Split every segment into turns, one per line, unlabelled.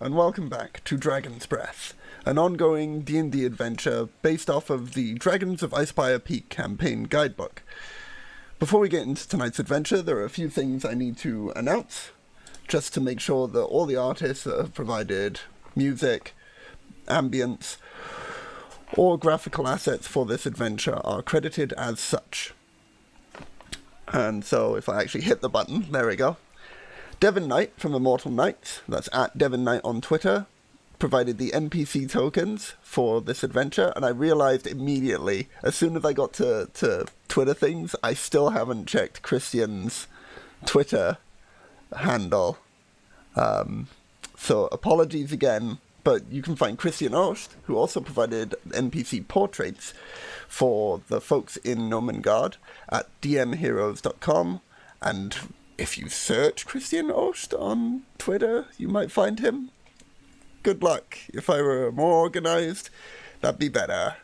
and welcome back to Dragon's Breath, an ongoing D&D adventure based off of the Dragons of Icespire Peak campaign guidebook. Before we get into tonight's adventure, there are a few things I need to announce, just to make sure that all the artists that have provided music, ambience, or graphical assets for this adventure are credited as such. And so if I actually hit the button, there we go. Devon Knight from Immortal Knights, that's at Devon Knight on Twitter, provided the NPC tokens for this adventure, and I realized immediately, as soon as I got to Twitter things, I still haven't checked Christian's Twitter handle. So apologies again, but you can find Christian Ost, who also provided NPC portraits for the folks in Nomengard at dmheroes.com, and if you search Christian Ost on Twitter, you might find him. Good luck. If I were more organized, that'd be better.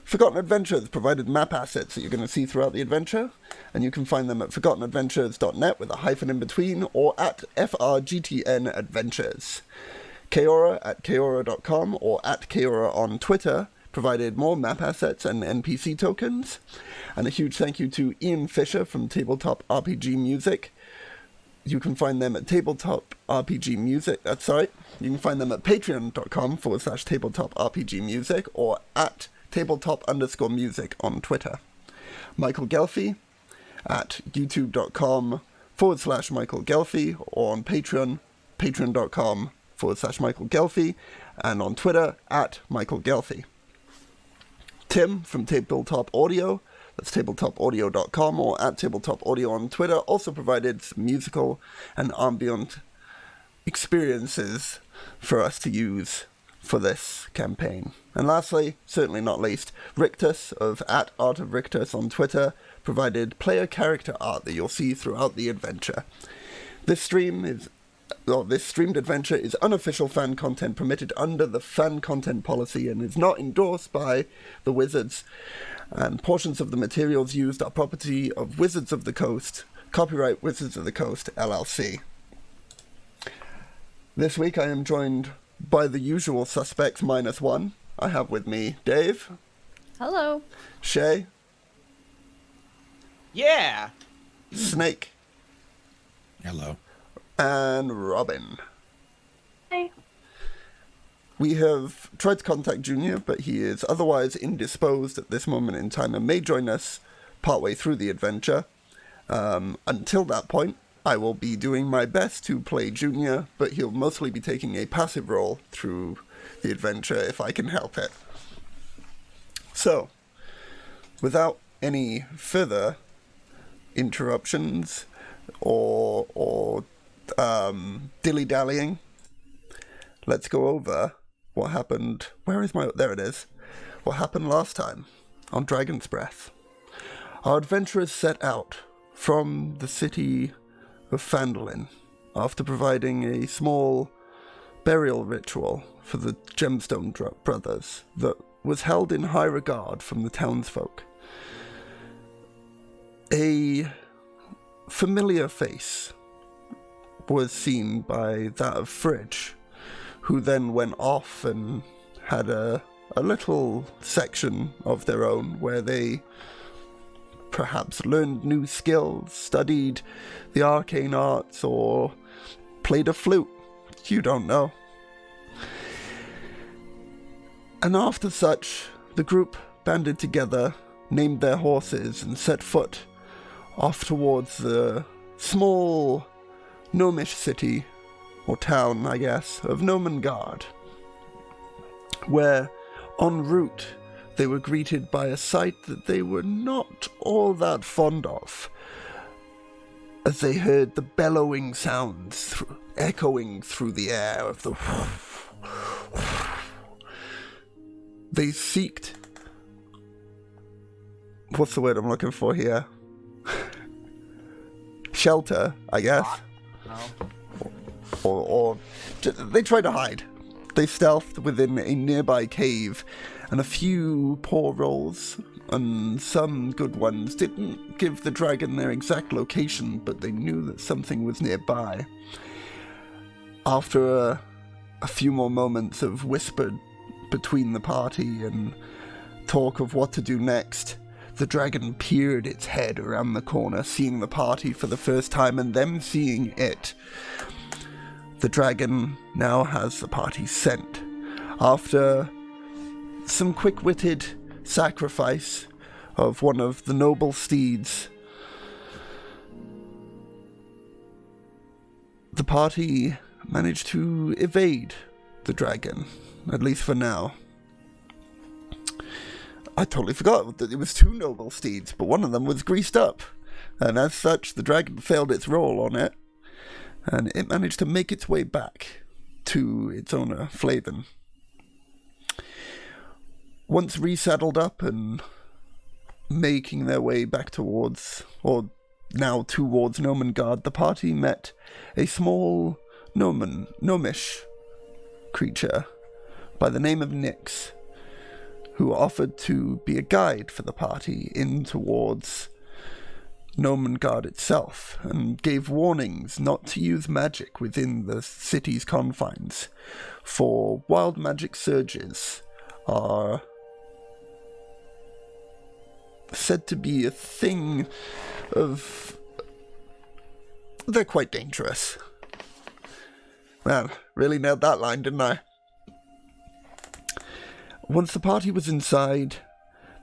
Forgotten Adventures provided map assets that you're going to see throughout the adventure, and you can find them at forgottenadventures.net with a hyphen in between, or at FRGTN Adventures. Kaora at kaora.com or at Kaora on Twitter provided more map assets and NPC tokens. And a huge thank you to Ian Fisher from Tabletop RPG Music. You can find them at Tabletop RPG Music, that's right. You can find them at patreon.com/Tabletop RPG Music or at tabletop_music on Twitter. Michael Gelfie at youtube.com/Michael Gelfie or on Patreon, patreon.com/Michael Gelfie, and on Twitter at Michael Gelfie. Tim from Tabletop Audio, that's tabletopaudio.com or at Tabletop Audio on Twitter, also provided some musical and ambient experiences for us to use for this campaign. And lastly, certainly not least, Rictus of at Art of Rictus on Twitter provided player character art that you'll see throughout the adventure. This streamed adventure is unofficial fan content permitted under the fan content policy and is not endorsed by the Wizards, and portions of the materials used are property of Wizards of the Coast, copyright Wizards of the Coast, LLC. This week I am joined by the usual suspects minus one. I have with me Dave.
Hello.
Shay.
Yeah.
Snake.
Hello.
And Robin.
Hey.
We have tried to contact Junior, but he is otherwise indisposed at this moment in time and may join us partway through the adventure. Until that point, I will be doing my best to play Junior, but he'll mostly be taking a passive role through the adventure if I can help it. So, without any further interruptions or dilly-dallying, let's go over what happened. There it is. What happened last time on Dragon's Breath. Our adventurers set out from the city of Phandalin after providing a small burial ritual for the Gemstone brothers that was held in high regard from the townsfolk. A familiar face was seen by that of Fridge, who then went off and had a little section of their own where they perhaps learned new skills, studied the arcane arts, or played a flute. You don't know. And after such, the group banded together, named their horses, and set foot off towards the small gnomish city, or town, I guess, of Nomengard, where, en route, they were greeted by a sight that they were not all that fond of, as they heard the bellowing sounds echoing through the air of the They seeked... What's the word I'm looking for here? Shelter, I guess. Or they tried to hide. They stealthed within a nearby cave, and a few poor rolls and some good ones didn't give the dragon their exact location, but they knew that something was nearby. After a few more moments of whispered between the party and talk of what to do next, the dragon peered its head around the corner, seeing the party for the first time and them seeing it. The dragon now has the party scent. After some quick-witted sacrifice of one of the noble steeds, the party managed to evade the dragon, at least for now. I totally forgot that it was two noble steeds, but one of them was greased up, and as such, the dragon failed its role on it, and it managed to make its way back to its owner, Flavin. Once resaddled up and making their way back towards Nomengard, the party met a small gnomish creature by the name of Nyx, who offered to be a guide for the party in towards Nomengard itself, and gave warnings not to use magic within the city's confines, for wild magic surges are said to be a thing of... they're quite dangerous. Man, really nailed that line, didn't I? Once the party was inside,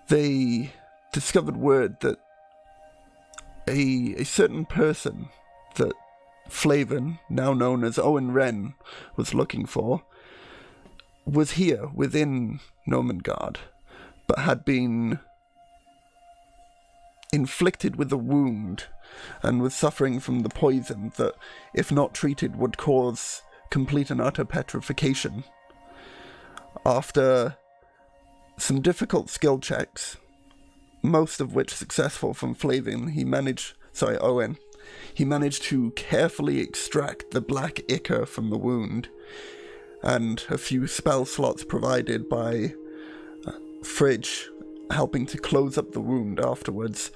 they discovered word that a certain person that Flavin, now known as Owen Wren, was looking for, was here within Nomengard, but had been inflicted with a wound and was suffering from the poison that, if not treated, would cause complete and utter petrification. After some difficult skill checks, most of which successful from Owen, he managed to carefully extract the black ichor from the wound, and a few spell slots provided by Fridge helping to close up the wound afterwards.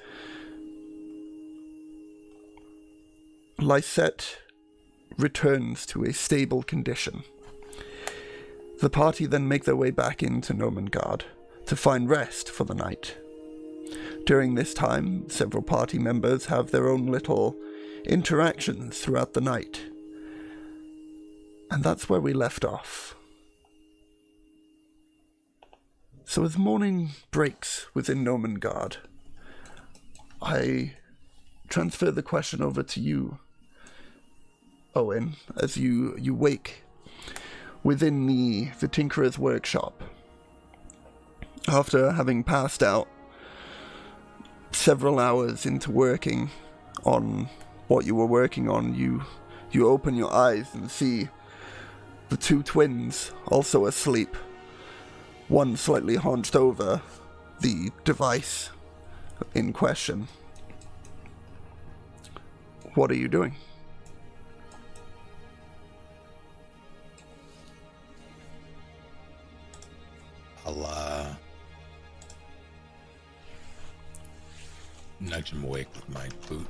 Lysette returns to a stable condition. The party then make their way back into Nomengard to find rest for the night. During this time, several party members have their own little interactions throughout the night. And that's where we left off. So as morning breaks within Nomengard, I transfer the question over to you, Owen, as you wake within the Tinkerer's workshop. After having passed out several hours into working on what you were working on, you open your eyes and see the two twins also asleep, one slightly hunched over the device in question. What are you doing?
I'll nudge him awake with my boot.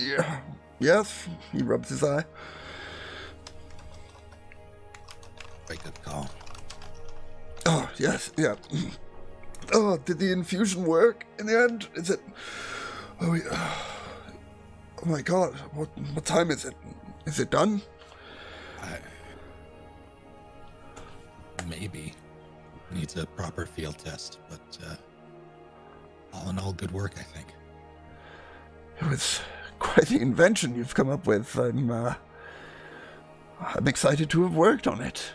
Yeah. Yes, he rubs his eye.
Wake up call.
Oh, yes, yeah. Oh, did the infusion work in the end? Is it... Oh my god, what time is it? Is it done?
Maybe. Needs a proper field test, but all in all, good work, I think.
It was quite the invention you've come up with. I'm excited to have worked on it.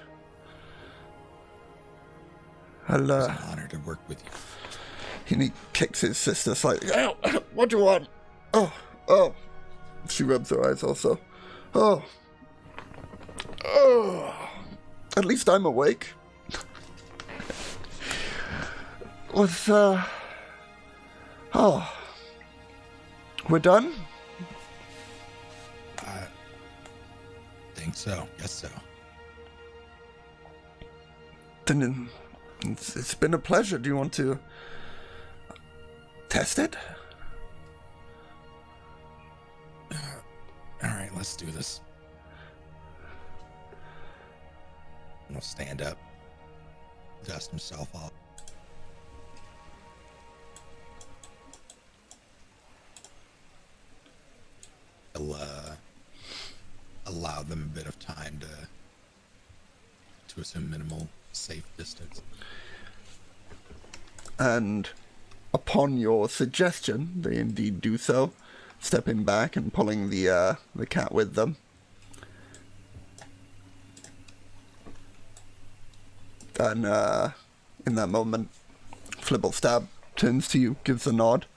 It's an honor to work with you.
And he kicks his sister slightly. Oh, what do you want? Oh. She rubs her eyes also. Oh. At least I'm awake. We're done?
I think so. Guess so.
Then it's been a pleasure. Do you want to test it?
All Let's do this. He'll stand up, dust himself off. He'll allow them a bit of time to assume minimal safe distance.
And upon your suggestion, they indeed do so, stepping back and pulling the cat with them. And in that moment, Flibblestab turns to you, gives a nod.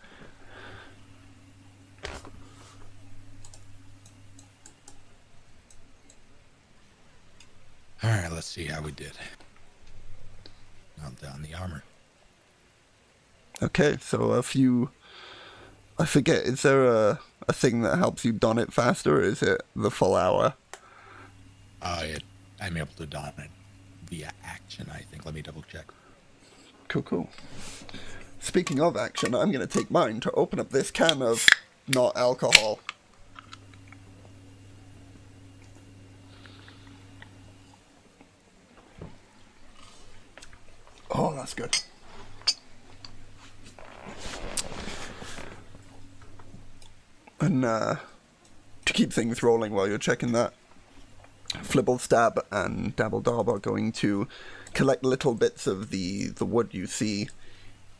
All right, let's see how we did. I'll don the armor.
Okay, so I forget, is there a thing that helps you don it faster, or is it the full hour?
I'm able to don it via action, I think. Let me double check.
Cool. Speaking of action, I'm going to take mine to open up this can of not alcohol. Oh, that's good. And to keep things rolling while you're checking that, Flibblestab and Dabbledob are going to collect little bits of the wood you see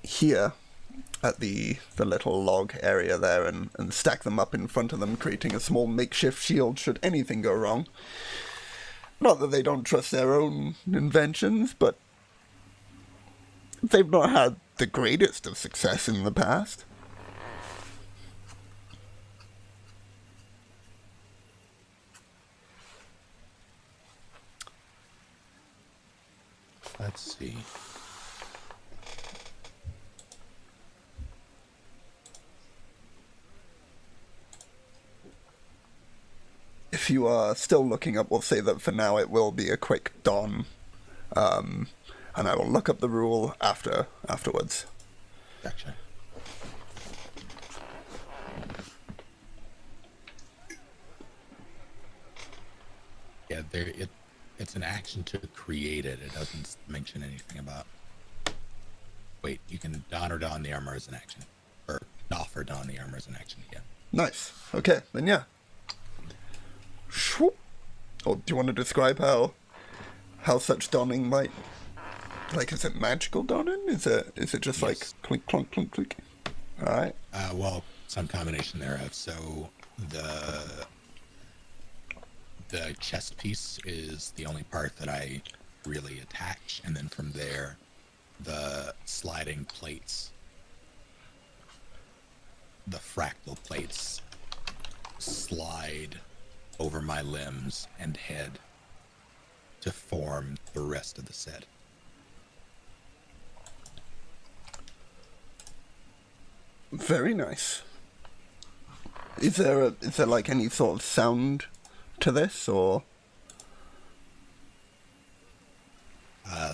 here at the little log area there and stack them up in front of them, creating a small makeshift shield should anything go wrong. Not that they don't trust their own inventions, but they've not had the greatest of success in the past.
Let's see.
If you are still looking up, we'll say that for now it will be a quick don. And I will look up the rule afterwards.
Gotcha. Yeah, it's an action to create it. It doesn't mention anything about... Wait, you can don or don the armor as an action. Or doff or don the armor as an action again.
Nice. Okay, then yeah. Shwoop. Oh, do you want to describe how such donning might... Like, is it magical donning? Is it just
yes.
Like clink, clunk, clunk, clink? Alright.
Well, some combination thereof. So the chest piece is the only part that I really attach, and then from there, the sliding plates, the fractal plates, slide over my limbs and head to form the rest of the set.
Very nice. Is there like any sort of sound to this, or?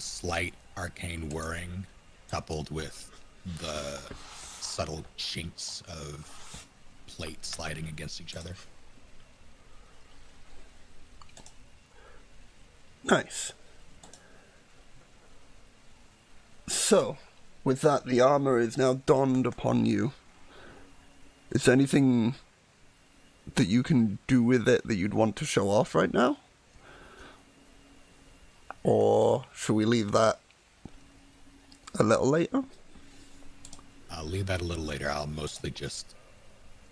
Slight arcane whirring, coupled with the subtle chinks of plates sliding against each other.
Nice. So, with that, the armor is now donned upon you. Is there anything that you can do with it that you'd want to show off right now? Or should we leave that a little later?
I'll leave that a little later. I'll mostly just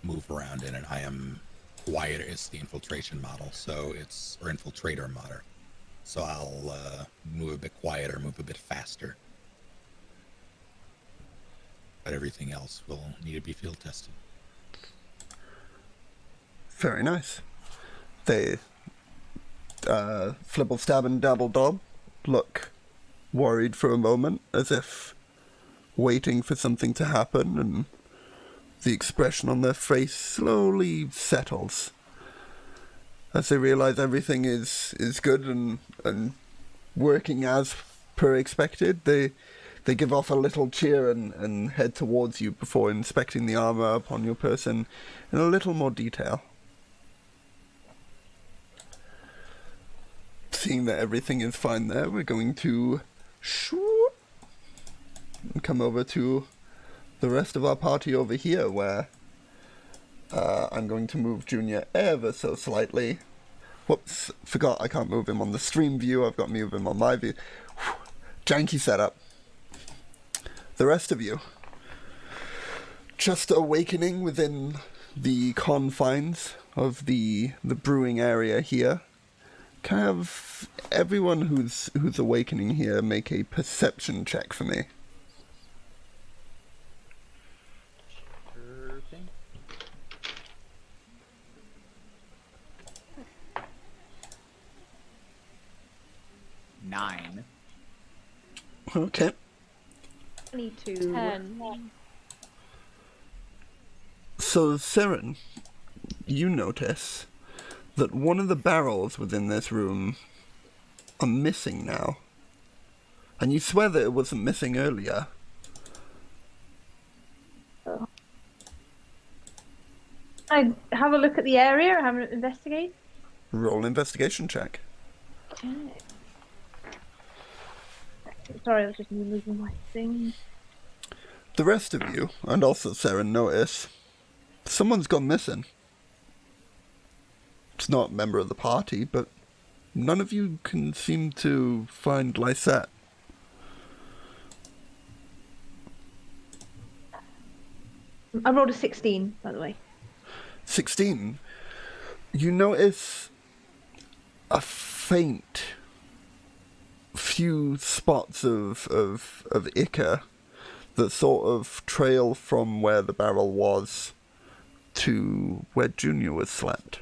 move around in it. I am quieter. It's the infiltration model, or infiltrator model. So I'll move a bit quieter, move a bit faster. But everything else will need to be field tested.
Very nice. They, Flibblestab and Dabbledob look worried for a moment, as if waiting for something to happen, and the expression on their face slowly settles as they realize everything is good and working as per expected. They give off a little cheer and head towards you before inspecting the armor upon your person in a little more detail. seeing that everything is fine there, we're going to shoot and come over to the rest of our party over here, where I'm going to move Junior ever so slightly. Whoops, forgot I can't move him on the stream view. I've got to move him on my view. Whew, janky setup. The rest of you, just awakening within the confines of the brewing area here. Can I have everyone who's awakening here make a perception check for me?
Sure thing. Nine.
Okay.
22. 10.
So, Seren, you notice that one of the barrels within this room are missing now. And you swear that it wasn't missing earlier.
Oh. I have a look at the area, have an investigate.
Roll an investigation check.
Okay. Sorry, I was just moving my thing.
The rest of you, and also Seren, notice someone's gone missing. It's not a member of the party, but none of you can seem to find Lysette.
I rolled a 16, by the way.
16. You notice a faint few spots of ichor that sort of trail from where the barrel was to where Junior was slept.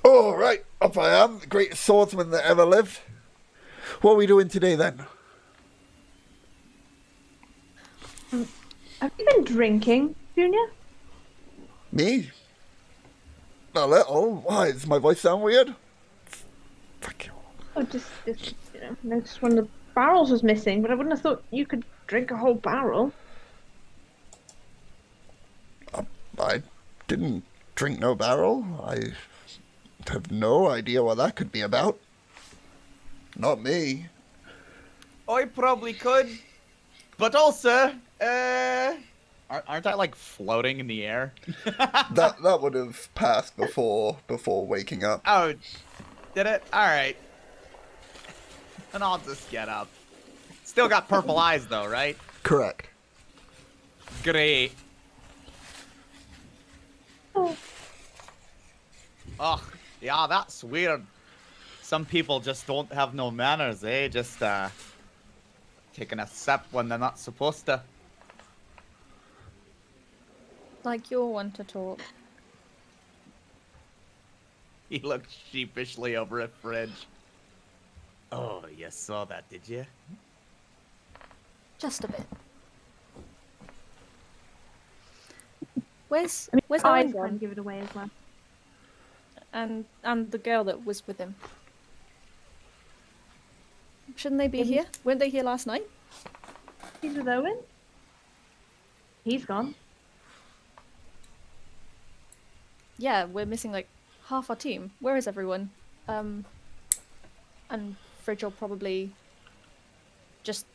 All right, up I am, the greatest swordsman that ever lived. What are we doing today then?
Have you been drinking, Junior?
Me? A little. Why? Does my voice sound weird? Fuck you.
Oh, just noticed one of the barrels was missing, but I wouldn't have thought you could drink a whole barrel.
I didn't drink no barrel. I have no idea what that could be about. Not me.
I probably could, but also, aren't I like floating in the air?
That would have passed before waking up.
Oh, did it? All right. Then I'll just get up. Still got purple eyes though, right?
Correct.
Great.
Oh.
Ugh, yeah, that's weird. Some people just don't have no manners, eh? Just, taking a sip when they're not supposed to.
Like you're one to talk.
He looked sheepishly over at Fridge. Oh, you saw that, did you?
Just a bit.
Where's
Eyes
Owen
can
gone?
give it away as well.
And the girl that was with him. Shouldn't they be here? Weren't they here last night?
He's with Owen. He's gone.
Yeah, we're missing like half our team. Where is everyone? And Fridge will probably just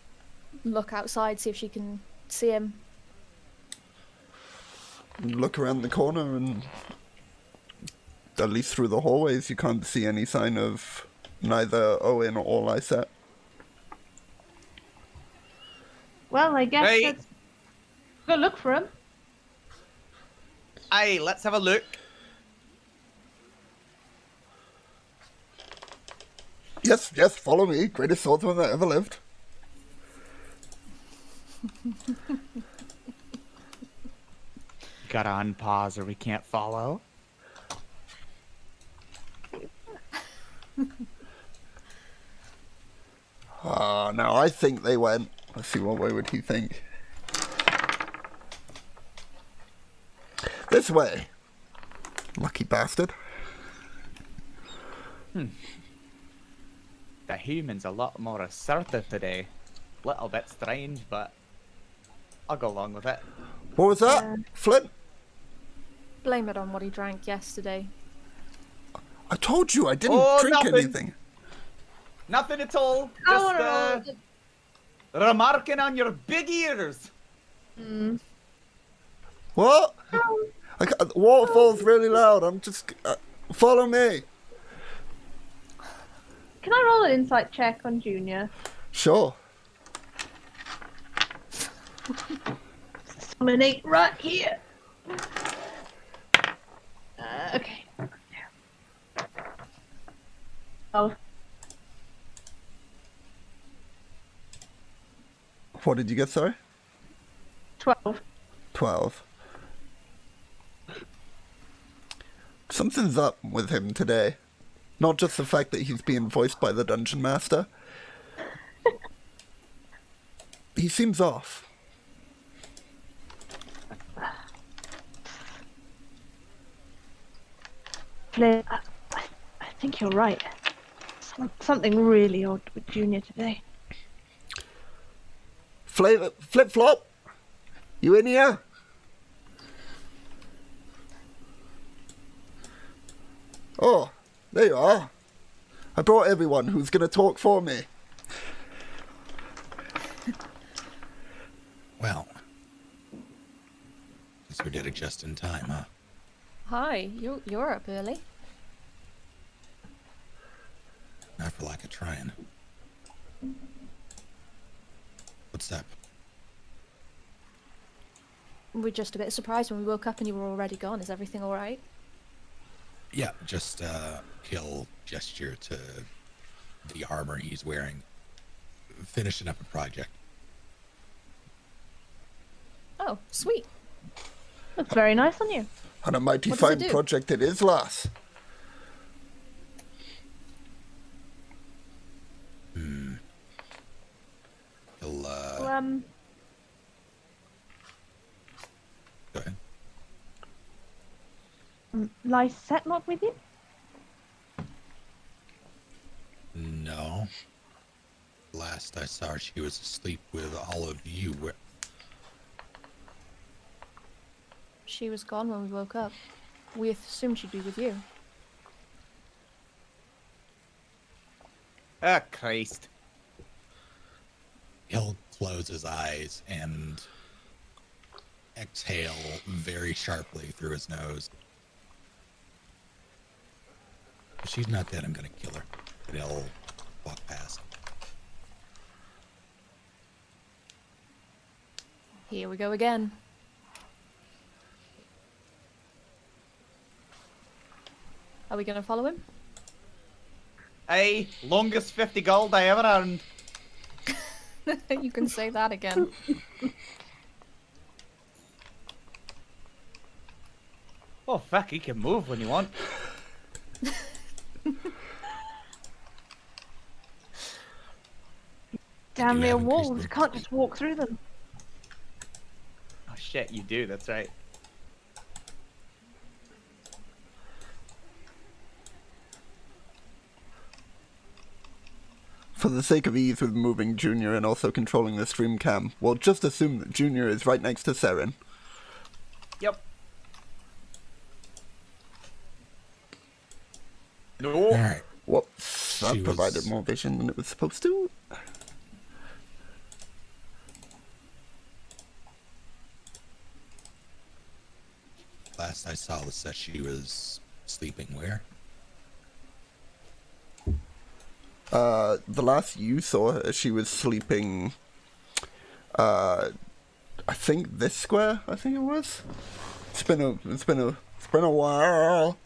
look outside, see if she can see him.
Look around the corner and at least through the hallways you can't see any sign of neither Owen or Lysette.
Well, I guess
Hey.
let's go look for him.
Aye, let's have a look.
Yes, follow me. Greatest swordsman that ever lived.
Gotta unpause or we can't follow.
Now I think they went. Let's see, what way would he think? This way. Lucky bastard.
The human's a lot more assertive today. Little bit strange, but I'll go along with it.
What was that?
Yeah.
Flint?
blame it on what he drank yesterday.
I told you I didn't drink
nothing.
anything.
Nothing at all.
I
Just
want to roll.
remarking on your big ears.
What? The waterfall's really loud. I'm just... follow me.
Can I roll an insight check on Junior?
Sure.
Dominate right here. Okay. Oh,
What did you get, sorry?
12.
12. Something's up with him today. Not just the fact that he's being voiced by the Dungeon Master. He seems off.
Flynn, I think you're right. Something really odd with Junior today.
Flip-flop? You in here? Oh, there you are. I brought everyone who's going to talk for me.
Well, guess we did it just in time, huh?
Hi, you're up early.
Not for lack of trying. What's up?
We're just a bit surprised when we woke up and you were already gone. Is everything all right?
Yeah, just he'll gesture to the armor he's wearing, finishing up a project.
Oh, sweet.
Looks very nice on you.
And a mighty
What does it
fine
do?
project it is, lass.
He'll go ahead.
Lies set not with you?
No. Last I saw her, she was asleep with all of you.
She was gone when we woke up. We assumed she'd be with you.
Ah, Christ.
He'll close his eyes and exhale very sharply through his nose. If she's not dead, I'm gonna kill her. And he'll walk past.
Here we go again. Are we gonna follow him?
Hey, longest 50 gold I ever earned.
You can say that again.
Oh, fuck, he can move when you want.
Damn
You
near
have increased
walls.
the-
You can't just walk through them.
Oh, shit, you do, that's right.
For the sake of ease with moving Junior and also controlling the stream cam, we'll just assume that Junior is right next to Seren.
Yep. No.
Alright.
Whoops, that
She
provided
was-
more vision than it was supposed to.
Last I saw was that she was sleeping where?
The last you saw her, she was sleeping, I think this square, I think it was. It's been a while.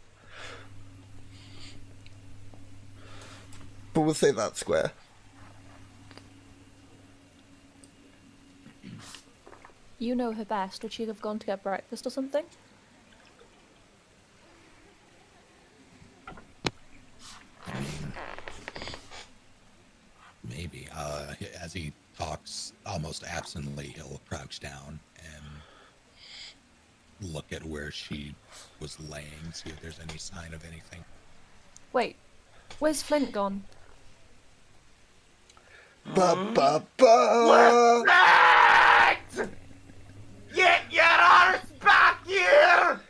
But we'll say that square.
You know her best. Would she have gone to get breakfast or something?
Maybe. As he talks almost absently, he'll crouch down and look at where she was laying, see if there's any sign of anything.
Wait, where's Flint gone?
Ba ba ba.
Get your arse back here!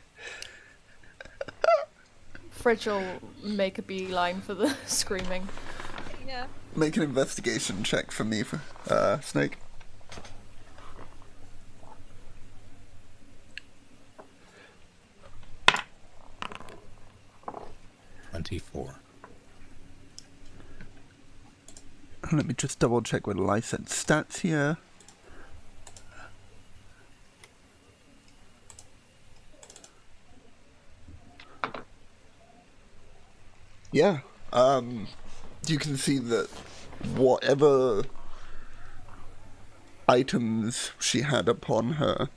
Fridge will make a beeline for the screaming.
Yeah.
Make an investigation check for me, for Snake.
"24."
Let me just double check with license stats here. Yeah, you can see that whatever items she had upon her,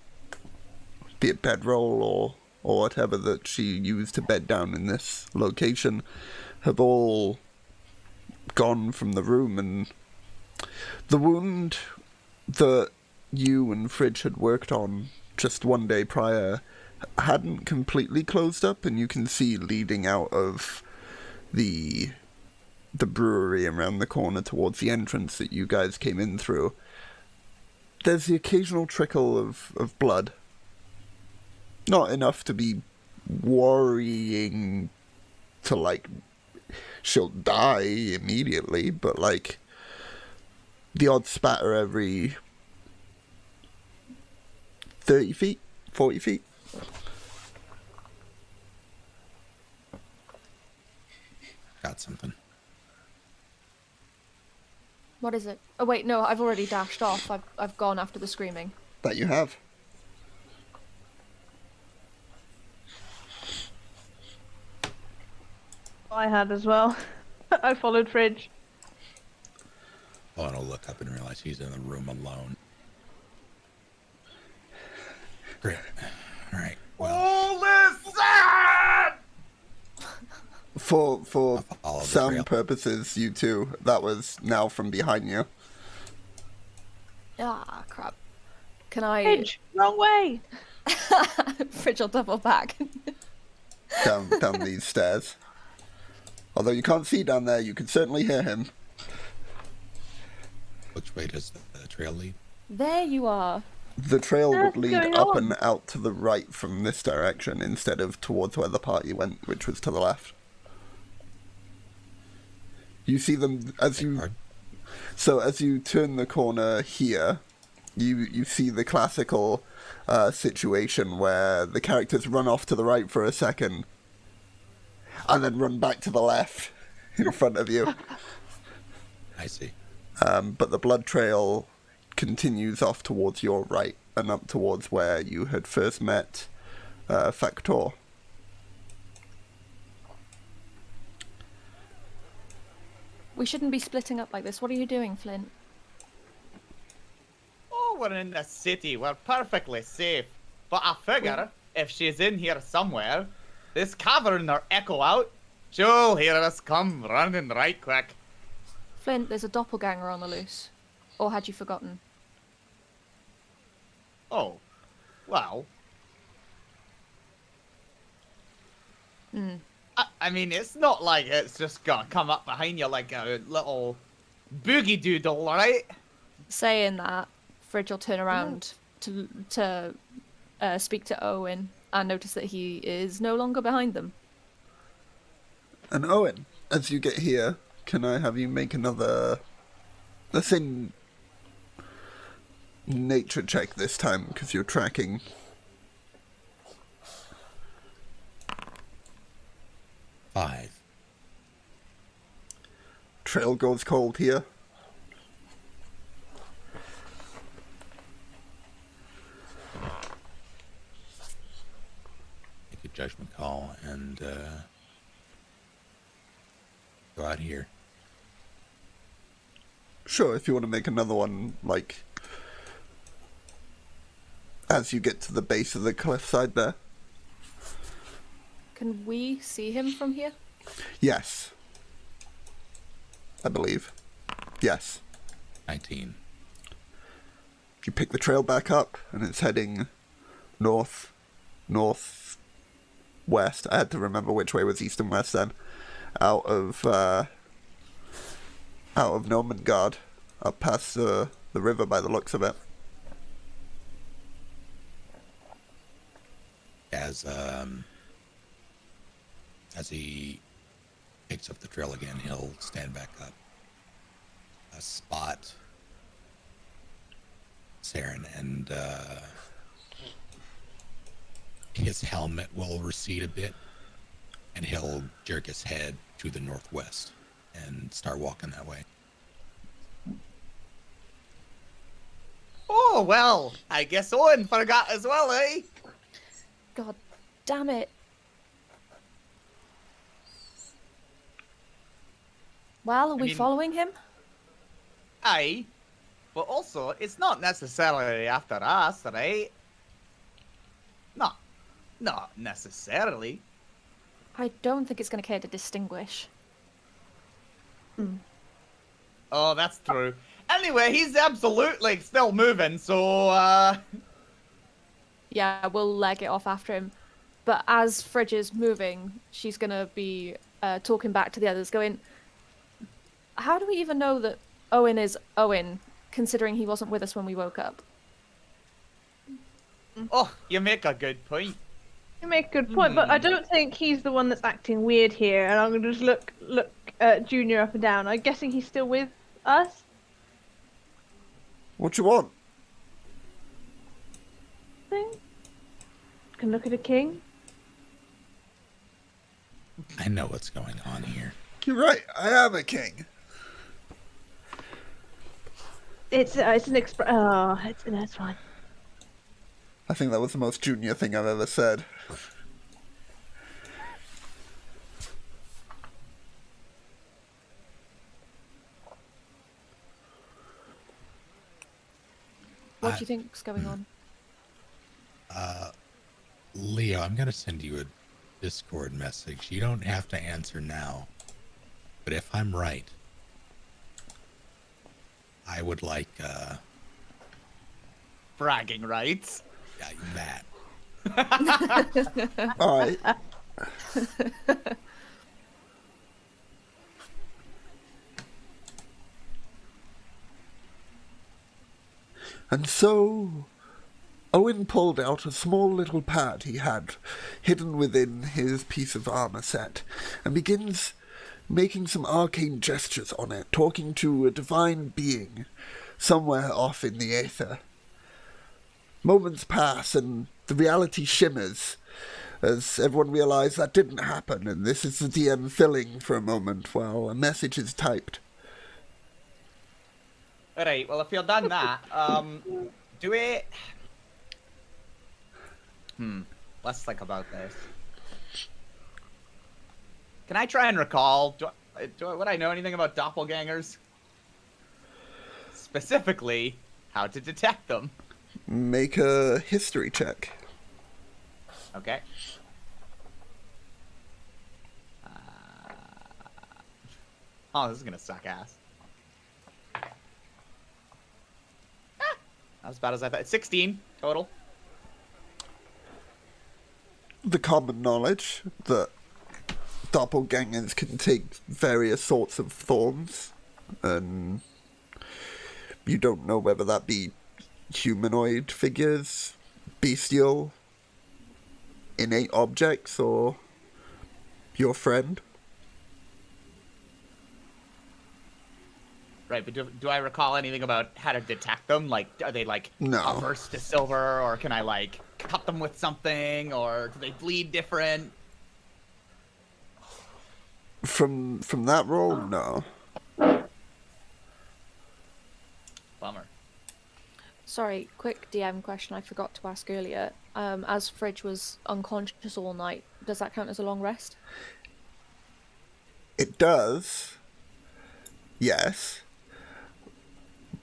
be it bedroll or whatever that she used to bed down in this location, have all gone from the room, and the wound that you and Fridge had worked on just one day prior hadn't completely closed up, and you can see leading out of the brewery around the corner towards the entrance that you guys came in through. There's the occasional trickle of blood. Not enough to be worrying to, like, she'll die immediately, but, like, the odd spatter every 30 feet, 40 feet.
Got something.
What is it? Oh wait, no, I've already dashed off. I've gone after the screaming.
That you have.
I had as well. I followed Fridge.
Oh, and I'll look up and realize he's in the room alone. Great. All right. Well,
For
I'll the
sound
trail.
purposes, you two, that was now from behind you.
Ah, crap. Can I...
Fridge, wrong way.
Fridge will double back.
Down these stairs. Although you can't see down there, you can certainly hear him.
which way does the trail lead?
There you are.
The trail would
What's
lead
going
up
on?
and out to the right from this direction instead of towards where the party went, which was to the left. You see them as you...
Pardon?
So as you turn the corner here, you see the classical situation where the characters run off to the right for a second and then run back to the left in front of you.
I see.
But the blood trail continues off towards your right and up towards where you had first met Factor.
We shouldn't be splitting up like this. What are you doing, Flint?
Oh, we're in the city. We're perfectly safe. But I figure if she's in here somewhere, this cavern or echo out, she'll hear us come running right quick.
Flint, there's a doppelganger on the loose. Or had you forgotten?
Oh, well. I mean, it's not like it's just gonna come up behind you like a little boogie doodle, alright?
Saying that, Fridge will turn around to speak to Owen and notice that he is no longer behind them.
And Owen, as you get here, can I have you make another, let's say, nature check this time, because you're tracking.
Five.
Trail goes cold here.
Make a judgment call and go out here.
Sure, if you want to make another one, like, as you get to the base of the cliffside there.
Can we see him from here?
Yes. I believe. Yes.
19.
You pick the trail back up, and it's heading north, northwest. I had to remember which way was east and west then. Out of Nomengard, up past the river by the looks of it.
As as he picks up the drill again, he'll stand back up. A spot Saren, and his helmet will recede a bit, and he'll jerk his head to the northwest and start walking that way.
Oh, well, I guess Owen forgot as well, eh?
God damn it. Well, are we
mean-
following him?
Aye. But also, it's not necessarily after us, right? Not necessarily.
I don't think it's going to care to distinguish.
Oh, that's true. Anyway, he's absolutely still moving, so,
Yeah, we'll leg it off after him. But as Fridge is moving, she's going to be talking back to the others, going, how do we even know that Owen is Owen, considering he wasn't with us when we woke up?
Oh, you make a good point.
You make a good point, but I don't think he's the one that's acting weird here. And I'm gonna just look at Junior up and down. I'm guessing he's still with us.
What you want?
Thing. Can look at a king.
I know what's going on here.
You're right, I am a king.
It's an Oh, it's fine.
I think that was the most Junior thing I've ever said.
What do you think's going on?
Leo, I'm going to send you a Discord message. You don't have to answer now. But if I'm right, I would like,
Bragging rights.
that.
Alright. And so, Owen pulled out a small little pad he had hidden within his piece of armor set, and begins making some arcane gestures on it, talking to a divine being somewhere off in the aether. Moments pass, and the reality shimmers, as everyone realizes that didn't happen, and this is the DM filling for a moment while a message is typed.
Alright, well, if you've done that, do we... Let's think about this. Can I try and recall, would I know anything about doppelgangers? Specifically, how to detect them.
Make a history check.
Okay. Oh, this is gonna suck ass. Not as bad as I thought. 16 total.
The common knowledge that doppelgangers can take various sorts of forms, and you don't know whether that be humanoid figures, bestial, innate objects, or your friend.
Right, but do I recall anything about how to detect them? Like, are they, like,
No.
averse to silver, or can I, like, cut them with something, or do they bleed different?
From that role, no.
Bummer.
Sorry, quick DM question I forgot to ask earlier. As Fridge was unconscious all night, does that count as a long rest?
It does. Yes.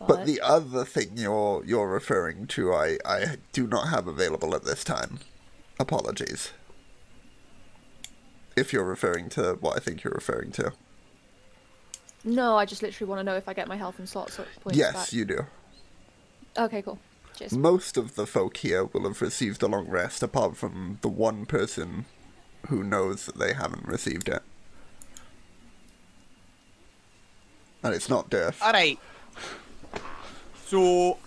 But the other thing you're referring to, I do not have available at this time. Apologies. If you're referring to what I think you're referring to.
No, I just literally want to know if I get my health and slots points
Yes,
back.
you do.
Okay, cool. Cheers.
Most of the folk here will have received a long rest, apart from the one person who knows that they haven't received it. And it's not Death.
Alright. So,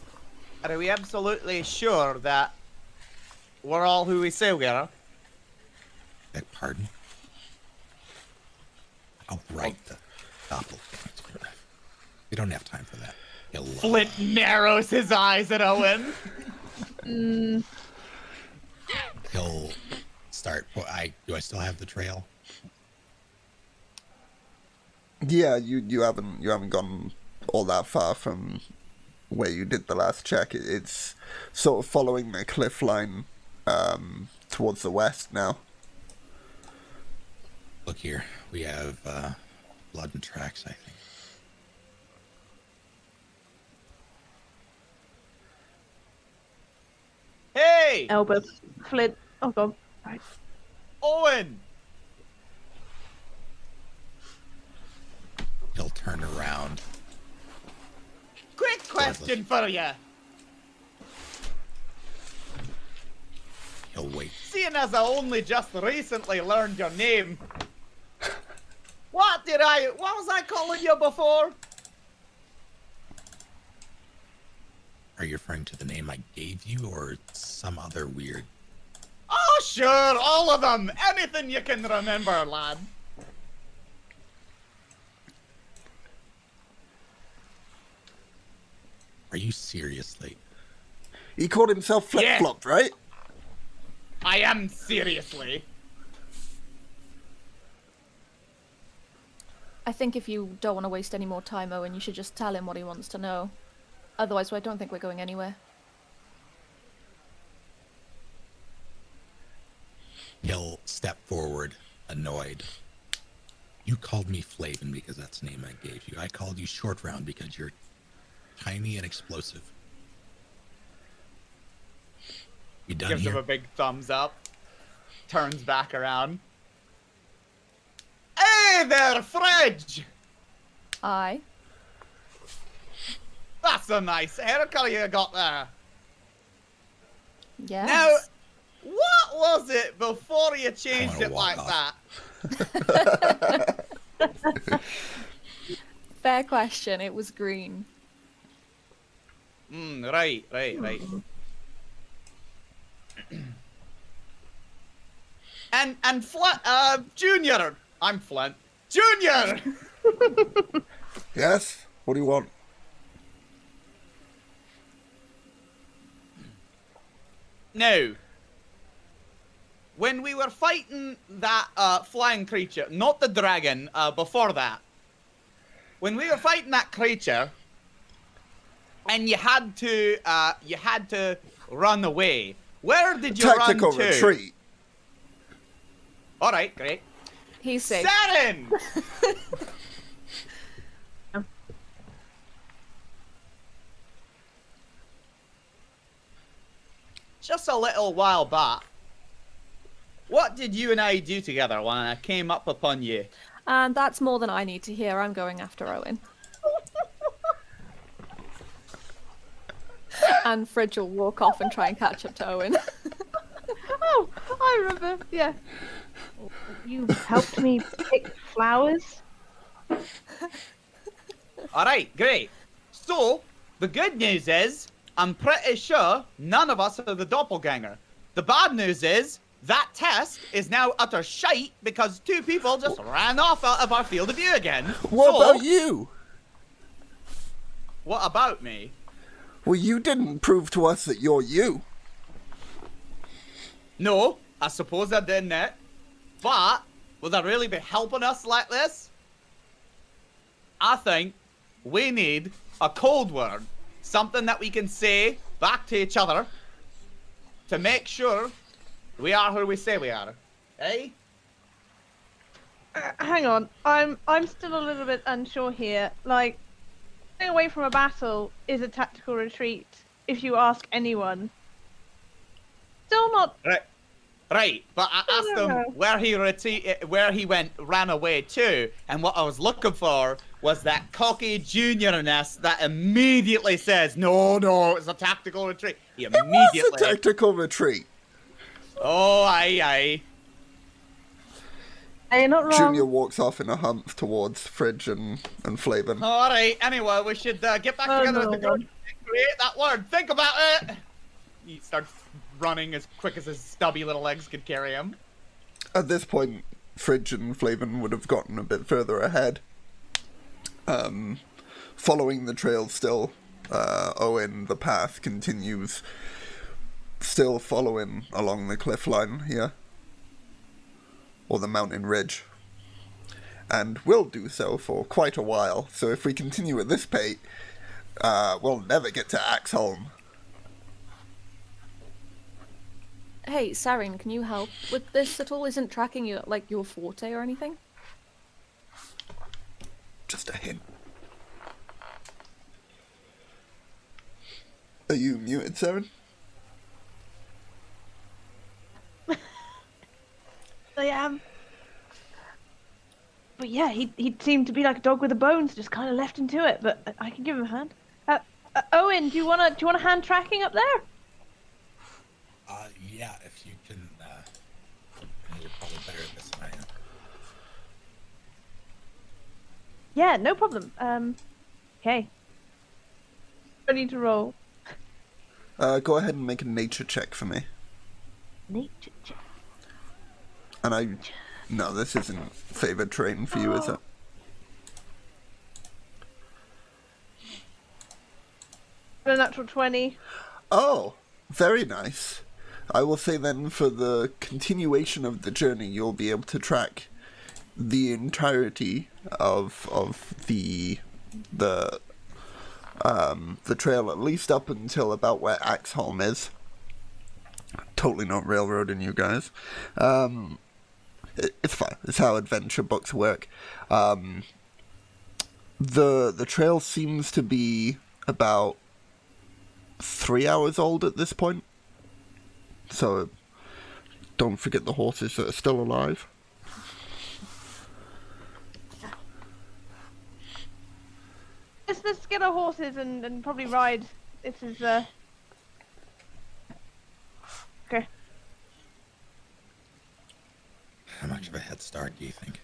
are we absolutely sure that we're all who we say we are?
Beg pardon? I'll write the doppelganger. We don't have time for that.
Flint narrows his eyes at Owen.
He'll start. Do I still have the trail?
Yeah, you haven't gone all that far from where you did the last check. It's sort of following the cliff line towards the west now.
Look here, we have blood and tracks, I think.
Hey!
Elbow, Flint. Oh god. Right.
Owen!
He'll turn around.
Quick question for you.
He'll wait.
Seeing as I only just recently learned your name, what was I calling you before?
Are you referring to the name I gave you or some other weird?
Oh, sure, all of them. Anything you can remember, lad.
Are you seriously?
He called himself Flip-Flop, right?
I am seriously.
I think if you don't want to waste any more time, Owen, you should just tell him what he wants to know. Otherwise, I don't think we're going anywhere.
He'll step forward, annoyed. You called me Flavin because that's the name I gave you. I called you Short Round because you're tiny and explosive. You done
Gives
here?
him a big thumbs up. Turns back around. Hey there, Fridge!
Aye.
That's a nice haircut you got there.
Yes.
Now, what was it before you changed
wanna
it
walk
like
off.
that?
Fair question. It was green.
Right. and Flint, Junior. I'm Flint. Junior!
Yes? What do you want?
Now, when we were fighting that flying creature, not the dragon, before that, when we were fighting that creature, and you had to run away. Where did you
Tactical
run to?
retreat.
All right, great.
He's safe.
Saren! Just a little while back, what did you and I do together when I came up upon you?
And that's more than I need to hear. I'm going after Owen. And Fridge will walk off and try and catch up to Owen.
Oh, I remember. Yeah. You helped me pick flowers.
All right, great. So, the good news is, I'm pretty sure none of us are the doppelganger. The bad news is, that test is now utter shite because two people just ran off out of our field of view again.
What about you?
What about me?
Well, you didn't prove to us that you're you.
No, I suppose I didn't. But, will that really be helping us like this? I think we need a code word. Something that we can say back to each other to make sure we are who we say we are. Eh?
Hang on. I'm still a little bit unsure here. Like, getting away from a battle is a tactical retreat if you ask anyone. Still not.
Right, but I asked him where he ran away to, and what I was looking for was that cocky juniorness that immediately says, no, it's a tactical retreat. He immediately...
It was a tactical retreat.
Oh, aye.
Hey, you're not wrong.
Junior walks off in a humph towards Fridge and Flavin.
Alright, anyway, we should get back together with the group and create that word. Think about it! He starts running as quick as his stubby little legs could carry him.
At this point, Fridge and Flavin would have gotten a bit further ahead. Following the trail still, Owen, the path continues, still following along the cliff line here, or the mountain ridge, and will do so for quite a while. So if we continue at this pace, we'll never get to Axeholm.
Hey, Sarin, can you help with this at all? Isn't tracking you like your forte or anything?
Just a hint. Are you muted, Saren?
I am. But yeah, he seemed to be like a dog with a bone, so just kind of left him to it. But I can give him a hand. Owen, do you want a hand tracking up there?
Yeah, if you can. You're probably better at this than I am.
Yeah, no problem. Okay. Ready to roll.
Go ahead and make a nature check for me.
Nature check.
And no, this isn't favored terrain for you, is it?
A natural 20.
Oh, very nice. I will say then, for the continuation of the journey, you'll be able to track the entirety of the trail, at least up until about where Axeholm is. Totally not railroading you guys. It's fine. It's how adventure books work. The trail seems to be about 3 hours old at this point. So don't forget the horses that are still alive.
Let's get our horses and probably ride. This is okay.
How much of a head start do you think?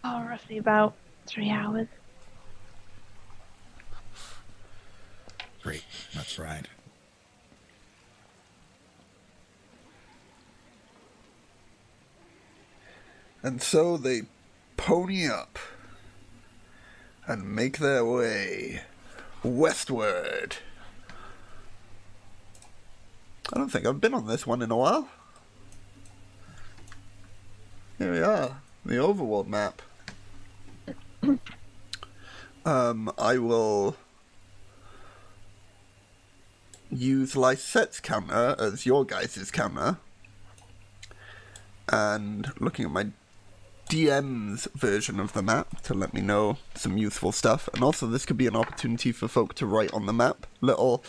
Oh, roughly about 3 hours.
Great, let's ride.
And so they pony up and make their way westward. I don't think I've been on this one in a while. Here we are, the Overworld map. I will use Lysette's counter as your guys' counter. And looking at my DM's version of the map to let me know some useful stuff. And also this could be an opportunity for folk to write on the map little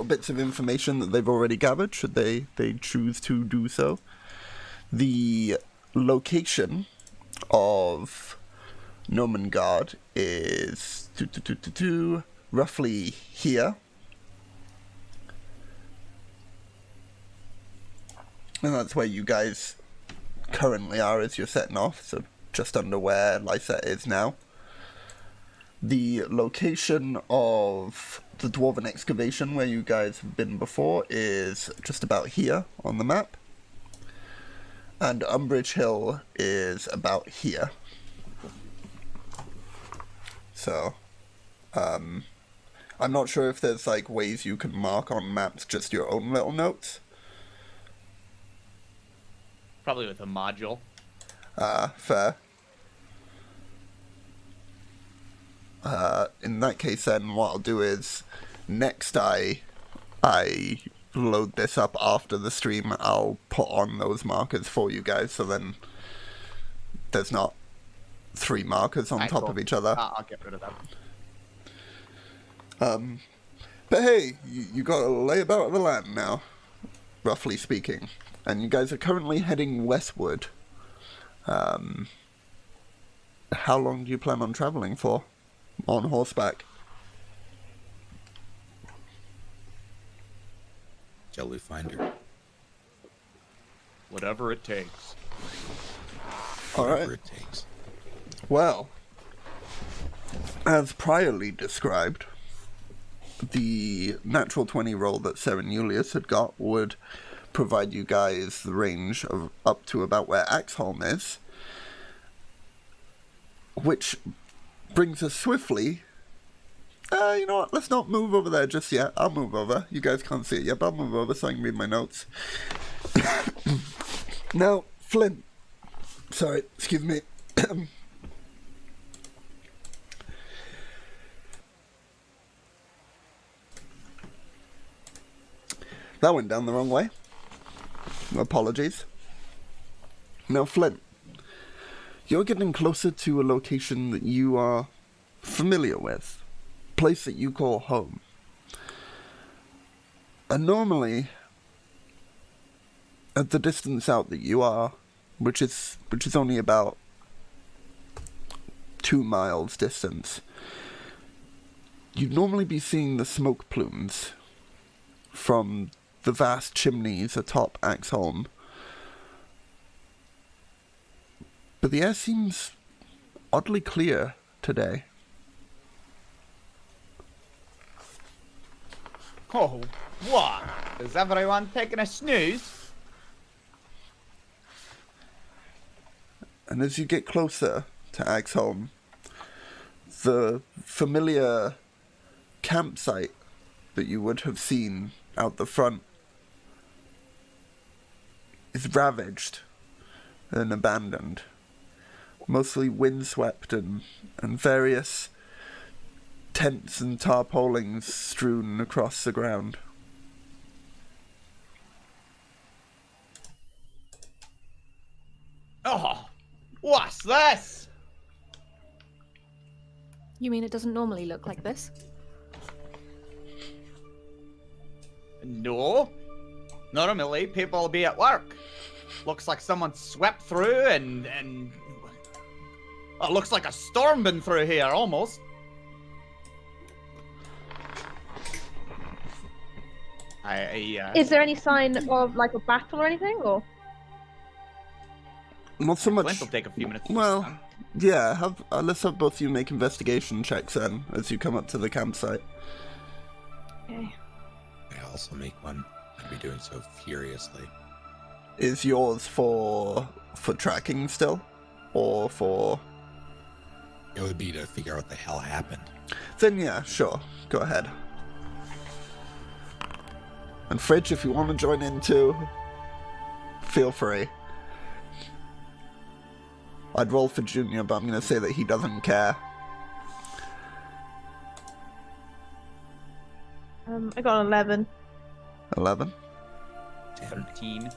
bits of information that they've already gathered, should they choose to do so. The location of Nomengard is roughly here. And that's where you guys currently are as you're setting off, so just under where Lysette is now. The location of the Dwarven excavation where you guys have been before is just about here on the map. And Umbridge Hill is about here. So, I'm not sure if there's like ways you can mark on maps just your own little notes.
Probably with a module.
Fair. In that case then, what I'll do is, next I load this up after the stream, I'll put on those markers for you guys, so then there's not 3 markers on top of each other.
I'll get rid of that.
But hey, you got a layabout of the land now, roughly speaking. And you guys are currently heading westward. How long do you plan on traveling for? On horseback?
Shall we find her?
Whatever it takes.
Whatever it takes.
Well, as priorly described, the natural 20 roll that Seren Julius had got would provide you guys the range of up to about where Axeholm is. Which brings us swiftly... you know what, let's not move over there just yet. I'll move over. You guys can't see it yet, but I'll move over so I can read my notes. Now, Flint. Sorry, excuse me. That went down the wrong way. Apologies. Now, Flint. You're getting closer to a location that you are familiar with. Place that you call home. And normally, at the distance out that you are, which is only about 2 miles distance, you'd normally be seeing the smoke plumes from the vast chimneys atop Axeholm. But the air seems oddly clear today.
Oh, what? Is everyone taking a snooze?
And as you get closer to Axeholm, the familiar campsite that you would have seen out the front is ravaged and abandoned. Mostly windswept and various tents and tarpaulins strewn across the ground.
Oh, what's this?
You mean it doesn't normally look like this?
No. Normally, people will be at work. Looks like someone swept through and it looks like a storm been through here, almost.
Is there any sign of like a battle or anything, or?
Not so much.
Flint will take a few minutes.
Well, yeah. Let's have both of you make investigation checks then, as you come up to the campsite.
Okay.
I also make one. I'd be doing so furiously.
Is yours for tracking still, or for?
It would be to figure out what the hell happened.
Then yeah, sure. Go ahead. And Fridge, if you want to join in too, feel free. I'd roll for Junior, but I'm going to say that he doesn't care.
I got an 11.
11?
13.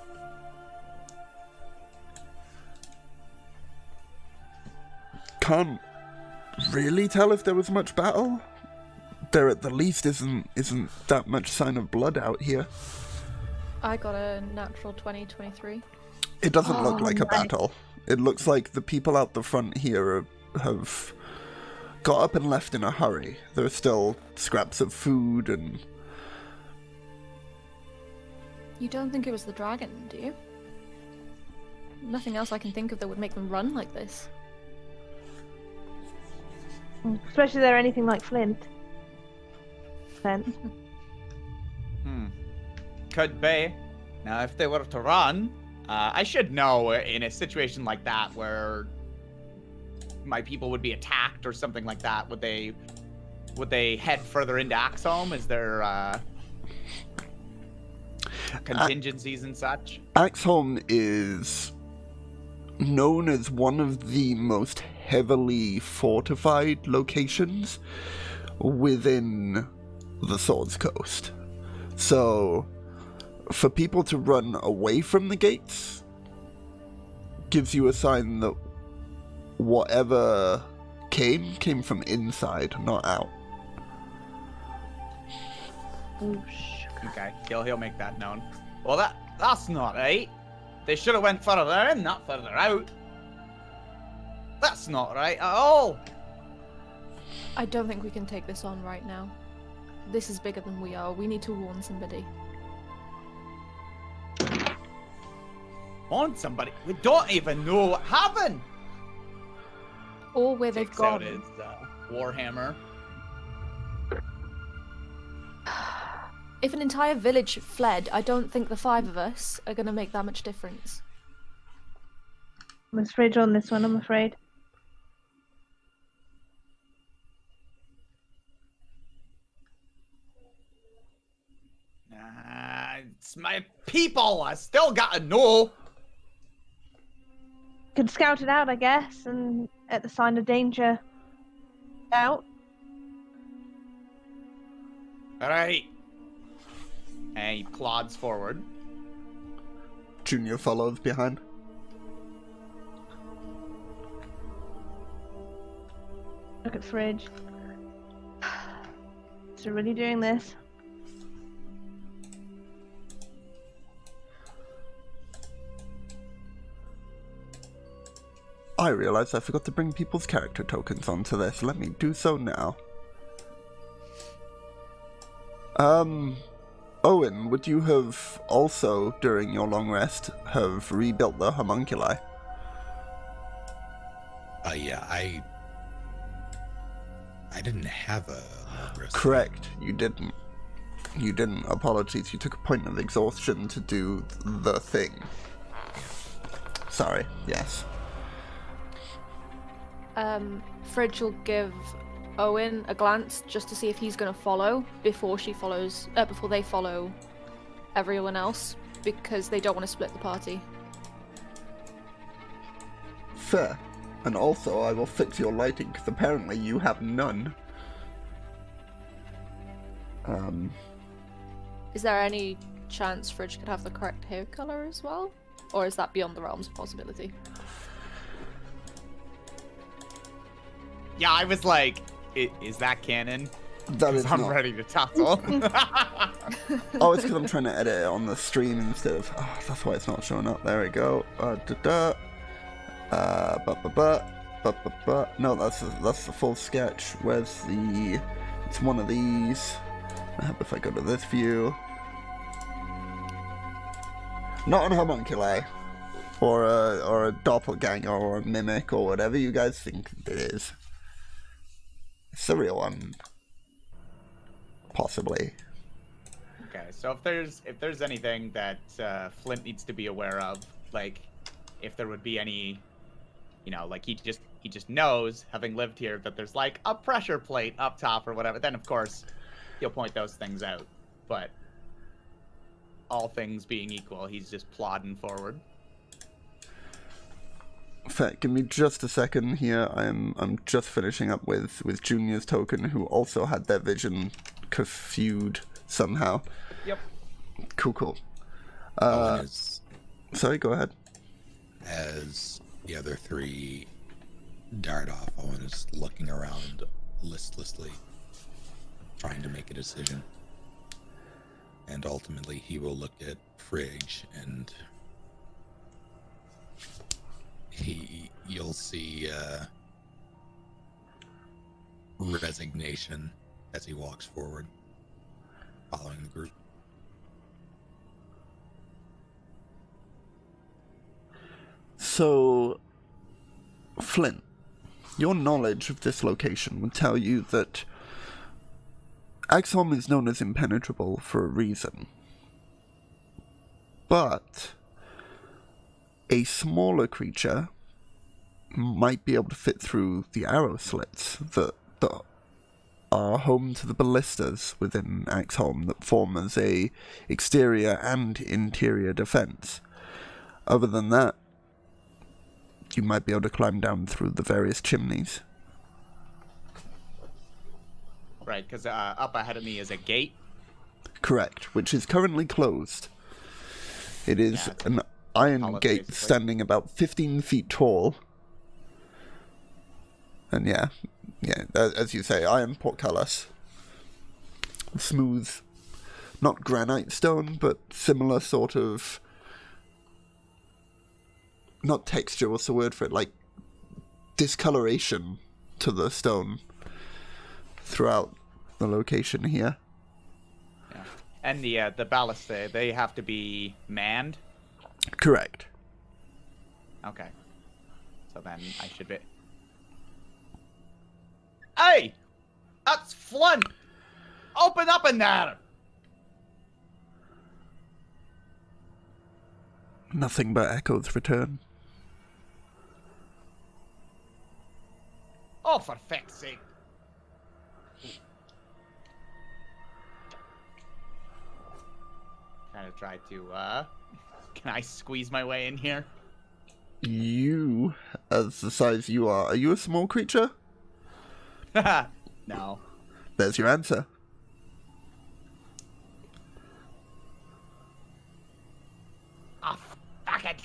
Can't really tell if there was much battle. There at the least isn't that much sign of blood out here.
I got a natural 2023.
It doesn't look like a
nice.
battle. It looks like the people out the front here have got up and left in a hurry. There are still scraps of food and...
You don't think it was the dragon, do you? Nothing else I can think of that would make them run like this.
Especially if they're anything like Flint. Then.
Could be. Now, if they were to run, I should know in a situation like that where my people would be attacked or something like that. Would they head further into Axeholm? Is there contingencies and such?
Axeholm is known as one of the most heavily fortified locations within the Swords Coast. So, for people to run away from the gates gives you a sign that whatever came from inside, not out.
Okay, he'll make that known. Well, that's not right. They should have went further in, not further out. That's not right at all.
I don't think we can take this on right now. This is bigger than we are. We need to warn somebody.
On somebody? We don't even know what happened.
Or where they've
Takes out
gone.
his Warhammer.
if an entire village fled, I don't think the 5 of us are going to make that much difference.
I'm afraid on this one, I'm afraid.
It's my people. I still gotta know.
Could scout it out, I guess, and at the sign of danger, out.
All right. And he plods forward.
Junior follows behind.
Look at Fridge. So really doing this.
I realized I forgot to bring people's character tokens onto this. Let me do so now. Owen, would you have also, during your long rest, have rebuilt the homunculi?
Yeah, I didn't have a long rest.
Correct, you didn't. You didn't. Apologies, you took a point of exhaustion to do the thing. Sorry, yes.
Fridge will give Owen a glance just to see if he's going to follow before they follow everyone else, because they don't want to split the party.
Fair. And also, I will fix your lighting, because apparently you have none.
Is there any chance Fridge could have the correct hair color as well? Or is that beyond the realms of possibility?
Yeah, I was like, is that canon?
That is
I'm
not.
ready to tussle.
Oh, it's because I'm trying to edit it on the stream instead of... Oh, that's why it's not showing up. There we go. No, that's the full sketch. Where's the... It's one of these. If I go to this view... Not an homunculi. Or a doppelganger or a mimic or whatever you guys think it is. It's the real one. Possibly.
Okay, so if there's anything that Flint needs to be aware of, like if there would be any, like he just knows, having lived here, that there's like a pressure plate up top or whatever, then of course he'll point those things out. But all things being equal, he's just plodding forward.
Fair, give me just a second here. I'm just finishing up with Junior's token, who also had their vision confused somehow.
Yep.
Cool.
Owen is,
Sorry, go ahead.
as the other 3 dart off, Owen is looking around listlessly, trying to make a decision. And ultimately, he will look at Fridge, and you'll see resignation as he walks forward, following the group.
So, Flint, your knowledge of this location would tell you that Axeholm is known as impenetrable for a reason. But a smaller creature might be able to fit through the arrow slits that are home to the ballistas within Axeholm that form as a exterior and interior defense. Other than that, you might be able to climb down through the various chimneys.
Right, because up ahead of me is a gate.
Correct, which is currently closed. It is
Yeah,
an iron
solid,
gate
basically.
standing about 15 feet tall. And yeah, as you say, iron portcullis. Smooth, not granite stone, but similar sort of... Not texture, what's the word for it? Like, discoloration to the stone throughout the location here.
Yeah. And the baluster, they have to be manned.
Correct.
Okay. So then I should be... Hey! That's Flint! Open up in there!
Nothing but echoes return.
Oh, for feck's sake. Kind of try to, can I squeeze my way in here?
You, as the size you are you a small creature?
No.
There's your answer.
Oh, fuck it.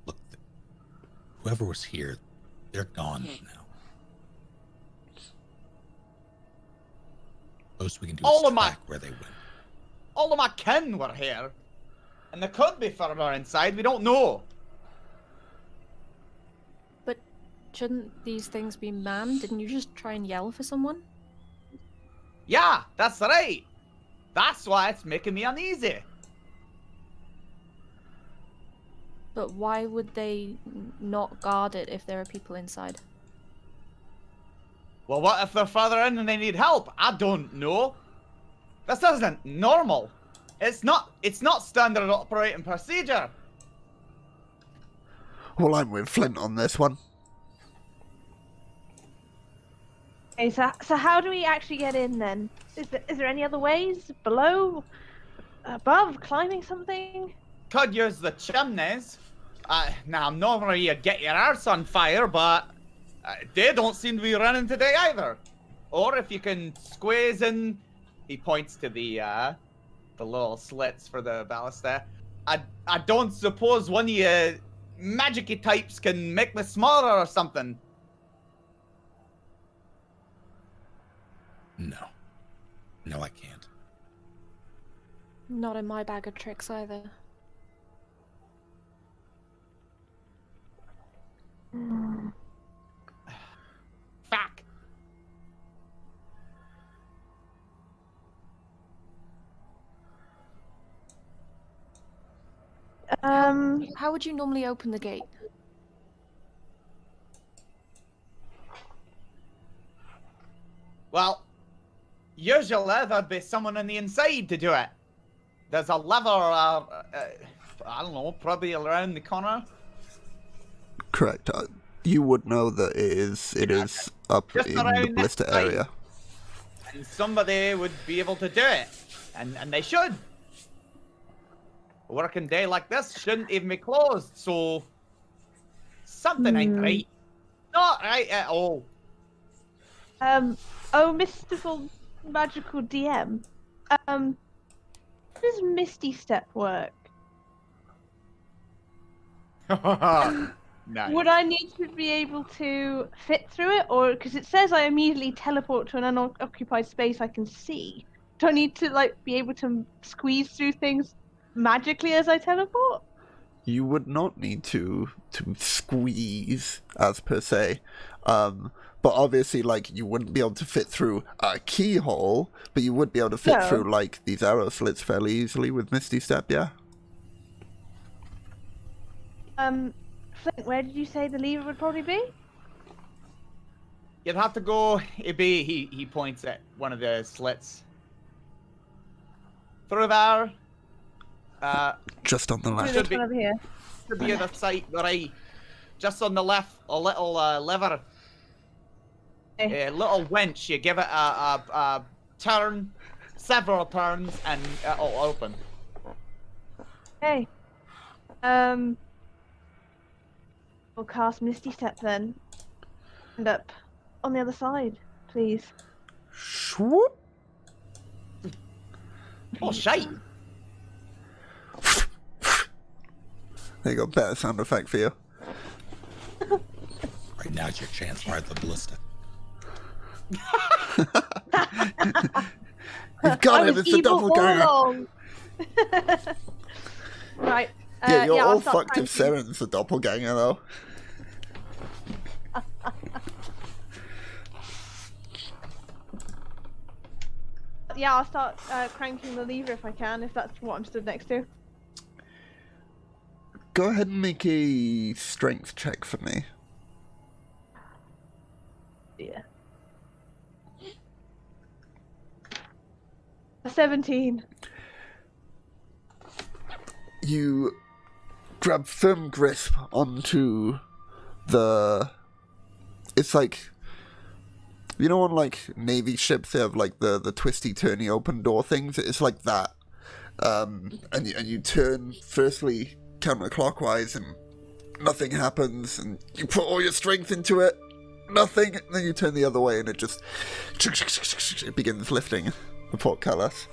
Look, whoever was here, they're gone now. Most we can do
All
is
of my-
track where they went.
All of my kin were here. And they could be further inside, we don't know.
But shouldn't these things be manned? Didn't you just try and yell for someone?
Yeah, that's right. That's why it's making me uneasy.
But why would they not guard it if there are people inside?
Well, what if they're further in and they need help? I don't know. This isn't normal. It's not standard operating procedure.
Well, I'm with Flint on this one.
Okay, so how do we actually get in then? Is there any other ways? Below? Above? Climbing something?
Could use the chimneys. Now, normally you'd get your arse on fire, but they don't seem to be running today either. Or if you can squeeze in, he points to the little slits for the ballista. I don't suppose one of you magic-y types can make this smaller or something.
No. No, I can't.
Not in my bag of tricks either.
Fuck.
How would you normally open the gate?
Well, usually there'd be someone on the inside to do it. There's a lever, I don't know, probably around the corner.
Correct. You would know that it is up
Just
in the
around
blister
that side.
area.
And somebody would be able to do it. And they should. A working day like this shouldn't even be closed, so something ain't right. Not right at all.
Oh, mystical magical DM. How does Misty Step work?
Nice.
Would I need to be able to fit through it, or because it says I immediately teleport to an unoccupied space I can see? Do I need to be able to squeeze through things magically as I teleport?
You would not need to squeeze as per se, but obviously you wouldn't be able to fit through a keyhole, but you would be able to fit
No.
through these arrow slits fairly easily with Misty Step. Yeah.
Flint, where did you say the lever would probably be?
You'd have to go. He points at one of the slits. Through there.
Just on the left.
Should be-
One over here.
To the other side, right. Just on the left, a little lever.
Okay.
A little winch. You give it a turn, several turns, and it'll open.
Okay. We'll cast Misty Step then. And up on the other side, please.
Swoop.
Oh, shite.
There you go. Better sound effect for you.
Right now's your chance, fire the ballista.
You've got
I
him.
was
It's the
evil all
doppelganger.
along. Right.
Yeah, you're
I'll
all
start
fucked if
cranking.
Seren's the doppelganger, though.
Yeah, I'll start cranking the lever if I can, if that's what I'm stood next to.
Go ahead and make a strength check for me.
Yeah. A 17.
You grab firm grasp onto the... It's like... You know on, like, Navy ships, they have, like, the twisty, turny, open door things? It's like that. And you turn, firstly, counterclockwise, and nothing happens, and you put all your strength into it, nothing, and then you turn the other way, and it just... It begins lifting the portcullis.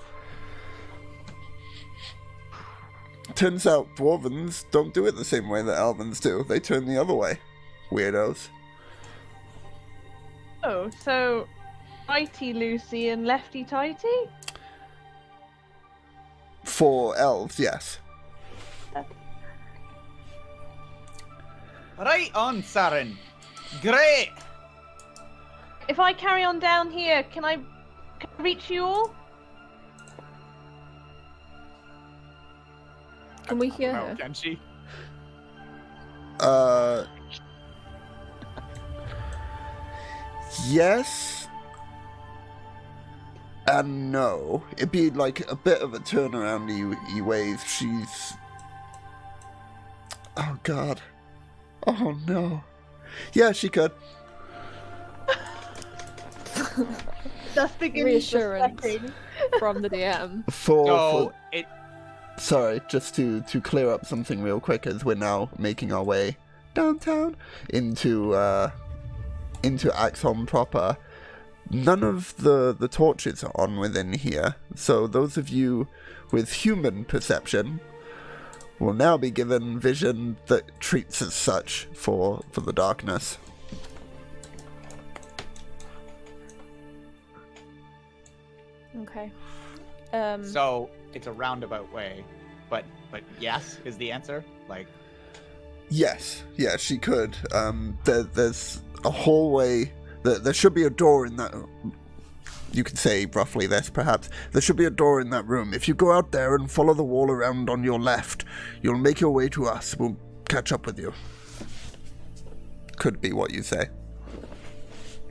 Turns out dwarvens don't do it the same way that elvens do. They turn the other way. Weirdos.
Oh, so righty Lucy and lefty tighty?
For elves, yes.
Right on, Saren. Great.
If I carry on down here, can I reach you all?
Can we hear
Oh,
her?
can she?
Yes. And no. It'd be like a bit of a turnaround e-wave. She's... Oh, God. Oh, no. Yeah, she could.
That's beginning
Reassurance from the DM.
So it.
Sorry, just to clear up something real quick, as we're now making our way downtown into Axeholm proper. None of the torches are on within here, so those of you with human perception will now be given vision that treats as such for the darkness.
Okay.
So it's a roundabout way, but yes is the answer. Like,
Yes, yeah, she could. There's a hallway. There should be a door in that. You could say roughly this, perhaps. There should be a door in that room. If you go out there and follow the wall around on your left, you'll make your way to us. We'll catch up with you. Could be what you say.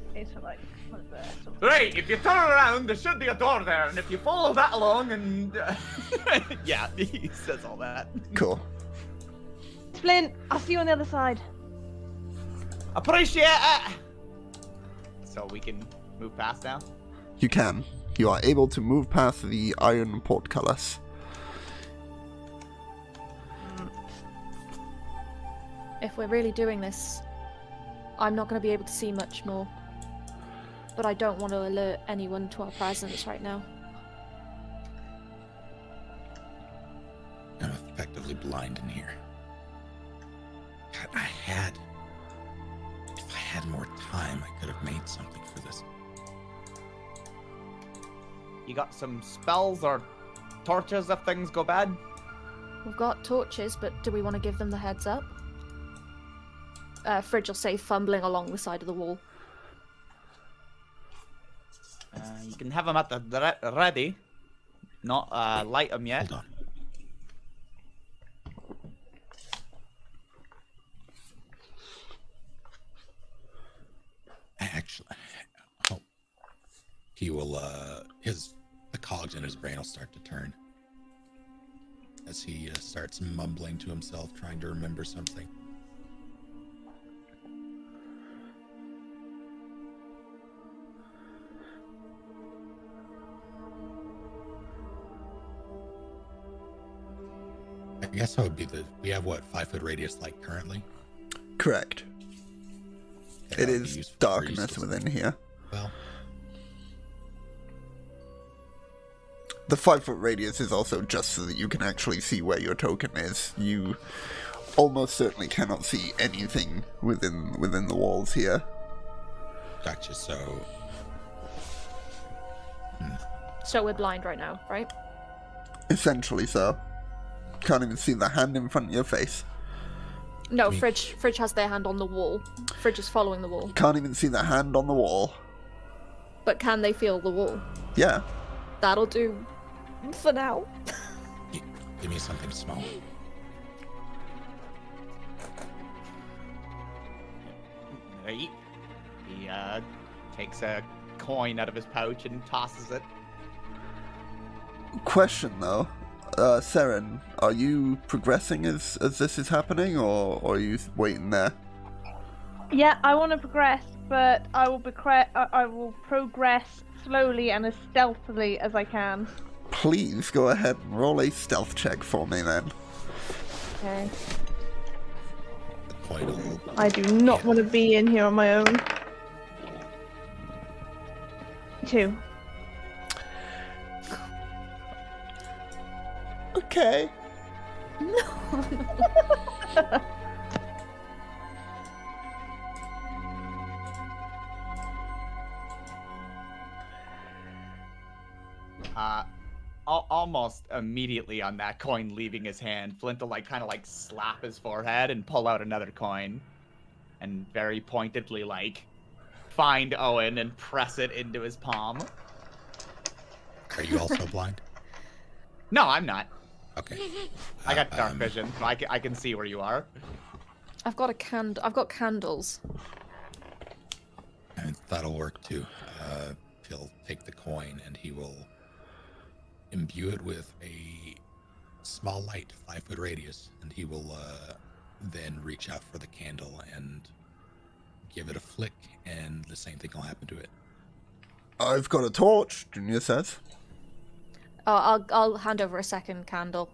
Okay, so like, what's there? So...
right, if you turn around, there should be a door there, and if you follow that along, and yeah, he says all that.
Cool.
Flint, I'll see you on the other side.
Appreciate it. So we can move past now.
You can. You are able to move past the iron portcullis.
If we're really doing this, I'm not going to be able to see much more. But I don't want to alert anyone to our presence right now.
I'm effectively blind in here. God, if I had more time, I could have made something for this.
You got some spells or torches if things go bad?
We've got torches, but do we want to give them the heads up? Fridge will say, fumbling along the side of the wall.
You can have them at the ready. Not light them yet.
Hold on. Actually, oh, he will. The cogs in his brain will start to turn as he starts mumbling to himself, trying to remember something. I guess that would be we have what, 5-foot radius light currently?
Correct.
Okay,
It
that would be
is
useful for
darkness
useless.
within here.
Well,
The 5-foot radius is also just so that you can actually see where your token is. You almost certainly cannot see anything within the walls here.
gotcha. So,
So we're blind right now, right?
Essentially so. Can't even see the hand in front of your face.
No,
Me.
Fridge has their hand on the wall. Fridge is following the wall.
Can't even see the hand on the wall.
But can they feel the wall?
Yeah.
That'll do for now.
give me something small.
Right. He takes a coin out of his pouch and tosses it.
Question though, Seren, are you progressing as this is happening, or are you waiting there?
Yeah, I want to progress, but I will progress slowly and as stealthily as I can.
Please go ahead and roll a stealth check for me then.
Okay.
I do not want to be in here on my own. 2.
Okay.
Almost immediately on that coin leaving his hand, Flint will kind of slap his forehead and pull out another coin, and very pointedly find Owen and press it into his palm.
Are you also blind?
No, I'm not.
Okay.
I got dark vision, so I can see where you are.
I've got candles.
And that'll work too. He'll take the coin and he will imbue it with a small light, 5-foot radius, and he will then reach out for the candle and give it a flick, and the same thing will happen to it.
I've got a torch, Junior says.
Oh, I'll hand over a second candle.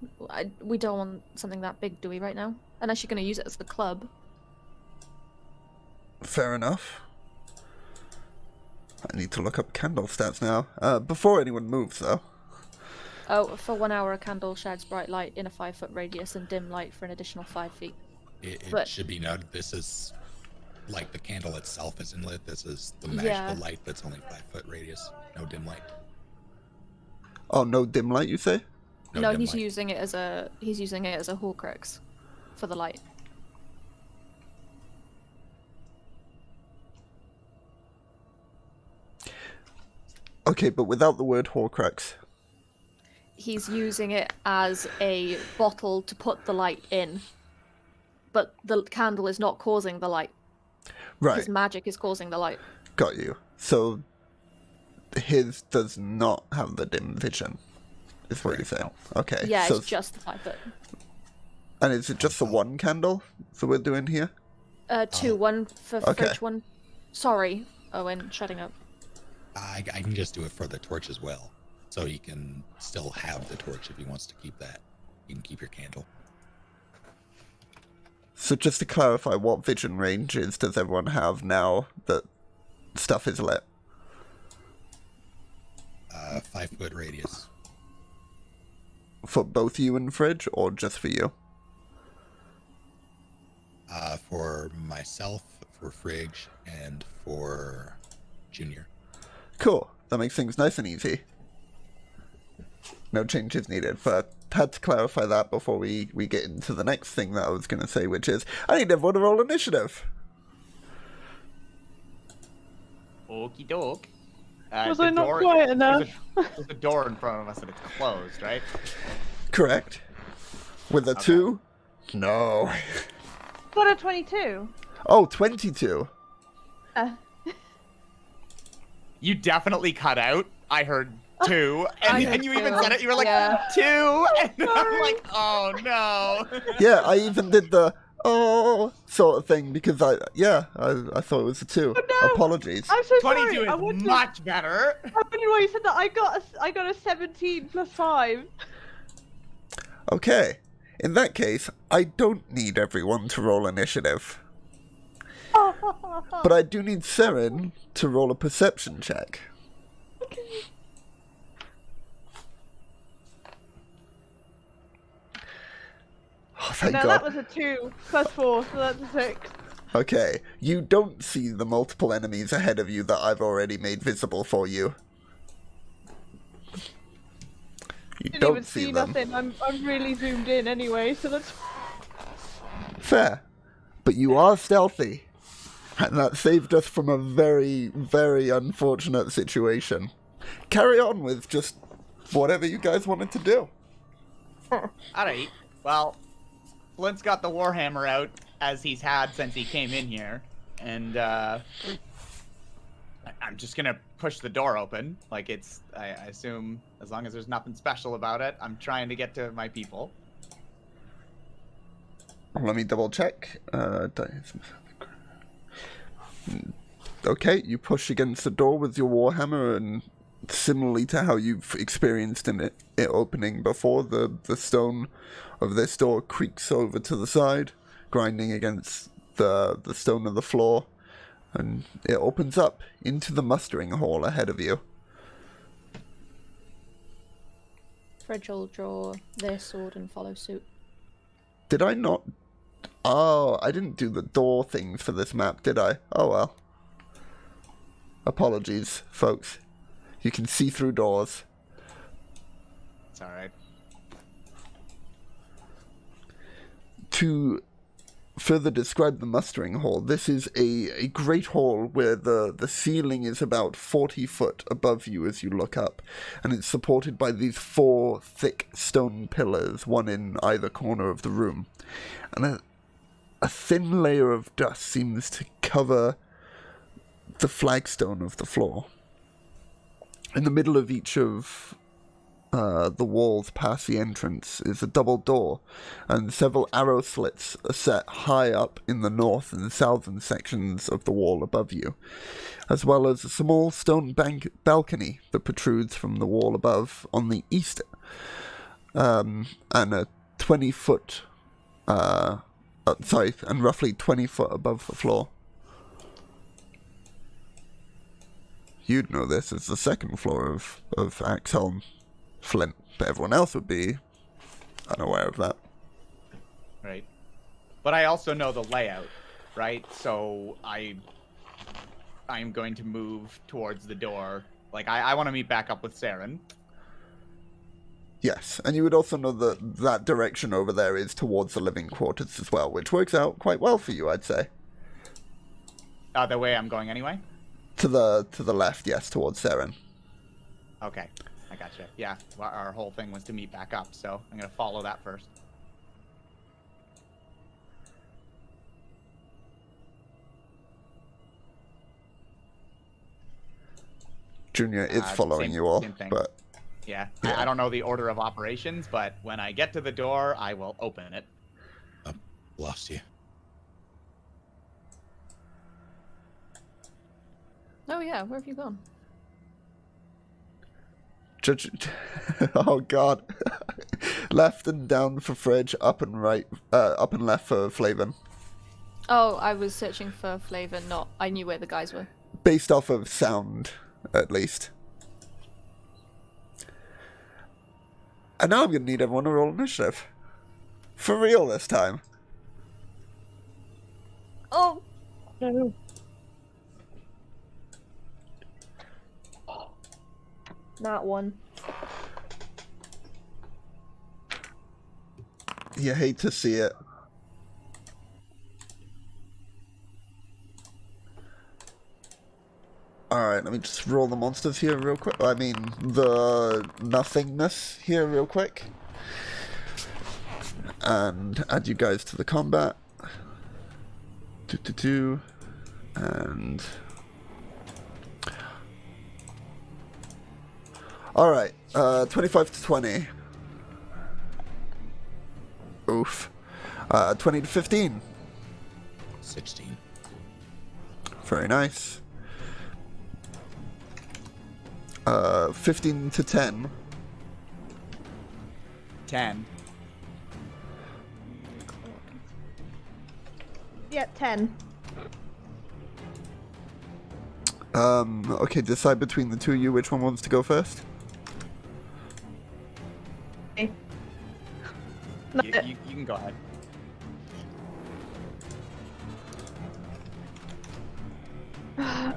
We don't want something that big, do we, right now? Unless you're going to use it as the club.
Fair enough. I need to look up candle stats now. Before anyone moves, though.
Oh, for 1 hour, a candle sheds bright light in a 5-foot radius and dim light for an additional 5 feet.
It should be noted, this is like the candle itself isn't lit. This is the magical light that's only 5-foot radius. No dim light.
Oh, no dim light, you say?
No,
dim
he's
light.
using it as a Horcrux for the light.
Okay, but without the word Horcrux.
He's using it as a bottle to put the light in. But the candle is not causing the light.
Right.
His magic is causing the light.
Got you. So his does not have the dim vision, is what you're saying. Okay.
Yeah,
so,
it's just the 5-foot.
And is it just the one candle that we're doing here?
2, one for
Okay.
fridge, one. Sorry, Owen, shutting up.
I can just do it for the torch as well. So he can still have the torch if he wants to keep that. You can keep your candle.
So just to clarify, what vision ranges does everyone have now that stuff is lit?
5-foot radius.
For both you and Fridge, or just for you?
For myself, for Fridge, and for Junior.
Cool. That makes things nice and easy. No changes needed, but had to clarify that before we get into the next thing that I was going to say, which is, I need everyone to roll initiative.
Okie doke.
Was I not quiet enough?
There's a door in front of us and it's closed, right?
Correct. With a 2? No.
Got a 22.
Oh, 22.
You definitely cut out. I heard 2, and you even said it. You were like,
Yeah.
2, and I'm like, oh no.
Yeah, I even did the, oh, sort of thing, because I thought it was a 2.
no.
Apologies.
I'm so
22
sorry. I
is
wondered,
much better.
I wondered why you said that. I got a 17 plus 5.
Okay. In that case, I don't need everyone to roll initiative. But I do need Seren to roll a perception check. Oh, thank
No,
God.
that was a 2 plus 4, so that's a 6.
Okay, you don't see the multiple enemies ahead of you that I've already made visible for you. You
Didn't
don't
even see
them.
nothing. I'm really zoomed in anyway, so that's
Fair. But you are stealthy. And that saved us from a very, very unfortunate situation. Carry on with just whatever you guys wanted to do.
Alright, well, Flint's got the Warhammer out, as he's had since he came in here, and I'm just gonna push the door open. Like I assume as long as there's nothing special about it, I'm trying to get to my people.
Let me double check. Okay, you push against the door with your warhammer, and similarly to how you've experienced it opening before, the stone of this door creaks over to the side, grinding against the stone of the floor, and it opens up into the mustering hall ahead of you.
Fridge will draw their sword and follow suit.
Did I not? Oh, I didn't do the door things for this map, did I? Oh well. Apologies, folks. You can see through doors.
It's alright.
To further describe the mustering hall, this is a great hall where the ceiling is about 40 foot above you as you look up, and it's supported by these 4 thick stone pillars, one in either corner of the room. And a thin layer of dust seems to cover the flagstone of the floor. In the middle of each of the walls past the entrance is a double door, and several arrow slits are set high up in the north and southern sections of the wall above you, as well as a small stone balcony that protrudes from the wall above on the east, and a 20-foot, and roughly 20 foot above the floor. You'd know this as the second floor of Axeholm Flint, but everyone else would be unaware of that.
Right. But I also know the layout, right? So I'm going to move towards the door. Like, I want to meet back up with Saren.
Yes, and you would also know that direction over there is towards the living quarters as well, which works out quite well for you, I'd say.
The way I'm going anyway?
To the left, yes, towards Saren.
Okay, I gotcha. Yeah, well, our whole thing was to meet back up, so I'm going to follow that first.
Junior is following you all, but...
Yeah, I don't know the order of operations, but when I get to the door, I will open it.
Lost you.
Oh yeah, where have you gone?
Oh god. Left and down for Fridge, up and left for Flavin.
Oh, I was searching for Flavor, not... I knew where the guys were.
Based off of sound, at least. And now I'm going to need everyone to roll initiative. For real this time.
Oh!
No.
Not one.
You hate to see it. Alright, let me just roll the monsters here real quick. I mean, the nothingness here real quick. And add you guys to the combat. And... Alright, 25 to 20. Oof. 20 to 15.
16.
Very nice. 15 to 10.
10.
Yeah, 10.
Okay, decide between the two of you which one wants to go first.
Okay.
You can go ahead.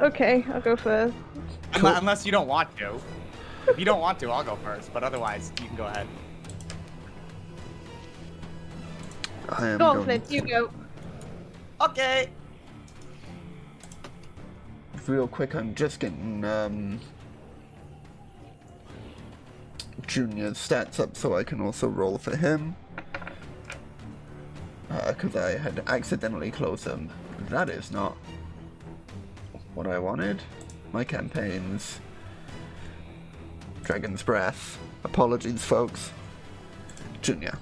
Okay, I'll go first.
Cool.
Unless you don't want to. If you don't want to, I'll go first. But otherwise, you can go ahead.
I am
Go on,
going...
Flint, you go.
Okay.
Real quick, I'm just getting Junior's stats up so I can also roll for him. Because I had accidentally closed them. That is not what I wanted. my campaigns. Dragon's Breath. Apologies, folks. Junior.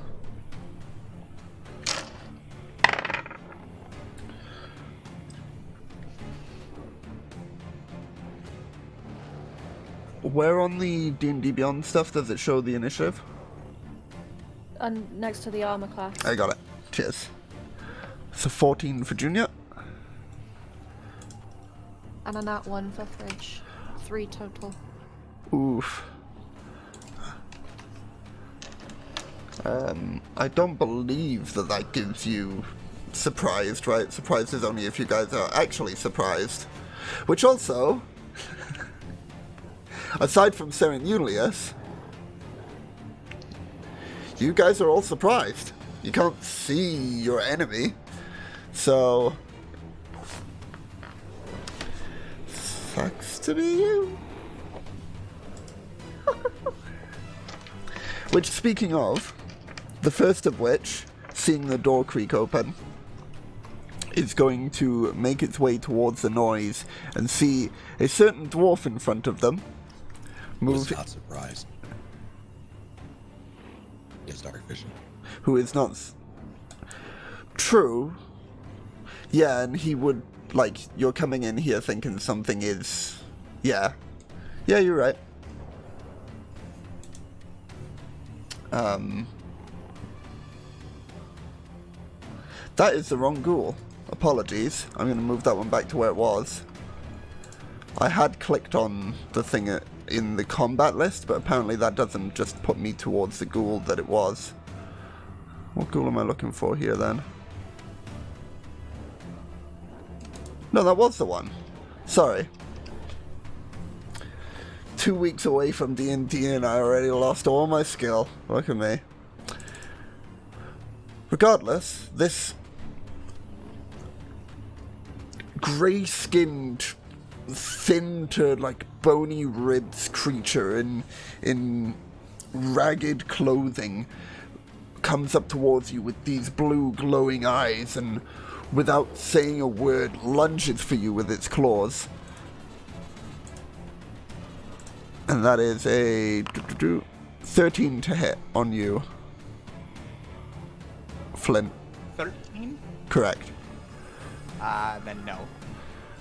Where on the D&D Beyond stuff does it show the initiative?
And next to the armor class.
I got it. Cheers. So 14 for Junior.
And a nat 1 for Fridge. 3 total.
Oof. I don't believe that gives you surprised, right? Surprised is only if you guys are actually surprised. Which also, aside from Serenulius, you guys are all surprised. You can't see your enemy, so sucks to be you. Which, speaking of, the first of which, seeing the door creak open, is going to make its way towards the noise and see a certain dwarf in front of them.
Was not surprised. He has dark vision.
Who is not true. Yeah, and he would, like, you're coming in here thinking something is... Yeah, you're right. That is the wrong ghoul. Apologies. I'm going to move that one back to where it was. I had clicked on the thing in the combat list, but apparently that doesn't just put me towards the ghoul that it was. What ghoul am I looking for here, then? No, that was the one. Sorry. 2 weeks away from D&D and I already lost all my skill. Look at me. Regardless, this grey-skinned, thin to like bony ribs creature in ragged clothing comes up towards you with these blue glowing eyes and without saying a word lunges for you with its claws. And that is a 13 to hit on you, Flint.
13?
Correct.
Then no.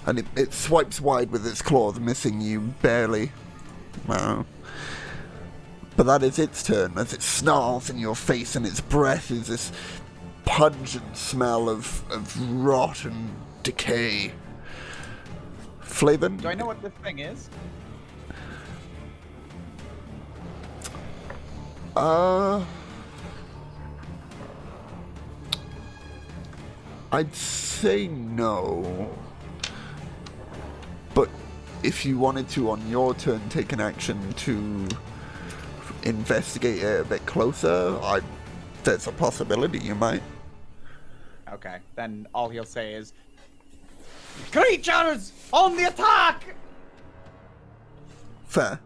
And it swipes wide with its claws, missing you barely. Wow. But that is its turn, as it snarls in your face, and its breath is this pungent smell of rot and decay. Flavin?
Do I know what this thing is?
I'd say no. But if you wanted to, on your turn, take an action to investigate it a bit closer, there's a possibility you might.
Okay, then all he'll say is, "Creatures on the attack!"
Fair.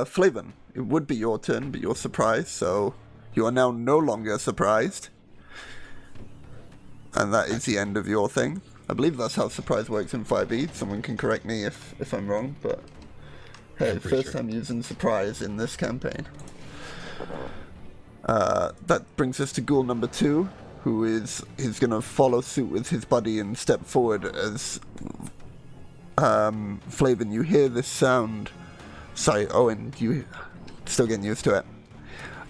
Flavin, it would be your turn, but you're surprised, so you are now no longer surprised. And that is the end of your thing. I believe that's how surprise works in 5e. Someone can correct me if I'm wrong, but hey, first time using surprise in this campaign. That brings us to ghoul number 2, who is going to follow suit with his buddy and step forward as Flavin, you hear this sound. Sorry, Owen, you still getting used to it.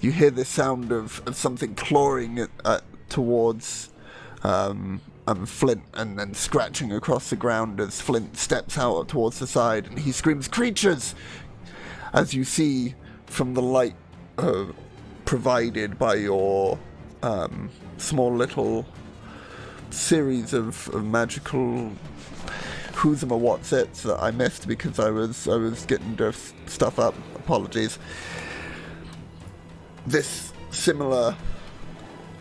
You hear this sound of something clawing towards Flint and then scratching across the ground as Flint steps out towards the side, and he screams, "Creatures!" As you see from the light provided by your small little series of magical who's a what's it that I missed because I was getting their stuff up. Apologies. This similarly,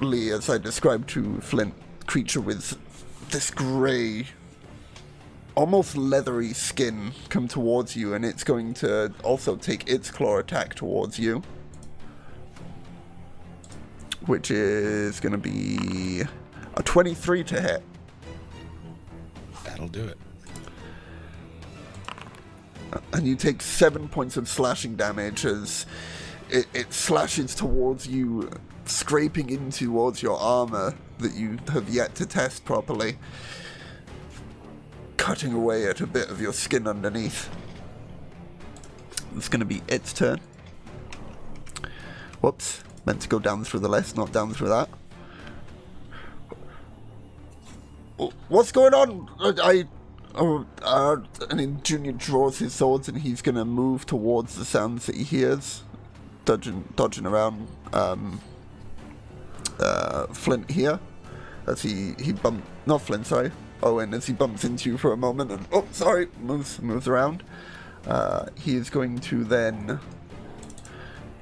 as I described to Flint, creature with this grey, almost leathery skin come towards you, and it's going to also take its claw attack towards you, which is going to be a 23 to hit.
That'll do it.
And you take 7 points of slashing damage as it slashes towards you, scraping in towards your armor that you have yet to test properly, cutting away at a bit of your skin underneath. It's going to be its turn. Whoops, meant to go down through the list, not down through that. What's going on? And then Junior draws his swords and he's going to move towards the sounds that he hears, dodging around Flint here, as he not Flint, sorry, Owen, as he bumps into you for a moment and, oh, sorry, moves around. He is going to then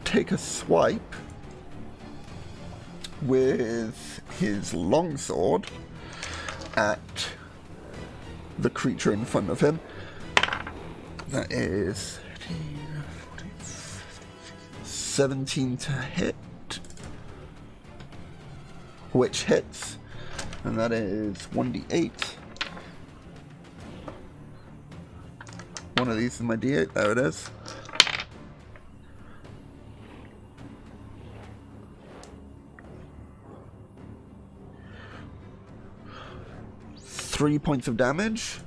take a swipe with his longsword at the creature in front of him. That is 17 to hit, which hits, and that is 1d8. One of these is my d8, there it is. Three points of damage.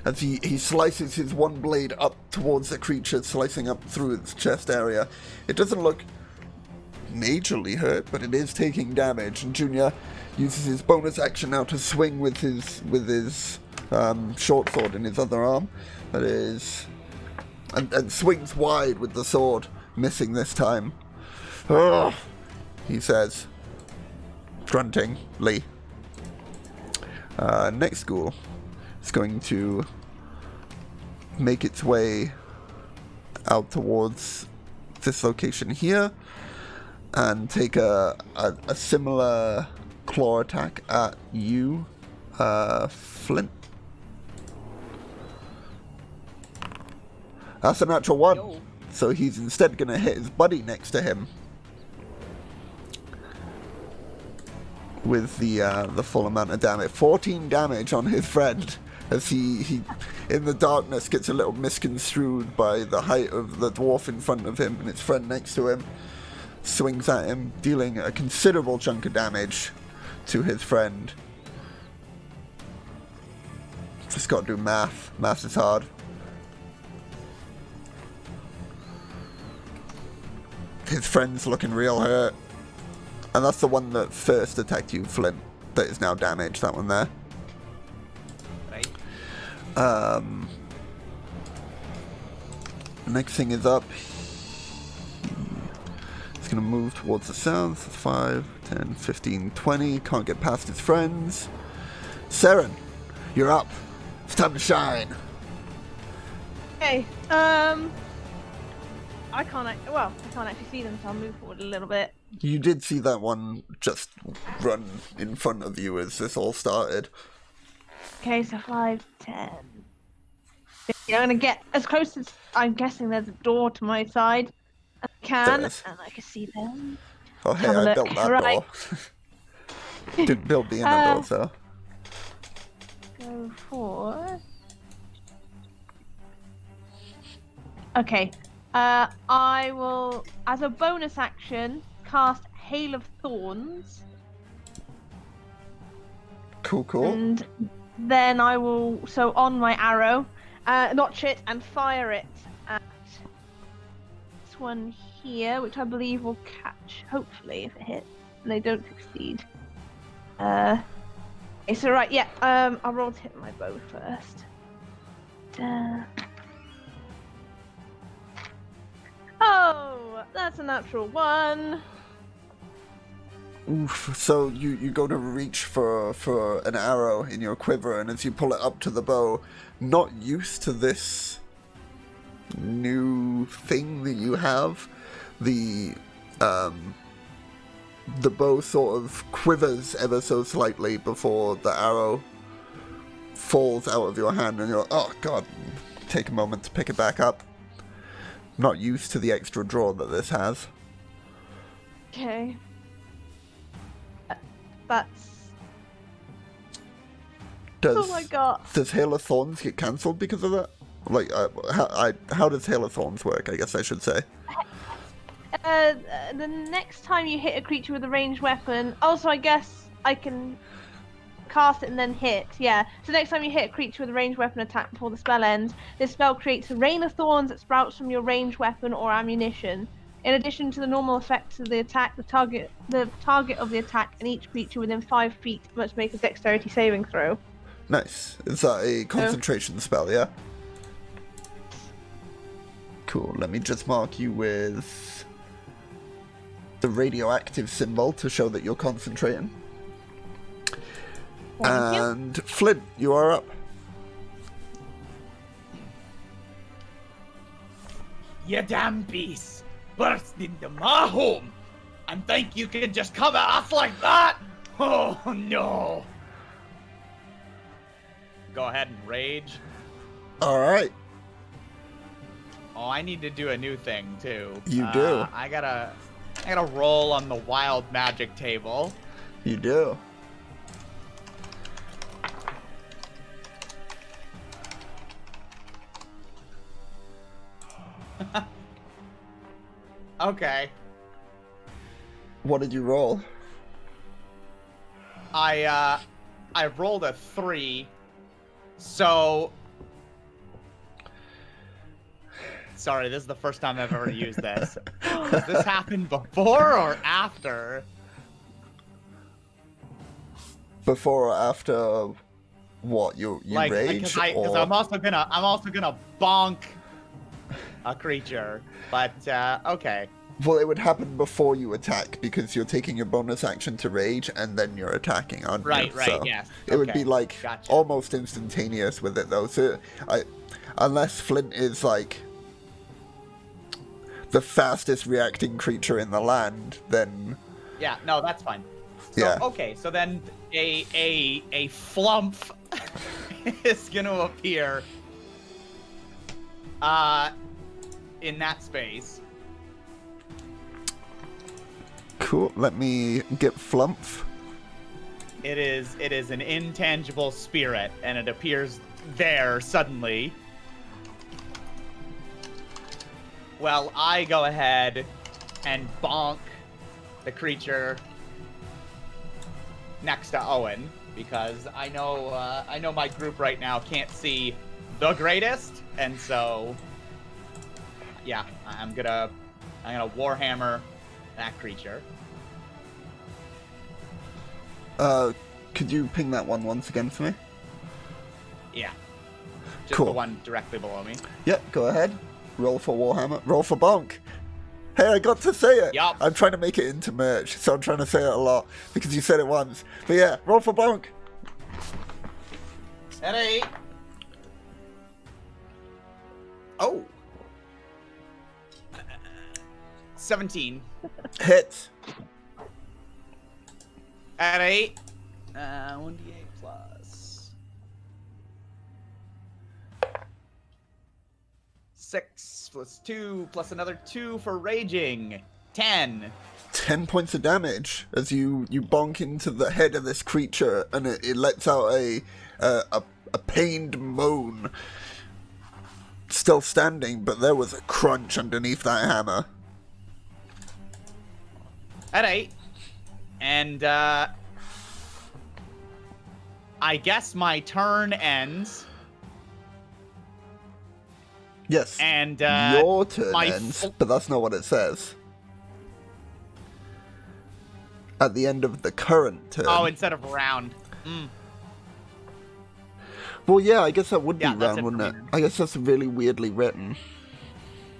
As he slices his one blade up towards the creature, slicing up through its chest area. It doesn't look majorly hurt, but it is taking damage, and Junior uses his bonus action now to swing with his short sword in his other arm. That is, and swings wide with the sword, missing this time. Ugh, he says, gruntingly. Next ghoul is going to make its way out towards this location here and take a similar claw attack at you, Flint. That's a natural one.
Yo.
So he's instead going to hit his buddy next to him with the full amount of damage. 14 damage on his friend, as he in the darkness gets a little misconstrued by the height of the dwarf in front of him, and his friend next to him swings at him, dealing a considerable chunk of damage to his friend. Just got to do math. Math is hard. His friend's looking real hurt. And that's the one that first attacked you, Flint, that is now damaged, that one there.
Right.
Next thing is up. He's going to move towards the south. 5, 10, 15, 20. Can't get past his friends. Seren, you're up. It's time to shine.
Okay. I can't actually see them, so I'll move forward a little bit.
You did see that one just run in front of you as this all started.
Okay, so 5, 10. 15. I'm gonna get as close as I'm guessing there's a door to my side as I can,
There is.
and I can see them.
Oh, hey,
Have a
I
look.
built that
Right.
door. Didn't build the inner door, so.
Go for. Okay. I will, as a bonus action, cast Hail of Thorns.
Cool.
And then I will, so on my arrow, notch it and fire it at this one here, which I believe will catch, hopefully, if it hits. And they don't succeed. Okay, so right, yeah, I'll roll to hit my bow first. Oh, that's a natural 1.
Oof. So you go to reach for an arrow in your quiver, and as you pull it up to the bow, not used to this new thing that you have, the bow sort of quivers ever so slightly before the arrow falls out of your hand, and you're, oh god, take a moment to pick it back up. Not used to the extra draw that this has.
Okay. That's
Does,
all I got.
Does Hail of Thorns get cancelled because of that? Like, how does Hail of Thorns work, I guess I should say?
The next time you hit a creature with a ranged weapon, also I guess I can cast it and then hit, yeah. So next time you hit a creature with a ranged weapon attack before the spell ends, this spell creates a rain of thorns that sprouts from your ranged weapon or ammunition. In addition to the normal effects of the attack, the target of the attack and each creature within 5 feet must make a dexterity saving throw.
Nice. Is that a concentration spell, yeah? Cool, let me just mark you with the radioactive symbol to show that you're concentrating.
Thank you.
And Flint, you are up.
You damn beast burst into my home and think you can just come at us like that? Oh no. Go ahead and rage.
Alright,
Oh, I need to do a new thing too.
You do.
I gotta roll on the wild magic table.
you do.
Okay.
What did you roll?
I rolled a 3. So sorry, this is the first time I've ever used this. Does this happen before or after?
Before or after what? You
Like,
rage?
because
or...
I'm also gonna bonk a creature. But okay.
Well, it would happen before you attack because you're taking your bonus action to rage and then you're attacking, aren't you?
Right,
So
yes.
it would
Okay,
be like
gotcha.
almost instantaneous with it though. So unless Flint is like the fastest reacting creature in the land, then
Yeah, no, that's fine. So,
Yeah.
Okay, so then a flump is gonna appear in that space.
cool. Let me get Flump.
It is an intangible spirit, and it appears there suddenly. Well, I go ahead and bonk the creature next to Owen because I know my group right now can't see the greatest, and so yeah, I'm gonna warhammer that creature.
Could you ping that one once again for me?
Yeah, just
Cool.
the one directly below me.
Yep, go ahead. Roll for Warhammer. Roll for Bonk. Hey, I got to say it.
Yup.
I'm trying to make it into merch, so I'm trying to say it a lot because you said it once. But yeah, roll for Bonk.
At 8. Oh. 17.
Hits.
At 8. 1d8 plus 6 plus 2 plus another 2 for raging. 10.
10 points of damage as you bonk into the head of this creature, and it lets out a pained moan. Still standing, but there was a crunch underneath that hammer.
At 8. And I guess my turn ends.
Yes.
And
your turn
my
ends, but that's not what it says. At the end of the current turn.
Oh, instead of round.
Well, yeah, I guess that would be
Yeah, that's
round,
it
wouldn't
for
it?
me then.
I guess that's really weirdly written.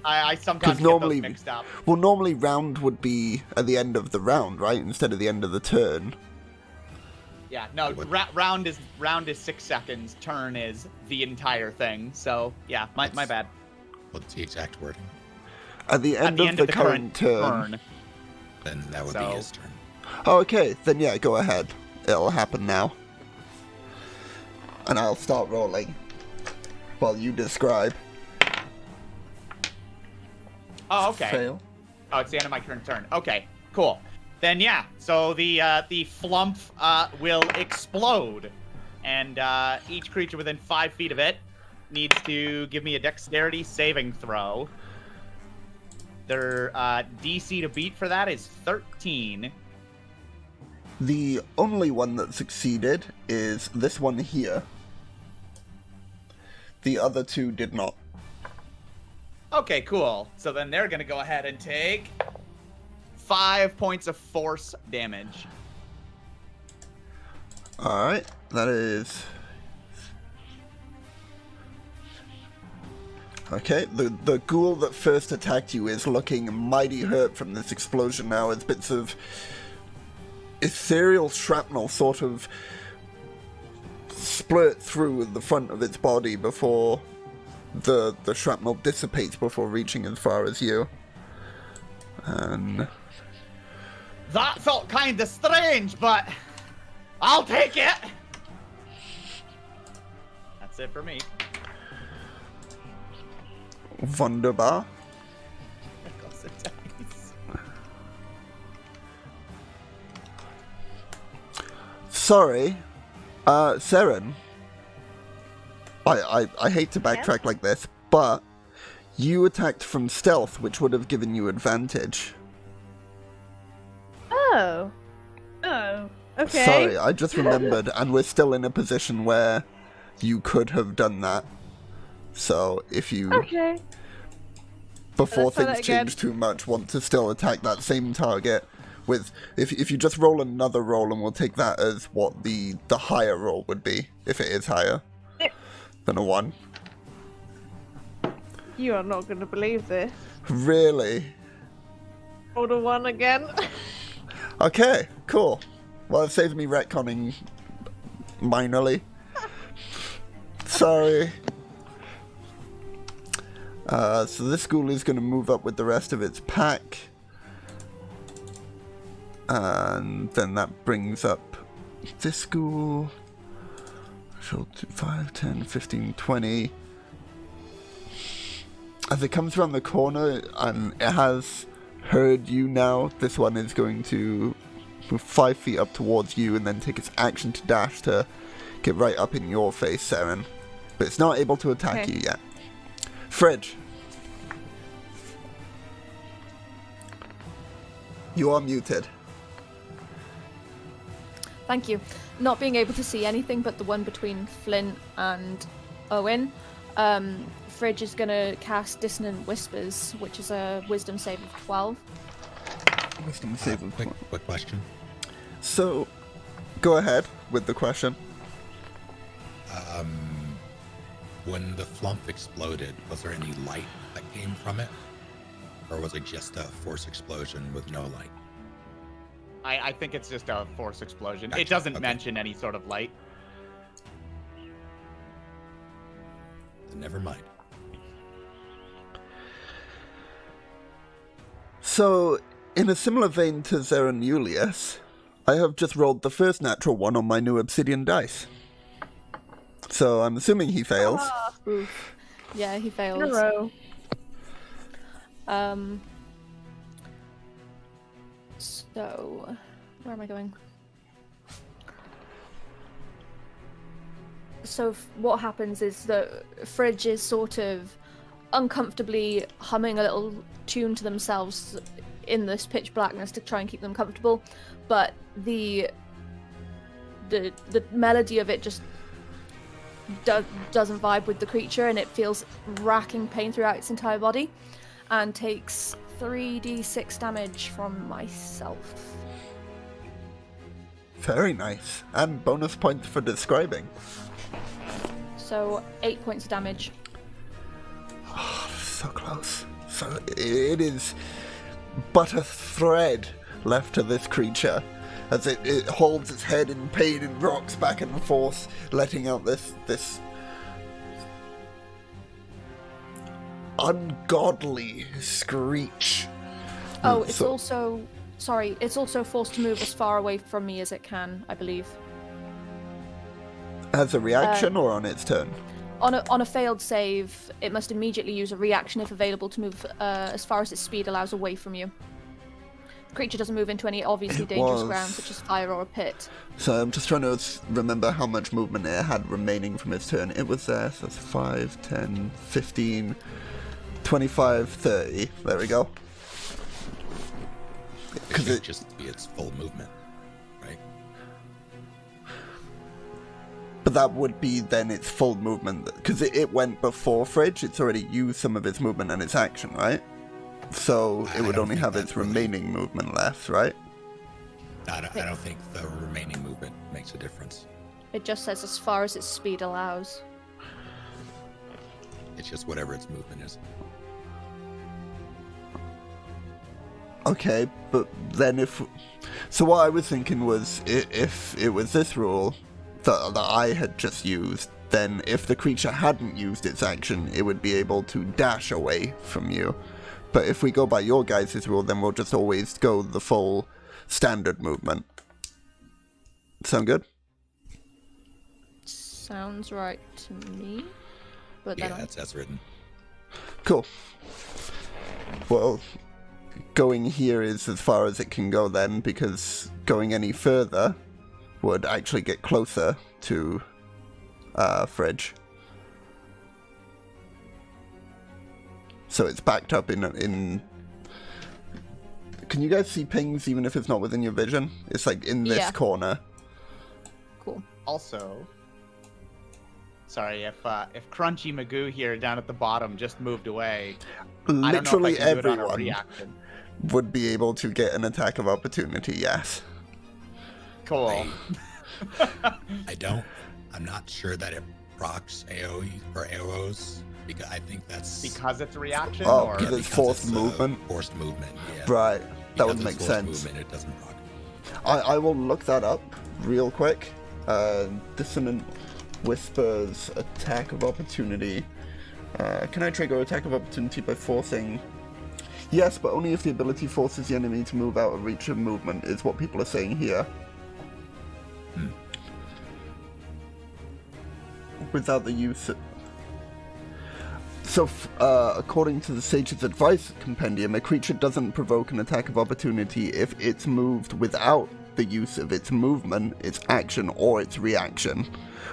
I sometimes
Because
get
normally,
those mixed up.
well, normally round would be at the end of the round, right? Instead of the end of the turn.
Yeah, no, round is 6 seconds. Turn is the entire thing. So yeah, my bad.
What's the exact wording?
At the end, of the current turn.
Then that would be his turn.
Oh, okay. Then yeah, go ahead. It'll happen now. And I'll start rolling while you describe.
Oh, okay.
Fail.
Oh, it's the end of my current turn. Okay, cool. Then yeah, so the flump will explode, and each creature within 5 feet of it needs to give me a dexterity saving throw. Their DC to beat for that is 13.
The only one that succeeded is this one here. The other two did not.
Okay, cool. So then they're going to go ahead and take 5 points of force damage.
Alright, that is... Okay, the ghoul that first attacked you is looking mighty hurt from this explosion now, as bits of ethereal shrapnel sort of splurt through the front of its body before the shrapnel dissipates before reaching as far as you. And...
That felt kinda strange, but I'll take it! That's it for me.
Wunderbar. Sorry, Seren. I hate to backtrack like this, but you attacked from stealth, which would have given you advantage.
Oh. Oh. Okay.
Sorry, I just remembered, and we're still in a position where you could have done that. So, if you,
Okay.
before
Let's try
things
that again.
change too much, want to still attack that same target with, if you just roll another roll, and we'll take that as what the higher roll would be, if it is higher than a 1.
You are not going to believe this.
Really?
Rolled a 1 again.
Okay, cool. Well, it saves me retconning minorly. Sorry. So this ghoul is going to move up with the rest of its pack. And then that brings up this ghoul. So 5, 10, 15, 20. As it comes around the corner and it has heard you now, this one is going to move 5 feet up towards you and then take its action to dash to get right up in your face, Seren. But it's not able to attack
Okay.
you yet. Fridge. You are muted.
Thank you. Not being able to see anything but the one between Flint and Owen, Fridge is going to cast Dissonant Whispers, which is a wisdom save of 12.
Wisdom save of
Quick question.
So, go ahead with the question.
When the flump exploded, was there any light that came from it? Or was it just a force explosion with no light?
I think it's just a force explosion.
Gotcha.
It doesn't
Okay.
mention any sort of light.
Never mind.
So, in a similar vein to Zeren Julius, I have just rolled the first natural one on my new obsidian dice. So, I'm assuming he fails.
Oof. Yeah, he
In a
fails.
row.
So, where am I going? So what happens is that Fridge is sort of uncomfortably humming a little tune to themselves in this pitch blackness to try and keep them comfortable, but the melody of it just doesn't vibe with the creature, and it feels racking pain throughout its entire body, and takes 3d6 damage from myself.
Very nice. And bonus points for describing.
So 8 points of damage.
So close. So it is but a thread left to this creature as it holds its head in pain and rocks back and forth, letting out this ungodly screech.
Oh, it's
So-
also... Sorry, it's also forced to move as far away from me as it can, I believe.
As a reaction or on its turn?
On a failed save, it must immediately use a reaction if available to move as far as its speed allows away from you. creature doesn't move into any obviously
It
dangerous
was-
ground, such as fire or a pit.
So I'm just trying to remember how much movement it had remaining from its turn. It was there, so that's 5, 10, 15, 25, 30. There we go.
It
Because
should
it,
just be its full movement, right?
but that would be then its full movement, because it went before Fridge. It's already used some of its movement and its action, right? So
I
it would
don't
only
think
have
that's
its
really-
remaining movement left, right?
I don't think the remaining movement makes a difference.
It just says as far as its speed allows.
It's just whatever its movement is.
Okay, but then if... So what I was thinking was, if it was this rule that I had just used, then if the creature hadn't used its action, it would be able to dash away from you. But if we go by your guys' rule, then we'll just always go the full standard movement. Sound good?
Sounds right to me. But
Yeah,
then
that's as written.
Cool. Well, going here is as far as it can go then, because going any further would actually get closer to Fridge. So it's backed up in... Can you guys see pings even if it's not within your vision? It's like in this
Yeah.
corner.
cool.
Also, sorry if Crunchy Magoo here down at the bottom just moved away.
Literally
I don't know if I can do it on a
everyone
reaction.
would be able to get an attack of opportunity, yes.
Cool.
I'm not sure that it procs AoE or AOs, because I think that's
Because it's a reaction,
Oh,
or
because it's
because
forced
it's,
movement.
Forced movement, yeah.
Right, that would
Because
make
it's forced
sense.
Movement, it doesn't proc.
I will look that up real quick. Dissonant Whispers attack of opportunity. Can I trigger attack of opportunity by forcing? Yes, but only if the ability forces the enemy to move out of reach of movement, is what people are saying here. Without the use... So, according to the Sage's Advice Compendium, a creature doesn't provoke an attack of opportunity if it's moved without the use of its movement, its action, or its reaction,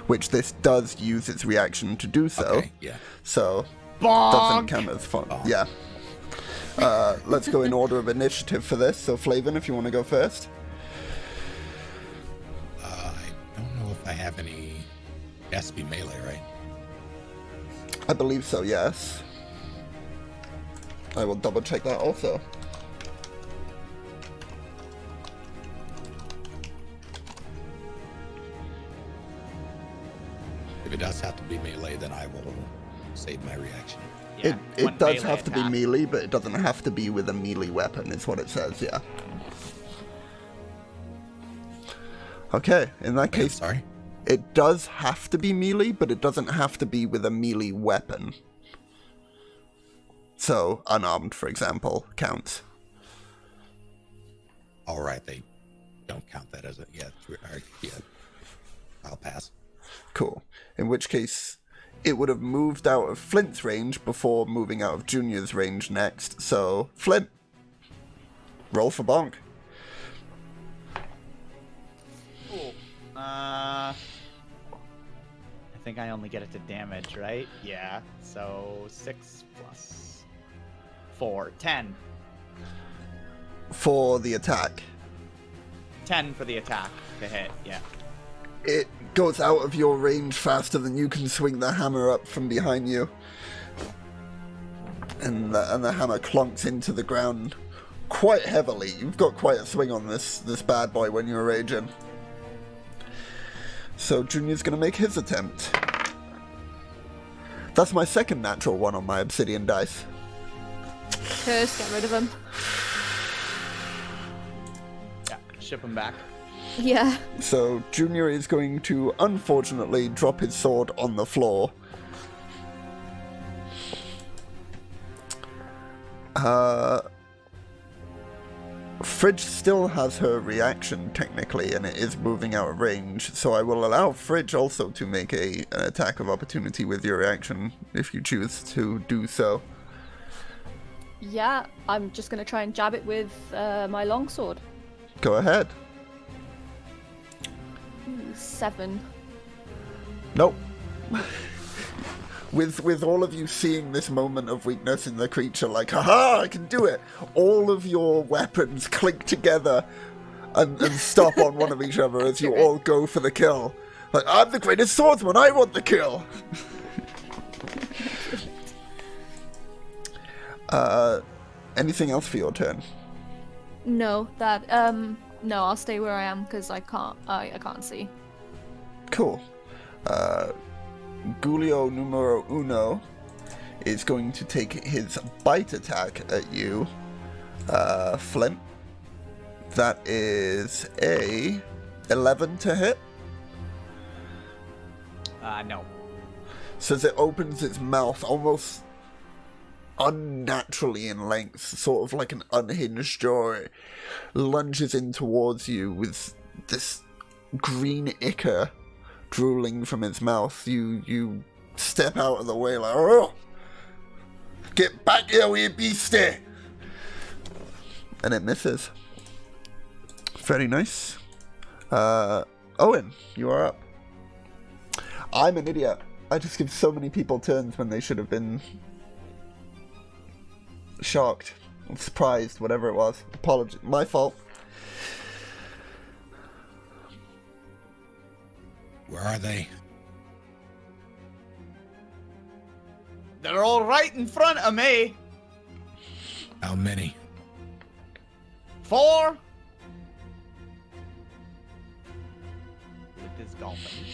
which this does use its reaction to do so.
Okay, yeah.
So,
Bonk!
doesn't count as fun.
Bonk.
Yeah. Let's go in order of initiative for this. So, Flavin, if you want to go first.
I don't know if I have any. It has to be melee, right?
I believe so, yes. I will double check that also.
If it does have to be melee, then I will save my reaction.
Yeah,
It
one
does
melee
have to be
attack.
melee, but it doesn't have to be with a melee weapon, is what it says, yeah. Okay, in that
Wait,
case,
sorry.
it does have to be melee, but it doesn't have to be with a melee weapon. So, unarmed, for example, counts.
All right, they don't count that as a yeah. I'll pass.
Cool. In which case, it would have moved out of Flint's range before moving out of Junior's range next. So, Flint, roll for bonk.
Cool. I think I only get it to damage, right? Yeah. So 6 plus 4, 10.
For the attack.
10 for the attack to hit. Yeah.
It goes out of your range faster than you can swing the hammer up from behind you. And the hammer clunks into the ground quite heavily. You've got quite a swing on this bad boy when you're raging. So Junior's going to make his attempt. That's my second natural one on my obsidian dice.
Curse, get rid of him.
Yeah. Ship him back.
Yeah.
So Junior is going to, unfortunately, drop his sword on the floor. Fridge still has her reaction, technically, and it is moving out of range, so I will allow Fridge also to make an attack of opportunity with your reaction, if you choose to do so.
Yeah, I'm just gonna try and jab it with my longsword.
Go ahead.
Ooh, 7.
Nope. With all of you seeing this moment of weakness in the creature, like, haha, I can do it, all of your weapons clink together and stop on one of each other as you all go for the kill. Like, I'm the greatest swordsman, I want the kill! Anything else for your turn?
No, no, I'll stay where I am because I can't see.
Cool. Gulio numero uno is going to take his bite attack at you, Flint. That is a 11 to hit.
No.
So as it opens its mouth almost unnaturally in length, sort of like an unhinged jaw, it lunges in towards you with this green ichor drooling from its mouth. You step out of the way like, oh, get back here, you beastie! And it misses. Very nice. Owen, you are up. I'm an idiot. I just give so many people turns when they should have been shocked, surprised, whatever it was. Apology, my fault.
Where are they?
They're all right in front of me.
How many?
4. With this dolphin.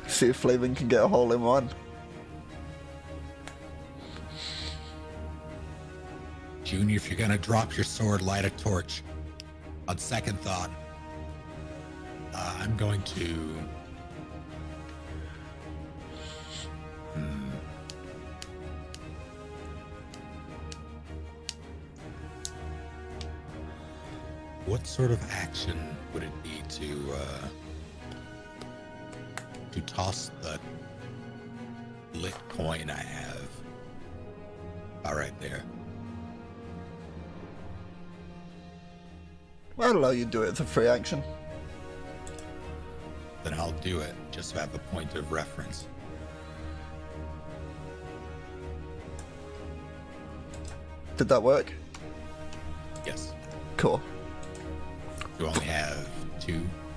See if Flavin can get a hole in one.
Junior, if you're gonna drop your sword, light a torch. On second thought, I'm going to... What sort of action would it be to toss the lit coin I have? All right, there.
I'll allow you to do it as a free action.
Then I'll do it, just to have a point of reference.
Did that work?
Yes.
Cool.
You only have 2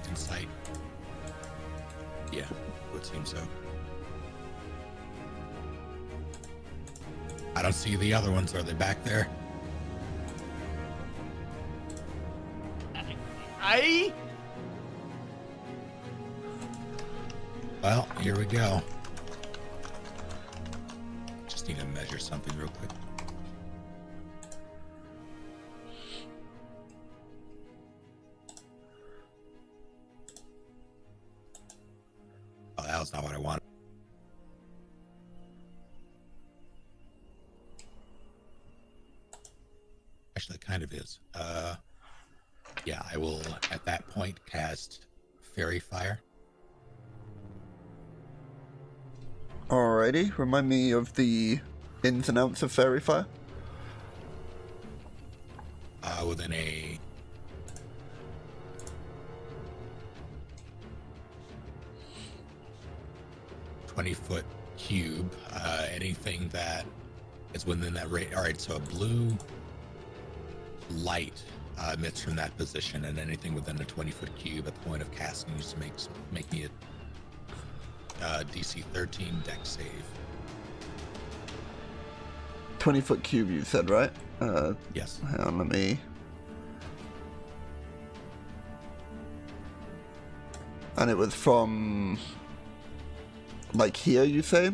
in sight? Yeah, it would seem so. I don't see the other ones. Are they back there?
Aye.
Well, here we go. Just need to measure something real quick. Oh, that was not what I wanted. Actually, it kind of is. Yeah, I will, at that point, cast Fairy Fire.
Alrighty, remind me of the ins and outs of Fairy Fire.
Within a 20-foot cube, anything that is within that rate. All right, so a blue light emits from that position, and anything within a 20-foot cube at the point of casting needs to make me a DC 13 dex save.
20-foot cube, you said, right?
Yes.
Hang on, let me... And it was from... like here, you say?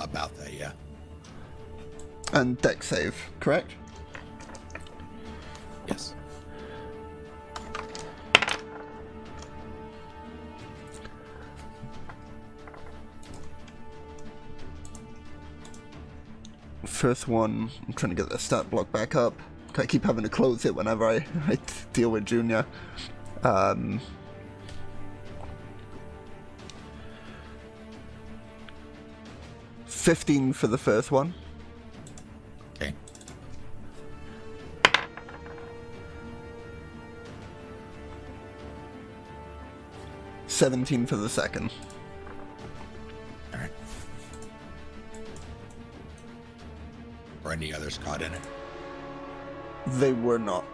About that, yeah.
And dex save, correct?
Yes.
First one, I'm trying to get the stat block back up. I keep having to close it whenever I deal with Junior. 15 for the first one.
Okay.
17 for the second.
All right. Were any others caught in it?
They were not.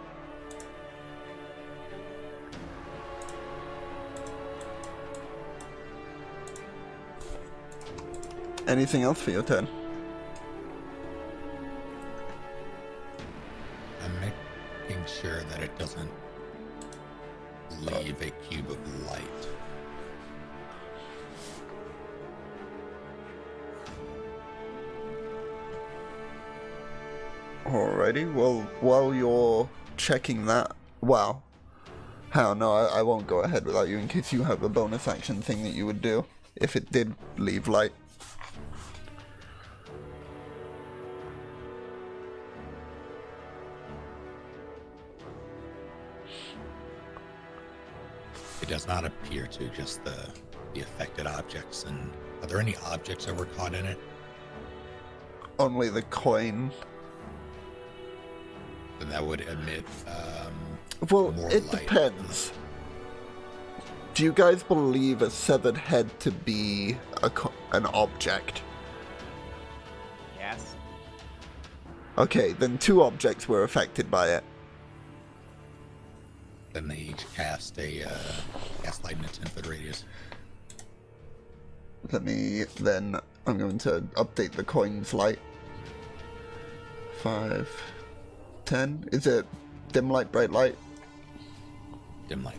Anything else for your turn?
I'm making sure that it doesn't leave a cube of light.
Alrighty, well, while you're checking that, wow. How? No, I won't go ahead without you in case you have a bonus action thing that you would do if it did leave light.
It does not appear to, just the affected objects. And are there any objects that were caught in it?
Only the coin.
Then that would emit
Well,
more
it
light.
depends. Do you guys believe a severed head to be an object?
Yes.
Okay, then 2 objects were affected by it.
Then they each cast a cast light in a 10-foot radius.
I'm going to update the coin's light. 5, 10. Is it dim light, bright light?
Dim light.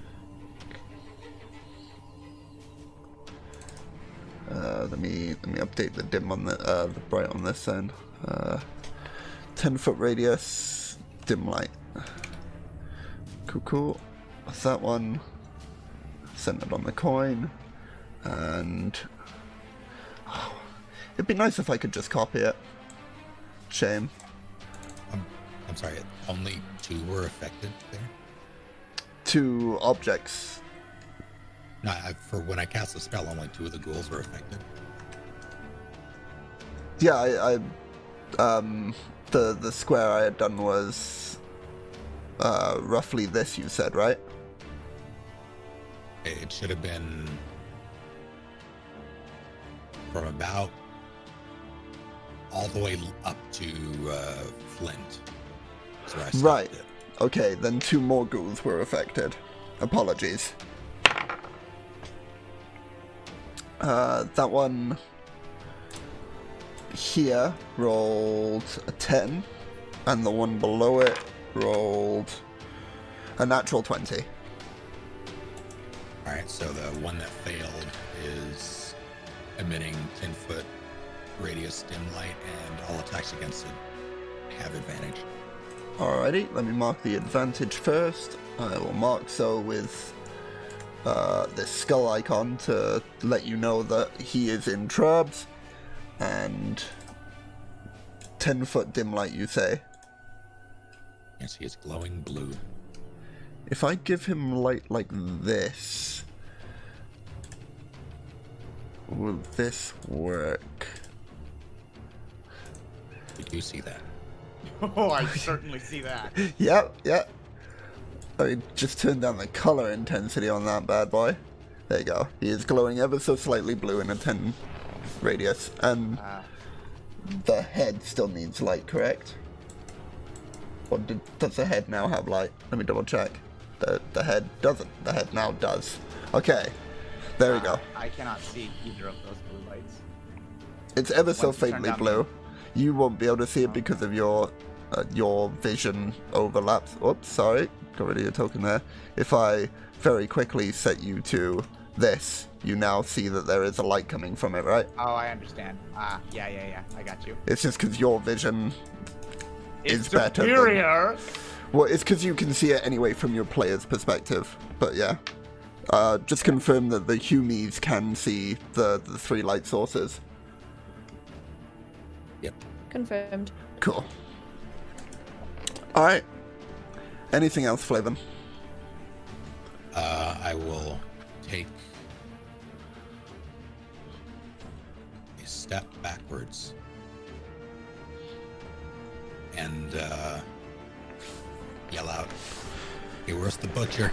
Let me update the dim on the bright on this then. 10-foot radius, dim light. Cool. That's that one. Centered on the coin. And it'd be nice if I could just copy it. Shame.
I'm sorry, only 2 were affected there?
2 objects.
No, for when I cast the spell, only 2 of the ghouls were affected.
Yeah, the square I had done was roughly this, you said, right?
It should have been from about all the way up to Flint. That's where I stopped
Right.
it.
Okay, then 2 more ghouls were affected. Apologies. That one here rolled a 10, and the one below it rolled a natural 20.
Alright, so the one that failed is emitting 10-foot radius dim light, and all attacks against it have advantage.
Alrighty, let me mark the advantage first. I will mark so with this skull icon to let you know that he is in trubs. And 10-foot dim light, you say?
Yes, he is glowing blue.
If I give him light like this, will this work?
We do see that.
Oh, I certainly see that.
Yep. I just turned down the color intensity on that bad boy. There you go. He is glowing ever so slightly blue in a 10 radius. And the head still needs light, correct? Or does the head now have light? Let me double check. The head doesn't. The head now does. Okay. There we go.
I cannot see either of those blue lights.
It's ever so
Once you turn
faintly
down
blue. You won't be able to see it because of your vision overlaps. Oops, sorry. Got rid of your token there. If I very quickly set you to this, you now see that there is a light coming from it, right?
Oh, I understand. Yeah. I got you.
It's just because your vision
It's
is better than...
superior.
Well, it's because you can see it anyway from your player's perspective. But yeah. Just confirm that the Humies can see the 3 light sources.
Yep.
Confirmed.
Cool. Alright. Anything else, Flavin?
I will take step backwards and yell out, "Hey, where's the butcher?"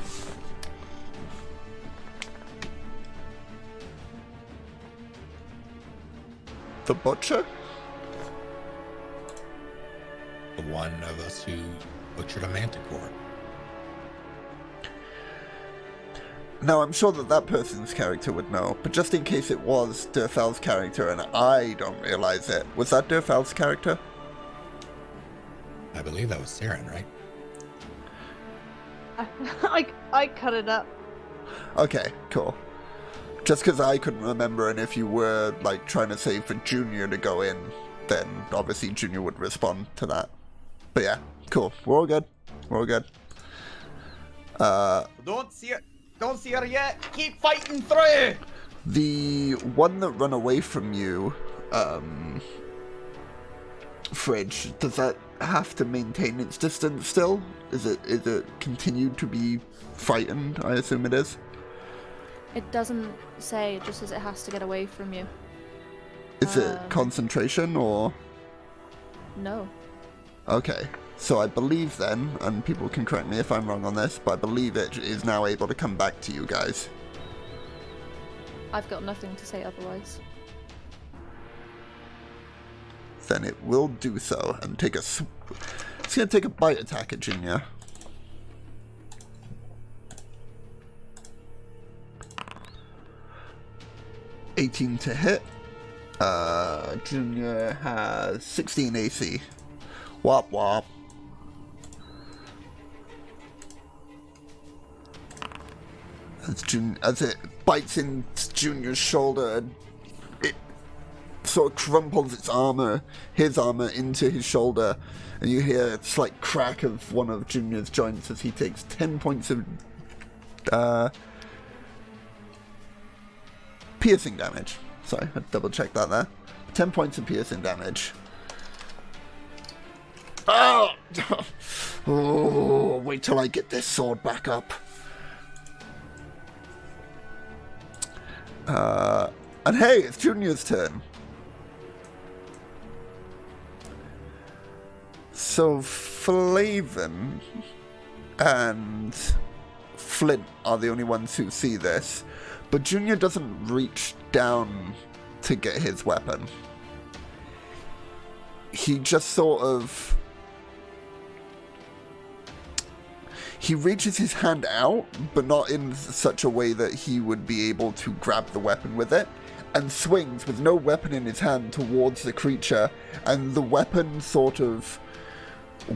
The butcher?
The one of us who butchered a manticore.
Now, I'm sure that that person's character would know, but just in case it was Durthal's character and I don't realize it, was that Durthal's character?
I believe that was Saren, right?
I cut it up.
Okay, cool. Just because I couldn't remember, and if you were, like, trying to say for Junior to go in, then obviously Junior would respond to that. But yeah, cool. We're all good. We're all good.
Don't see it. Don't see her yet. Keep fighting through.
The one that ran away from you, Fridge, does that have to maintain its distance still? Is it continued to be frightened? I assume it is.
It doesn't say, it just says it has to get away from you.
Is it concentration or?
No.
Okay, so I believe then, and people can correct me if I'm wrong on this, but I believe it is now able to come back to you guys.
I've got nothing to say otherwise.
Then it will do so and take a. It's gonna take a bite attack at Junior. $18 to hit. Junior has 16 AC. Wop wop. As it bites into Junior's shoulder, it sort of crumples its armor, his armor, into his shoulder, and you hear a slight crack of one of Junior's joints as he takes 10 points of piercing damage. Sorry, I double checked that there. 10 points of piercing damage. Oh! Oh, wait till I get this sword back up. And hey, it's Junior's turn. So Flavin and Flint are the only ones who see this, but Junior doesn't reach down to get his weapon. He just sort of... He reaches his hand out, but not in such a way that he would be able to grab the weapon with it, and swings with no weapon in his hand towards the creature, and the weapon sort of,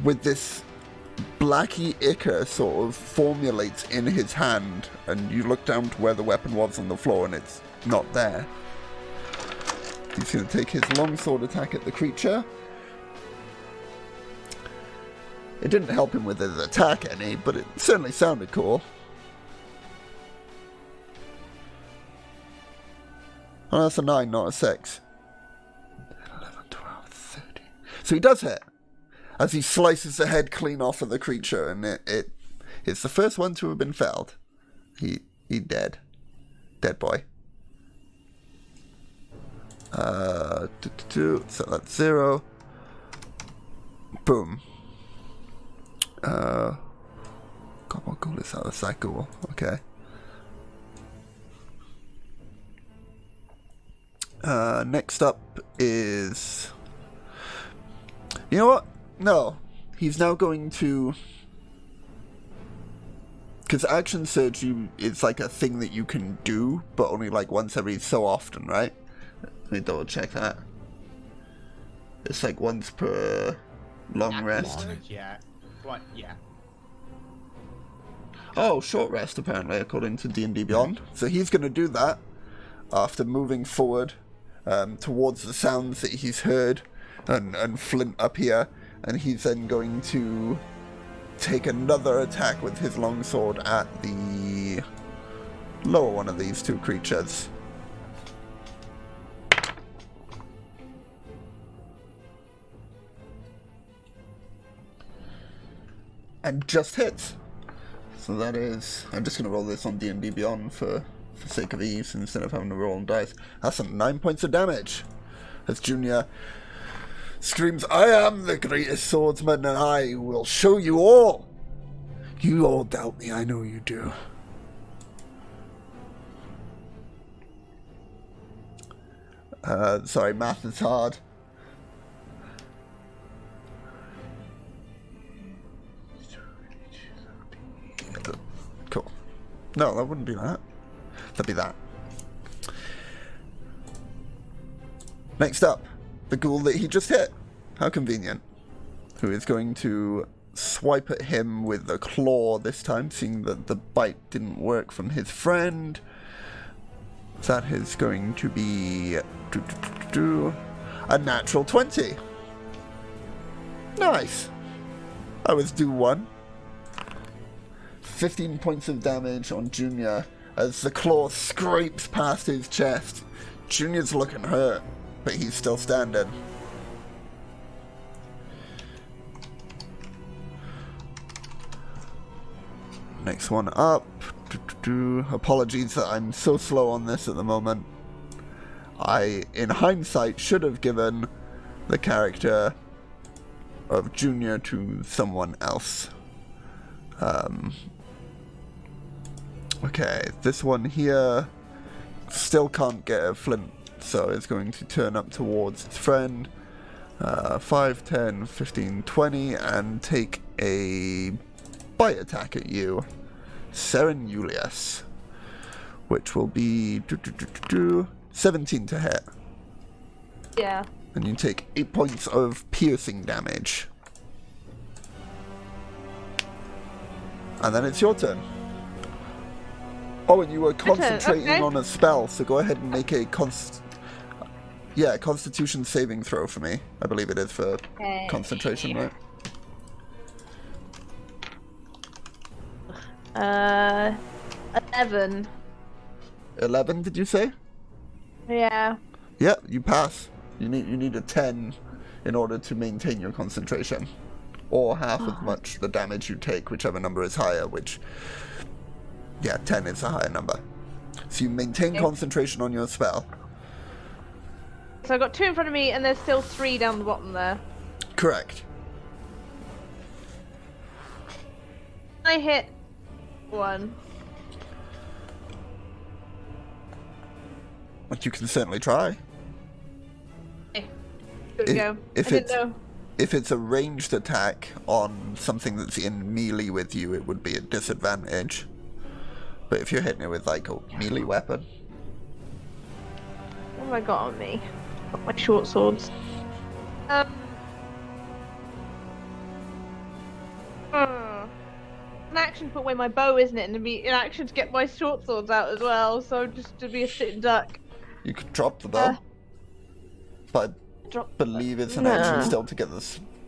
with this blacky ichor, sort of formulates in his hand, and you look down to where the weapon was on the floor, and it's not there. He's going to take his longsword attack at the creature. It didn't help him with his attack any, but it certainly sounded cool. Oh, that's a 9, not a 6. 11, 12, 13. So he does hit, as he slices the head clean off of the creature, and it's the first one to have been felled. He dead. Dead boy. So that's 0. Boom. God, what goal is that? That's that goal. Okay. Next up is... You know what? No. He's now going to... Because action surge is like a thing that you can do, but only like once every so often, right? Let me double check that. It's like once per long rest.
Yeah. What? Yeah.
Oh, short rest apparently, according to D&D Beyond. So he's going to do that after moving forward towards the sounds that he's heard and Flint up here, and he's then going to take another attack with his longsword at the lower one of these two creatures. And just hits. So that is... I'm just going to roll this on D&D Beyond for sake of ease instead of having to roll on dice. That's some 9 points of damage. as Junior screams, "I am the greatest swordsman, and I will show you all. You all doubt me, I know you do." Sorry, math is hard. Cool. No, that wouldn't be that. That'd be that. Next up, the ghoul that he just hit. How convenient. Who is going to swipe at him with a claw this time, seeing that the bite didn't work from his friend. That is going to be a natural 20. Nice. I was due 1. 15 points of damage on Junior as the claw scrapes past his chest. Junior's looking hurt, but he's still standing. Next one up. Apologies that I'm so slow on this at the moment. I, in hindsight, should have given the character of Junior to someone else. Okay, this one here still can't get a flint, so it's going to turn up towards its friend. 5, 10, 15, 20, and take a bite attack at you. Seren Julius, which will be 17 to hit.
Yeah.
And you take 8 points of piercing damage. And then it's your turn. Oh, and you were concentrating on a spell, so go ahead and make a Constitution saving throw for me. I believe it is for concentration, right?
11.
11, did you say?
Yeah.
Yeah, you pass. You need a 10 in order to maintain your concentration. Or half as much the damage you take, whichever number is higher, which... Yeah, 10 is a higher number. So you maintain concentration on your spell.
So I've got 2 in front of me, and there's still 3 down the bottom there.
Correct.
I hit 1.
But you can certainly try.
Okay. Good to go. I didn't know.
If it's a ranged attack on something that's in melee with you, it would be a disadvantage. But if you're hitting it with, like, a melee weapon...
What have I got on me? Got my short swords. An action to put away my bow, isn't it? And be an action to get my short swords out as well, so just to be a sitting duck.
You could drop the bow. But I believe it's an action still to get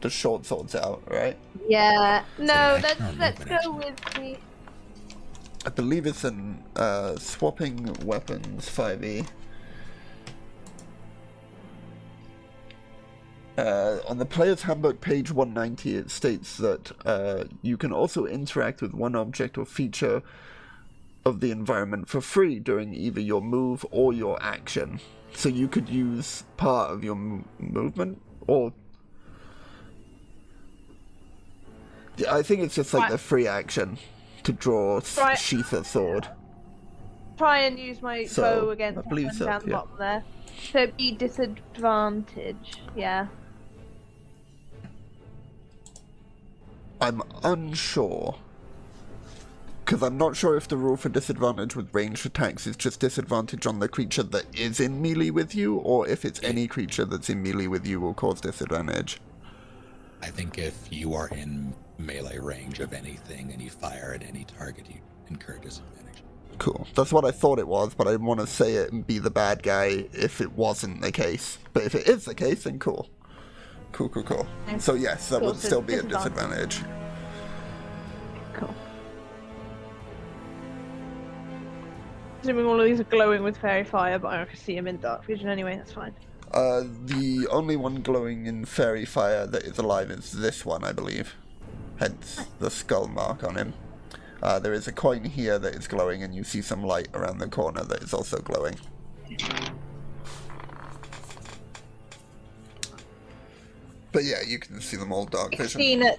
the short swords out, right?
Yeah. No, let's go with the...
I believe it's an swapping weapons 5e. On the player's handbook, page 190, it states that you can also interact with one object or feature of the environment for free during either your move or your action. So you could use part of your movement, or... Yeah, I think it's just like the free action to draw, sheath a sword.
Try and use my bow against
I believe
down the bottom there. So it'd be disadvantage, yeah.
I'm unsure. Because I'm not sure if the rule for disadvantage with ranged attacks is just disadvantage on the creature that is in melee with you, or if it's any creature that's in melee with you will cause disadvantage.
I think if you are in melee range of anything and you fire at any target, you incur disadvantage.
Cool. That's what I thought it was, but I didn't want to say it and be the bad guy if it wasn't the case. But if it is the case, then cool. Cool. So yes, that would still be a disadvantage.
Cool. Assuming all of these are glowing with fairy fire, but I can see them in dark vision anyway, that's fine.
The only one glowing in fairy fire that is alive is this one, I believe. Hence the skull mark on him. There is a coin here that is glowing, and you see some light around the corner that is also glowing. But yeah, you can see them all dark vision.
16 at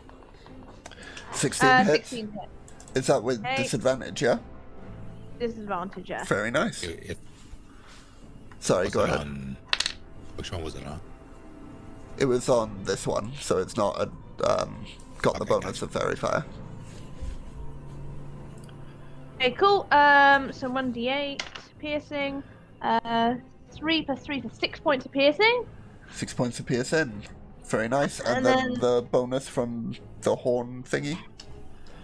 16 hits.
16 hit.
Is that with
Hey.
disadvantage, yeah?
Disadvantage, yeah.
Very nice.
If,
Sorry,
was
go
it
ahead.
on- which one was it on?
It was on this one, so it's not got the
Okay,
bonus
gotcha.
of Fairy Fire.
Okay, cool. So 1d8 piercing. 3 plus 3 for 6 points of piercing.
6 points of piercing. Very nice. And
And
then
then-
the bonus from the horn thingy.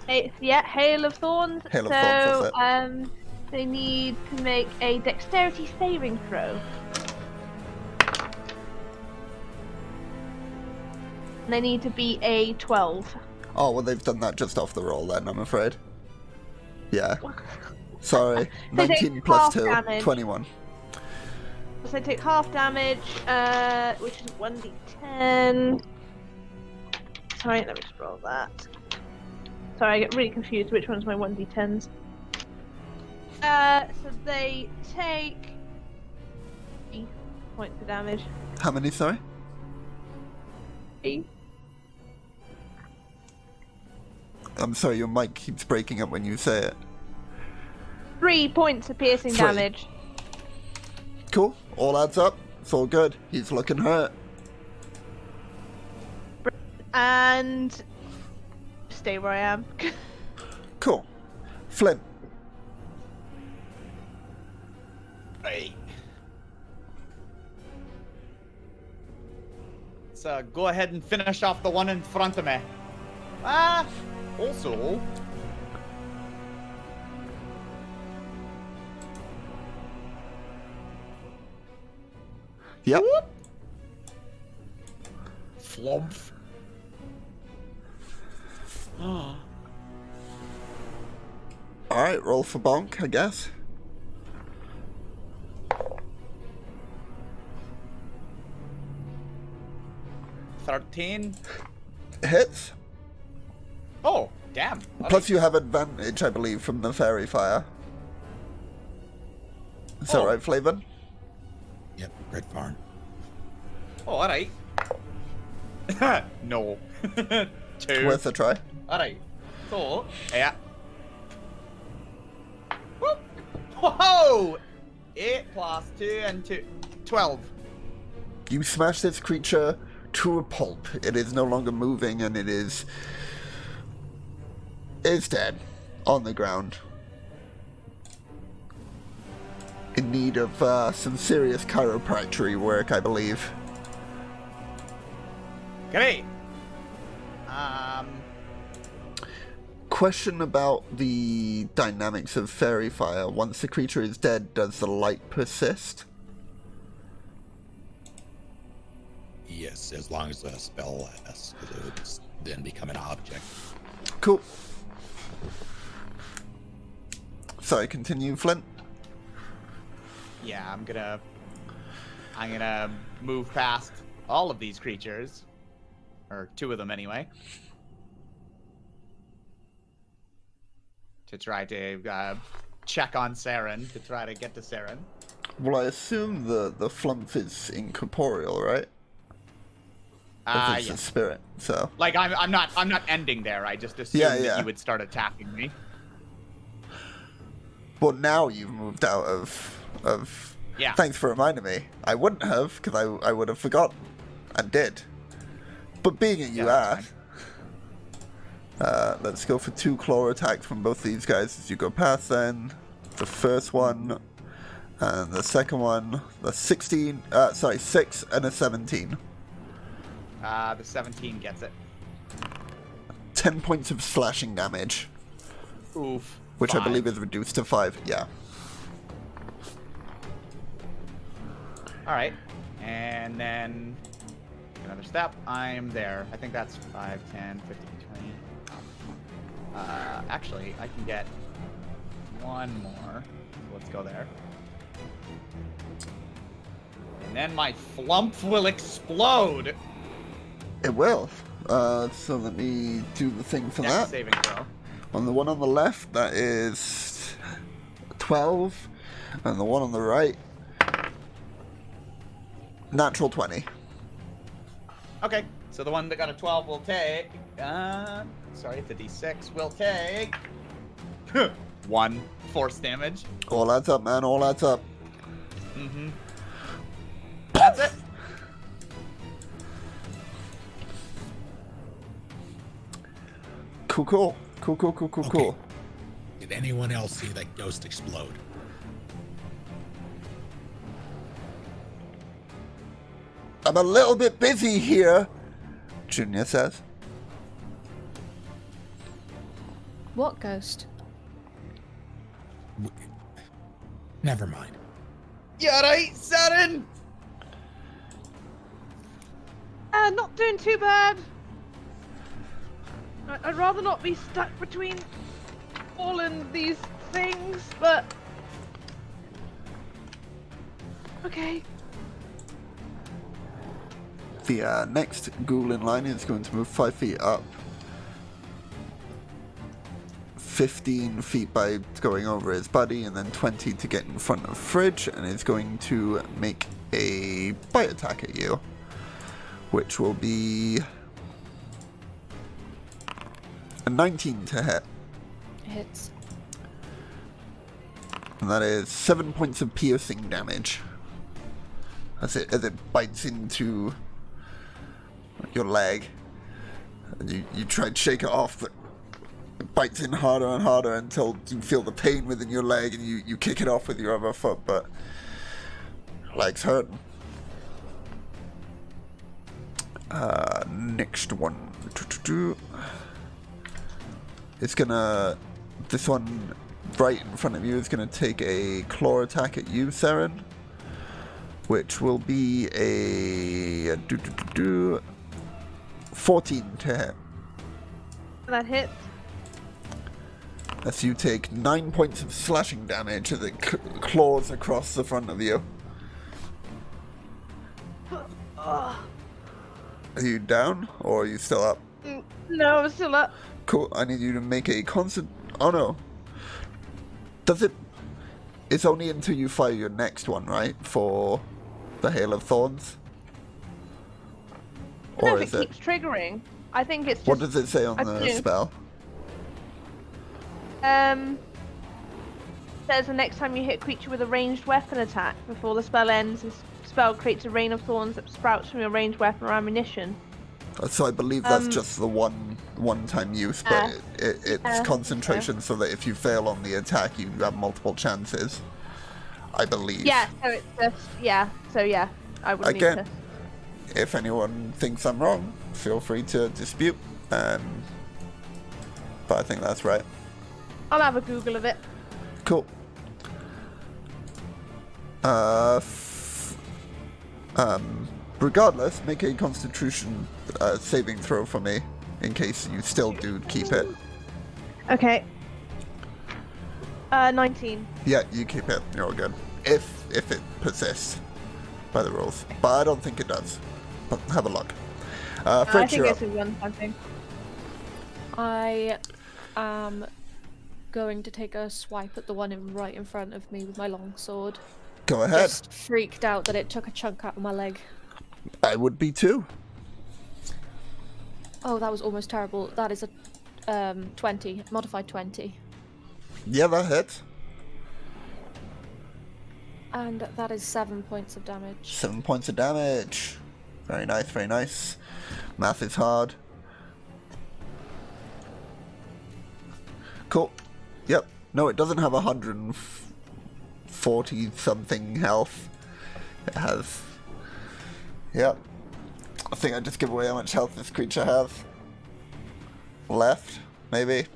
Hail of Thorns.
Hail of
so,
Thorns, that's
they need to make a dexterity saving throw. And they need to be a 12.
Oh, well, they've done that just off the roll then, I'm afraid. Yeah. Sorry.
They take
19 plus
half
2,
damage.
21.
So they take half damage, which is 1d10. Sorry, let me just roll that. Sorry, I get really confused which one's my 1d10s. So they take 3 points of damage.
How many, sorry?
3.
I'm sorry, your mic keeps breaking up when you say it.
3 points of piercing
3.
damage.
Cool. All adds up. It's all good. He's looking hurt.
And stay where I am.
Cool. Flint.
Right. So go ahead and finish off the one in front of me. Also,
Yep.
flump.
Alright, roll for bonk, I guess.
$13.
Hits.
Oh, damn.
Plus you have advantage, I believe, from the fairy fire. Is that
Oh.
right, Flavin?
Yep, Red Farm.
Oh, alright. No. 2.
Worth a try.
Alright. So, yeah. Whoop. Whoa! 8 plus 2 and 2. 12.
You smash this creature to a pulp. It is no longer moving and it is dead on the ground. In need of some serious chiropractic work, I believe.
Great.
Question about the dynamics of fairy fire. Once the creature is dead, does the light persist?
Yes, as long as the spell lasts, because it would then become an object.
Cool. Sorry, continue, Flint.
Yeah, I'm gonna move past all of these creatures. Or 2 of them anyway. To try to check on Saren, to try to get to Saren.
Well, I assume the flump is incorporeal, right? If it's a
Yes.
spirit, so.
Like I'm not ending there. I just assumed
Yeah, yeah.
that you would start attacking me.
Well, now you've moved out of.
Yeah.
Thanks for reminding me. I wouldn't have, because I would have forgotten. And did. But being it you
Yeah, that's
asked, let's go for 2 claw attacks from both these guys as you go past then. The first one, and the second one, the 6 and a 17.
The 17 gets it.
10 points of slashing damage,
Oof.
which
5.
I believe is reduced to 5, yeah.
Alright. And then another step. I'm there. I think that's 5, 10, 15, 20. Actually, I can get one more. Let's go there. And then my flump will explode.
It will. So let me do the thing for
Next
that.
saving throw.
On the one on the left, that is 12. And the one on the right, natural 20.
Okay, So the one that got a 12 will take. Sorry, the d6 will take. 1 force damage.
All adds up, man. All adds up.
Mm-hmm. That's it.
Cool.
Okay. Did anyone else see that ghost explode?
I'm a little bit busy here, Junior says.
What ghost?
Never mind.
You alright, Saren?
Not doing too bad. I'd rather not be stuck between all in these things, but... Okay.
The next ghoul in line is going to move 5 feet up. 15 feet by going over his body, and then 20 to get in front of Fridge, and is going to make a bite attack at you, which will be a 19 to hit.
Hits.
And that is 7 points of piercing damage as it bites into your leg. And you try to shake it off, but it bites in harder and harder until you feel the pain within your leg, and you kick it off with your other foot, but leg's hurting. Next one. It's gonna... This one right in front of you is gonna take a claw attack at you, Saren, which will be a 14 to hit.
That hits.
As you take 9 points of slashing damage as it claws across the front of you. Are you down, or are you still up?
No, I'm still up.
Cool, I need you to make a constant... Oh no. Does it... It's only until you fire your next one, right? For the Hail of Thorns?
I don't know
Or
if
is
it
it...
keeps triggering. I think it's just...
What does it say on
I
the
do.
spell?
Says the next time you hit a creature with a ranged weapon attack, before the spell ends, this spell creates a rain of thorns that sprouts from your ranged weapon or ammunition.
So I believe that's just the one-time use, but it's concentration, so that if you fail on the attack, you have multiple chances. I believe.
Yeah, so it's just... Yeah, so yeah, I would need
Again,
to...
if anyone thinks I'm wrong, feel free to dispute. But I think that's right.
I'll have a Google of it.
Cool. Regardless, make a Constitution saving throw for me, in case you still do keep it.
Okay. 19.
Yeah, you keep it. You're all good. If it persists by the rules, but I don't think it does. But have a look.
I
Fridge,
think
you're
it's
up.
a one-time thing.
I am going to take a swipe at the one right in front of me with my long sword.
Go ahead.
Just freaked out that it took a chunk out of my leg.
I would be too.
Oh, that was almost terrible. That is a 20, modified 20.
Yeah, that hits.
And that is 7 points of damage.
7 points of damage. Very nice, very nice. Math is hard. Cool. Yep. No, it doesn't have 140 something health. It has... Yep. I think I just give away how much health this creature has. Left, maybe.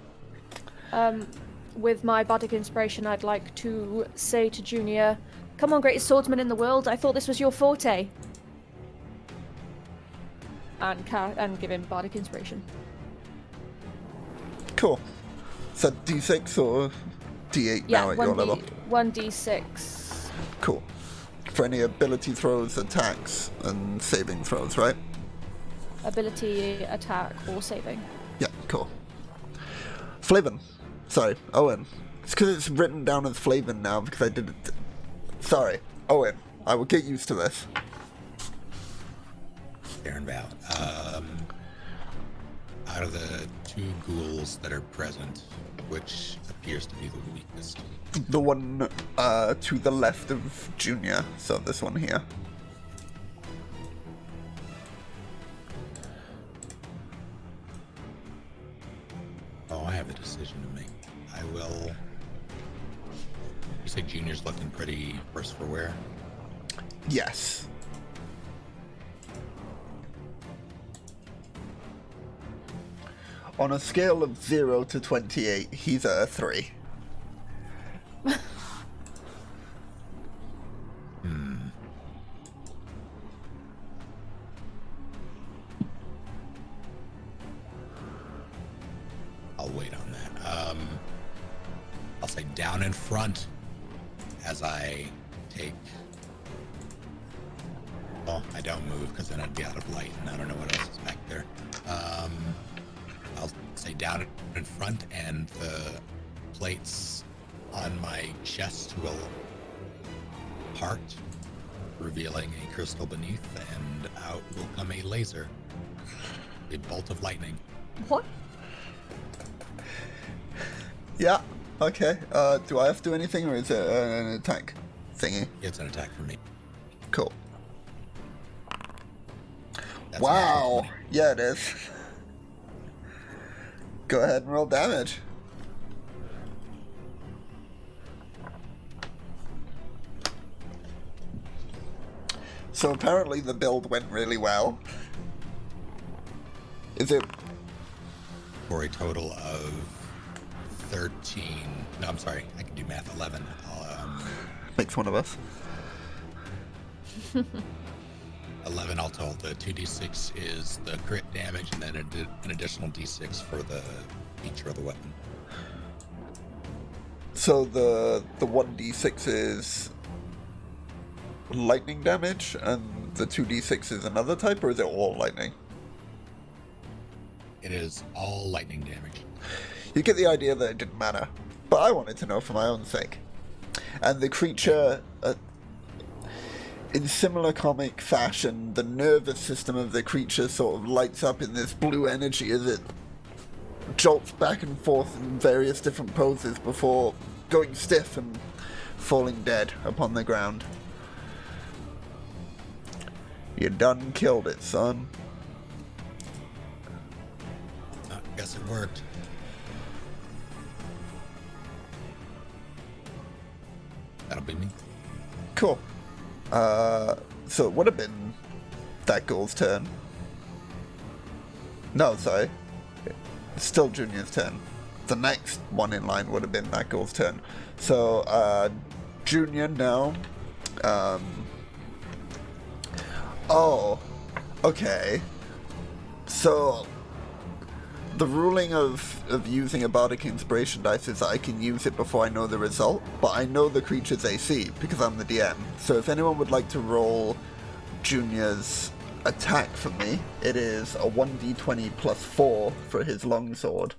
With my bardic inspiration, I'd like to say to Junior, "Come on, greatest swordsman in the world, I thought this was your forte." And give him bardic inspiration.
Cool. Is that D6 or D8 now at your level?
1d6.
Cool. For any ability throws, attacks, and saving throws, right?
Ability, attack, or saving.
Yeah, cool. Flavin. Sorry, Owen. It's because it's written down as Flavin now because I did it. Sorry, Owen. I will get used to this.
Baron Vow. Out of the 2 ghouls that are present, which appears to be the weakest?
The one to the left of Junior, so this one here.
Oh, I have a decision to make. I will... You say Junior's looking pretty worse for wear?
Yes. On a scale of 0 to 28, he's at a 3.
I'll wait on that. I'll say down in front as I take... Well, I don't move because then I'd be out of light and I don't know what else is back there. I'll say down in front, and the plates on my chest will part, revealing a crystal beneath, and out will come a laser. A bolt of lightning.
What?
Yeah, okay. Do I have to do anything, or is it an attack thingy?
It's an attack for me.
Cool.
That's
Wow.
a natural 20.
Yeah, it is. Go ahead and roll damage. So apparently the build went really well. Is it?
For a total of 13. No, I'm sorry. I can do math. 11.
Makes one of us.
11 all told. The 2d6 is the crit damage, and then an additional d6 for the feature of the weapon.
So the 1d6 is lightning damage, and the 2d6 is another type, or is it all lightning?
It is all lightning damage.
You get the idea that it didn't matter, but I wanted to know for my own sake. And the creature, in similar comic fashion, the nervous system of the creature sort of lights up in this blue energy as it jolts back and forth in various different poses before going stiff and falling dead upon the ground. You done killed it, son.
I guess it worked. That'll be me.
Cool. So it would have been that ghoul's turn. No, sorry. It's still Junior's turn. The next one in line would have been that ghoul's turn. So, Junior now. Oh, okay. So, the ruling of using a Bardic Inspiration dice is that I can use it before I know the result, but I know the creature's AC because I'm the DM. So if anyone would like to roll Junior's attack for me, it is a 1d20 plus 4 for his longsword.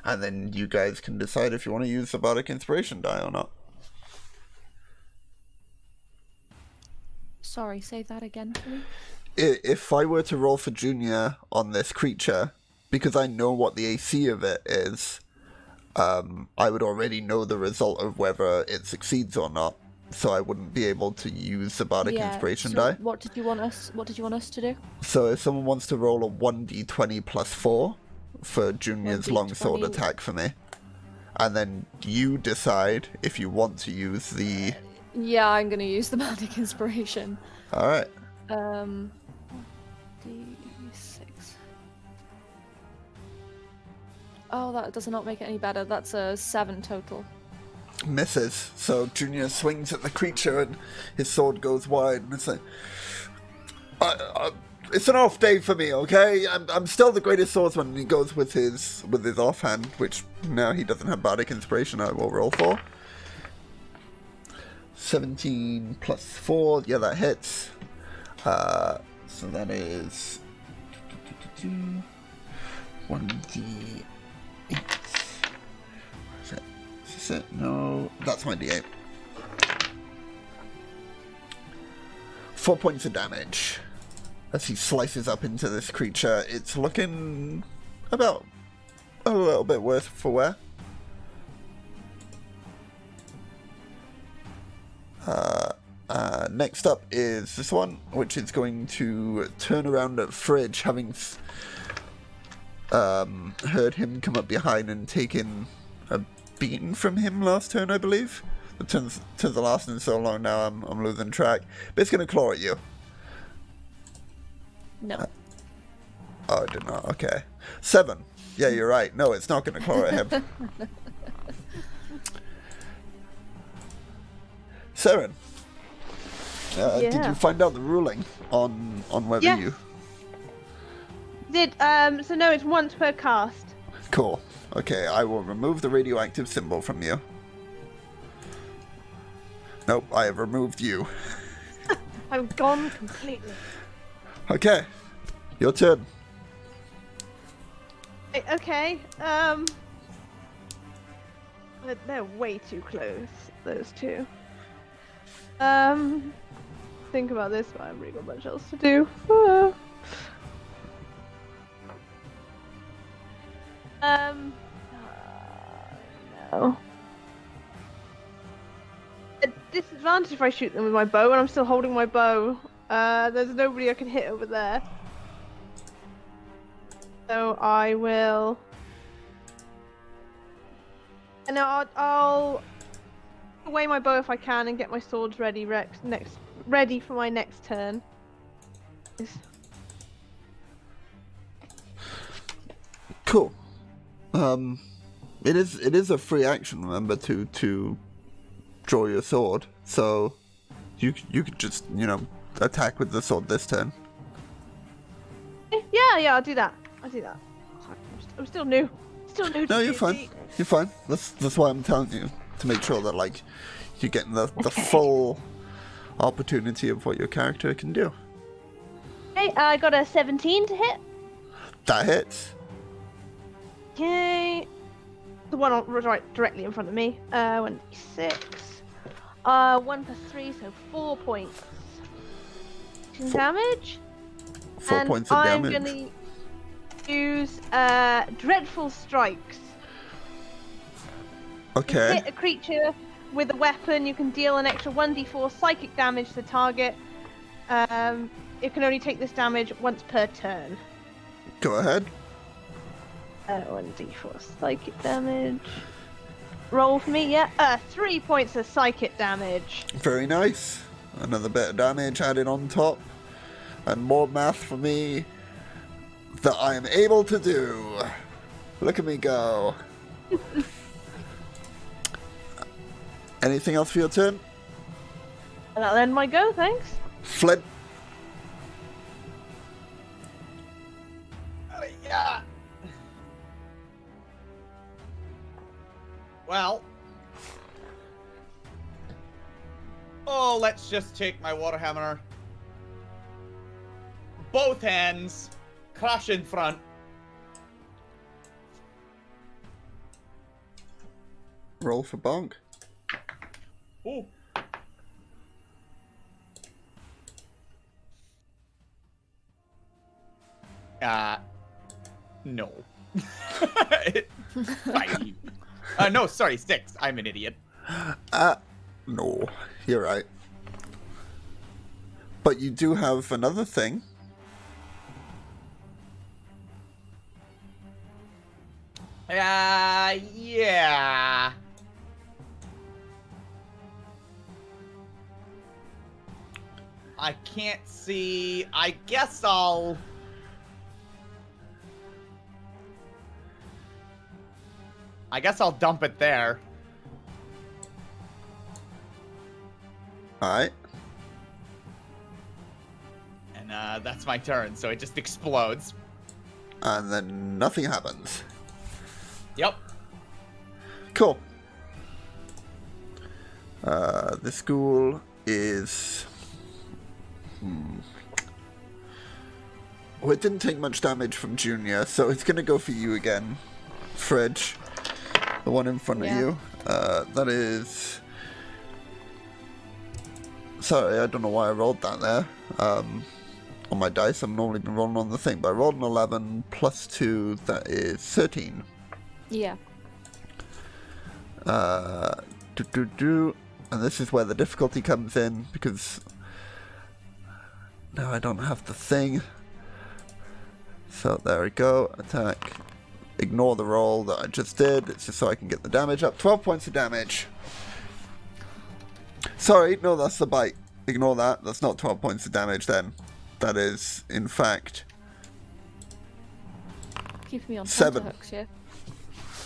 And then you guys can decide if you want to use the Bardic Inspiration die or not.
Sorry, say that again for me.
If I were to roll for Junior on this creature, because I know what the AC of it is, I would already know the result of whether it succeeds or not, so I wouldn't be able to use the Bardic Inspiration
so
die.
What did you want us to do?
So if someone wants to roll a 1d20 plus 4 for Junior's
1d20.
longsword attack for me, and then you decide if you want to use the...
Yeah, I'm gonna use the Bardic Inspiration.
Alright.
D6. Oh, that does not make it any better. That's a 7 total.
Misses. So Junior swings at the creature and his sword goes wide, and it's like, it's an off day for me, okay? I'm still the greatest swordsman. And he goes with his offhand, which now he doesn't have Bardic Inspiration. I will roll for 17 plus 4. Yeah, that hits. So that is 1d8. Is it? No, that's my d8. 4 points of damage. as he slices up into this creature. It's looking about a little bit worse for wear. Next up is this one, which is going to turn around at Fridge, having heard him come up behind and taken a beating from him last turn, I believe. The turns the last in so long now, I'm losing track. But it's going to claw at you.
No.
Oh, it did not. Okay. 7. Yeah, you're right. No, it's not going to claw at him. 7. Did you find out the ruling on whether
Yes.
you...
So no, it's once per cast.
Cool. Okay, I will remove the radioactive symbol from you. Nope, I have removed you.
I'm gone completely.
Okay, your turn.
Okay. They're way too close. Those two. Think about this, but I've really got much else to do. No. A disadvantage if I shoot them with my bow, and I'm still holding my bow. There's nobody I can hit over there. So I will. And I'll away my bow if I can and get my swords ready ready for my next turn.
Cool. It is a free action, remember, to draw your sword. So you could just, attack with the sword this turn.
Yeah, I'll do that. Sorry, I'm still new. To
No, you're
D&D.
fine. You're fine. That's why I'm telling you, to make sure that you're getting the full opportunity of what your character can do.
Okay, I got a 17 to hit.
That hits.
Okay. The one right directly in front of me. 1d6. 1 plus 3, so 4 points. Damage.
4 points of damage.
I'm gonna use Dreadful Strikes.
Okay.
Hit a creature with a weapon, you can deal an extra 1d4 psychic damage to the target. It can only take this damage once per turn.
Go ahead.
1d4 psychic damage. Roll for me, yeah. 3 points of psychic damage.
Very nice. Another bit of damage added on top. And more math for me that I am able to do. Look at me go. Anything else for your turn?
And that'll end my go, thanks.
Flint.
Yeah. Well. Oh, let's just take my Warhammer. Both hands. Crash in front.
Roll for bonk.
Ooh. No. 5. No, sorry, 6. I'm an idiot.
No, you're right. But you do have another thing.
Yeah. I can't see. I guess I'll dump it there.
Alright.
And that's my turn, so it just explodes.
And then nothing happens.
Yep.
Cool. This ghoul is... Well, it didn't take much damage from Junior, so it's gonna go for you again, Fridge. The one in front of you. That is... Sorry, I don't know why I rolled that there. on my dice. I've normally been rolling on the thing, but I rolled an 11 plus 2, that is 13.
Yeah.
And this is where the difficulty comes in, because now I don't have the thing. So there we go, attack. Ignore the roll that I just did, it's just so I can get the damage up. 12 points of damage. Sorry, no, that's the bite. Ignore that, that's not 12 points of damage then. That is, in fact...
Keeping me on
7.
hooks, yeah?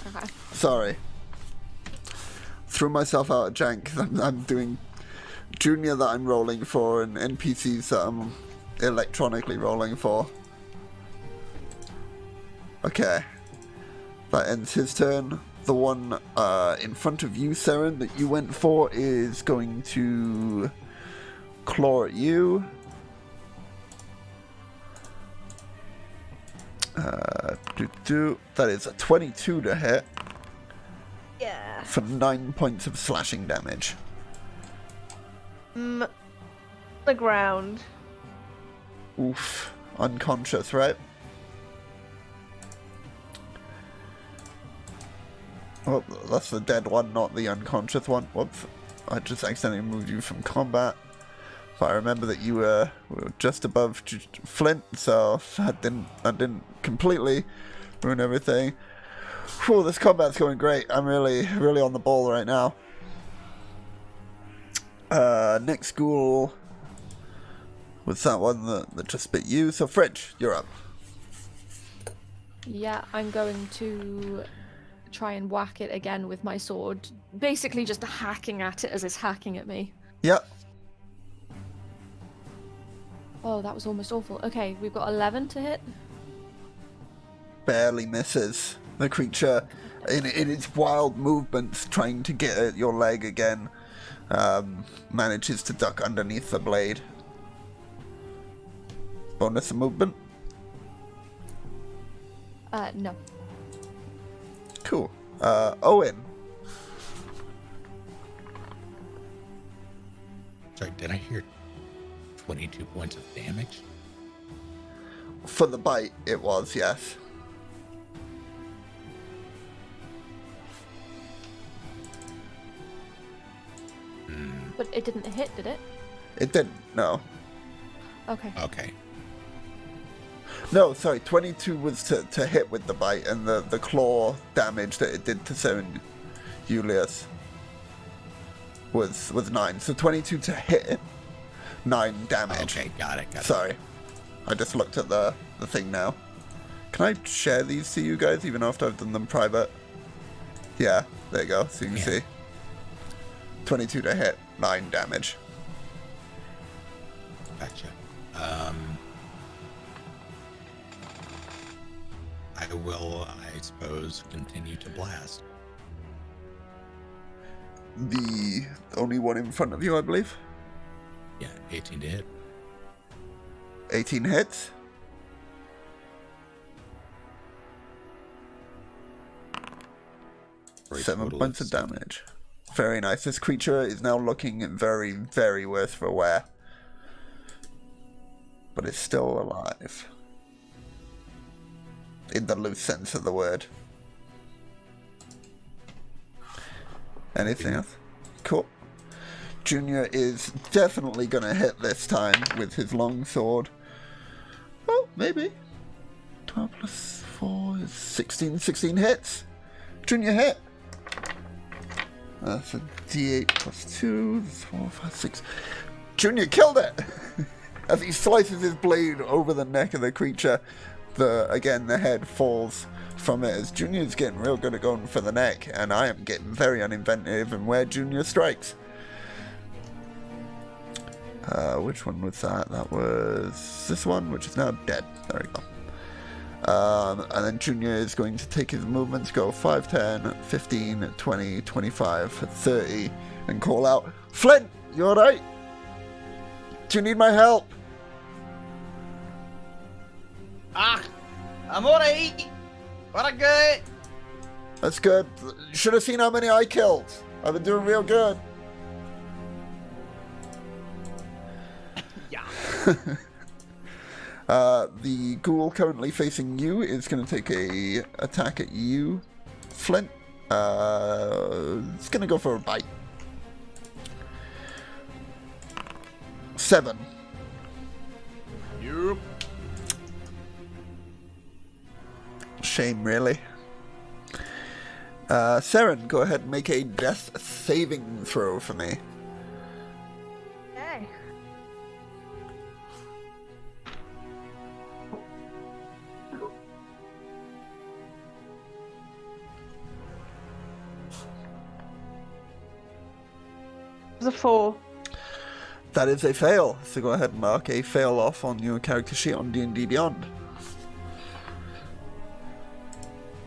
Okay.
Sorry. Threw myself out of jank, 'cause I'm doing Junior that I'm rolling for and NPCs that I'm electronically rolling for. Okay. That ends his turn. The one in front of you, Seren, that you went for is going to claw at you. That is a 22 to hit
Yeah.
for 9 points of slashing damage.
The ground.
Oof. Unconscious, right? Oh, that's the dead one, not the unconscious one. Whoops. I just accidentally moved you from combat. But I remember that you were just above Flint, so I didn't completely ruin everything. Whew, this combat's going great. I'm really on the ball right now. Next ghoul was that one that just bit you. So Fridge, you're up.
Yeah, I'm going to try and whack it again with my sword. Basically just hacking at it as it's hacking at me.
Yep.
Oh, that was almost awful. Okay, we've got 11 to hit.
Barely misses. The creature, in its wild movements, trying to get at your leg again, manages to duck underneath the blade. Bonus of movement?
No.
Cool. Owen.
Sorry, did I hear 22 points of damage?
For the bite, it was, yes.
But it didn't hit, did it?
It didn't, no.
Okay.
Okay.
No, sorry, 22 was to hit with the bite, and the claw damage that it did to Seren Julius was 9. So 22 to hit it, 9 damage.
Okay, got it.
Sorry. I just looked at the thing now. Can I share these to you guys, even after I've done them private? Yeah, there you go, so you can see. 22 to hit, 9 damage.
Gotcha. I will, I suppose, continue to blast.
The only one in front of you, I believe.
Yeah, 18 to hit.
18 hits.
For a
7
total
points of
7.
damage. Very nice. This creature is now looking very, very worse for wear. But it's still alive. In the loose sense of the word. Anything else? Cool. Junior is definitely going to hit this time with his long sword. Oh, maybe. 12 plus 4 is 16. 16 hits. Junior hit. That's a d8 plus 2. 4, 5, 6. Junior killed it! As he slices his blade over the neck of the creature, the head falls from it as Junior's getting real good at going for the neck, and I am getting very uninventive in where Junior strikes. Which one was that? That was this one, which is now dead. There we go. And then Junior is going to take his movements, go 5, 10, 15, 20, 25, 30, and call out, Flint, you alright? Do you need my help?
I'm alright. What a good.
That's good. Should have seen how many I killed. I've been doing real good.
Yeah.
The ghoul currently facing you is going to take a attack at you, Flint. It's going to go for a bite. 7.
Yup.
Shame, really. Seren, go ahead and make a death saving throw for me.
Okay. It was a 4.
That is a fail, so go ahead and mark a fail off on your character sheet on D&D Beyond.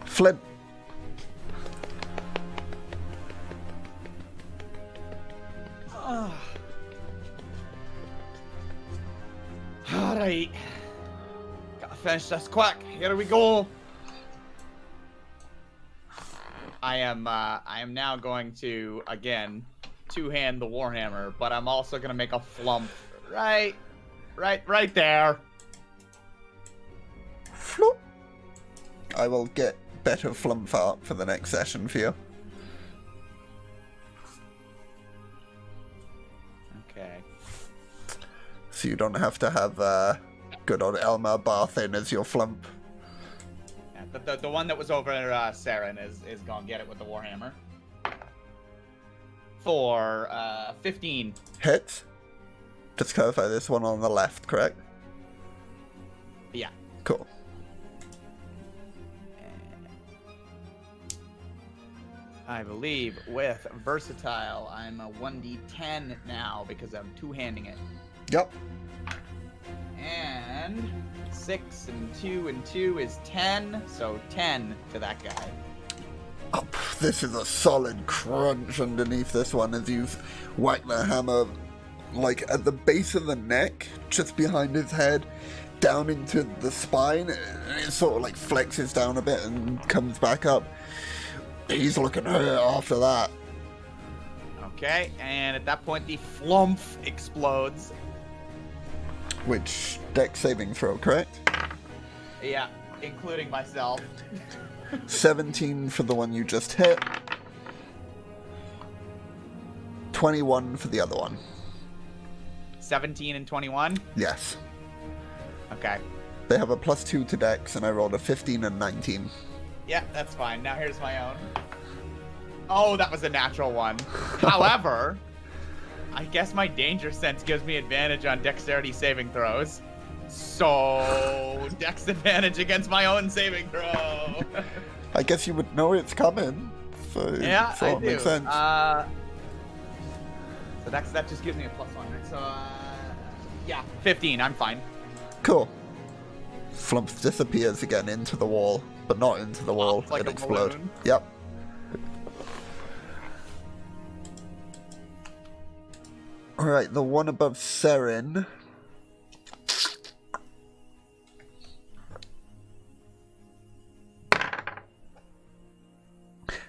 Flint.
Alright. Gotta finish this quick. Here we go. I am now going to, again, two-hand the Warhammer, but I'm also gonna make a flump right there.
Floop. I will get better flump art for the next session for you.
Okay.
So you don't have to have good old Elmar Barthin as your flump.
Yeah, the one that was over Saren is gonna get it with the Warhammer. For 15.
Hits. Just clarify, this one on the left, correct?
Yeah.
Cool.
I believe with versatile, I'm a 1d10 now because I'm two-handing it.
Yep.
And 6 and 2 and 2 is 10, so 10 to that guy.
Oh, this is a solid crunch underneath this one as you whack the hammer like at the base of the neck, just behind his head, down into the spine. It sort of like flexes down a bit and comes back up. He's looking hurt after that.
Okay, and at that point the flump explodes.
Which dex saving throw, correct?
Yeah, including myself.
17 for the one you just hit. 21 for the other one.
17 and 21?
Yes.
Okay.
They have a +2 to dex, and I rolled a 15 and 19.
Yeah, that's fine. Now here's my own. Oh, that was a natural one. However, I guess my danger sense gives me advantage on dexterity saving throws. So, dex advantage against my own saving throw.
I guess you would know it's coming. So,
Yeah,
so
I
it
do.
makes sense.
So that just gives me a +1, right? So, yeah, 15. I'm fine.
Cool. Flump disappears again into the wall, but not into the wall.
It's like
it
a
explodes.
balloon.
Yep. Alright, the one above Seren.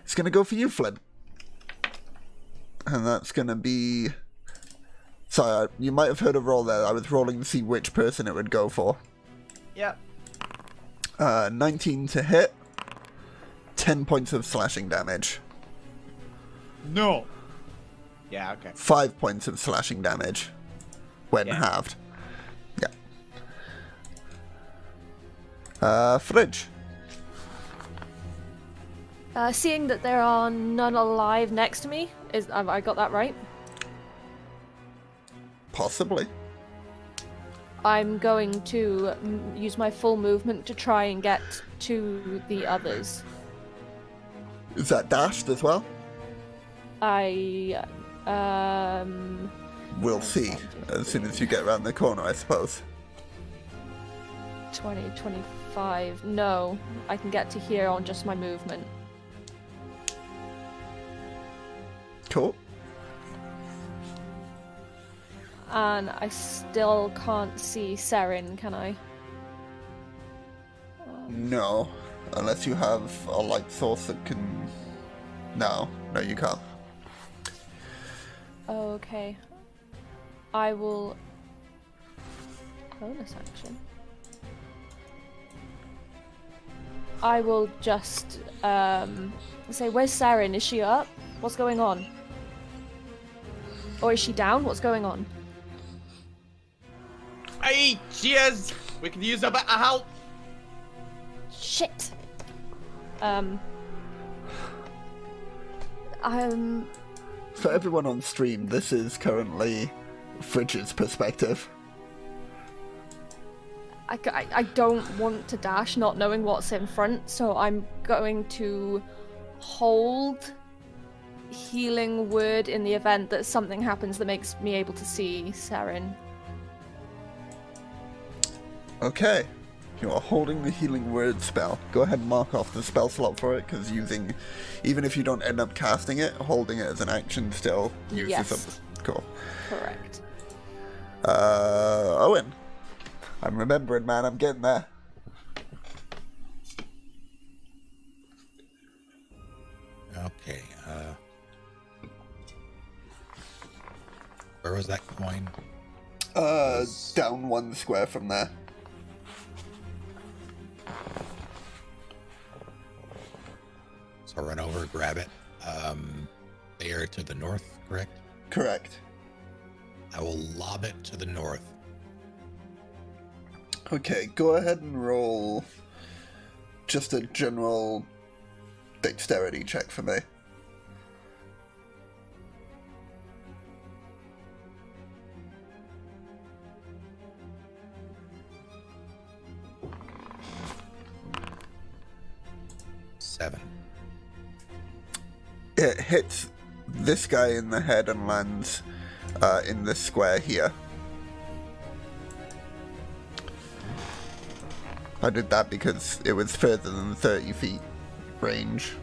It's gonna go for you, Flint. And that's gonna be... Sorry, you might have heard a roll there. I was rolling to see which person it would go for.
Yep.
19 to hit. 10 points of slashing damage.
No. Yeah, okay.
5 points of slashing damage when halved. Yeah. Fridge.
Seeing that there are none alive next to me, have I got that right?
Possibly.
I'm going to use my full movement to try and get to the others.
Is that dashed as well? We'll see as soon as you get around the corner, I suppose.
20, 25. No, I can get to here on just my movement.
Cool.
And I still can't see Seren, can I?
No. Unless you have a light source that can... No, you can't.
Okay. I will... Bonus action. I will just say, where's Saren? Is she up? What's going on? Or is she down? What's going on?
Hey, cheers! We can use a bit of help.
Shit.
For everyone on stream, this is currently Fridge's perspective.
I don't want to dash not knowing what's in front, so I'm going to hold healing word in the event that something happens that makes me able to see Saren.
Okay. You are holding the healing word spell. Go ahead and mark off the spell slot for it, because even if you don't end up casting it, holding it as an action still uses
Yes.
up. Cool.
Correct.
Owen. I'm remembering, man. I'm getting there.
Okay. Where was that coin?
Down one square from there.
So I'll run over, grab it. They are to the north, correct?
Correct.
I will lob it to the north.
Okay, go ahead and roll just a general dexterity check for me.
Seven.
It hits this guy in the head and lands in this square here. I did that because it was further than 30 feet range,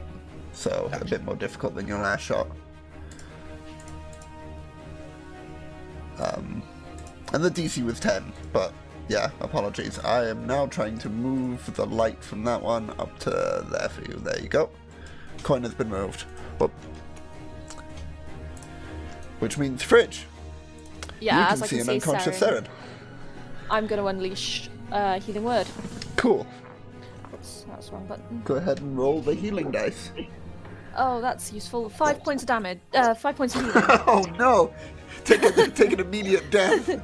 so a bit more difficult than your last shot. And the DC was 10, but yeah, apologies. I am now trying to move the light from that one up to there for you. There you go. Coin has been moved. Whoop. Which means Fridge.
Yeah,
you
as
can
I
see
can
an
see
unconscious
Saren.
Saren.
I'm going to unleash healing word.
Cool.
Oops, that's the wrong button.
Go ahead and roll the healing dice.
Oh, that's useful. 5 points of damage. 5 points of healing.
Oh no! Take an immediate death.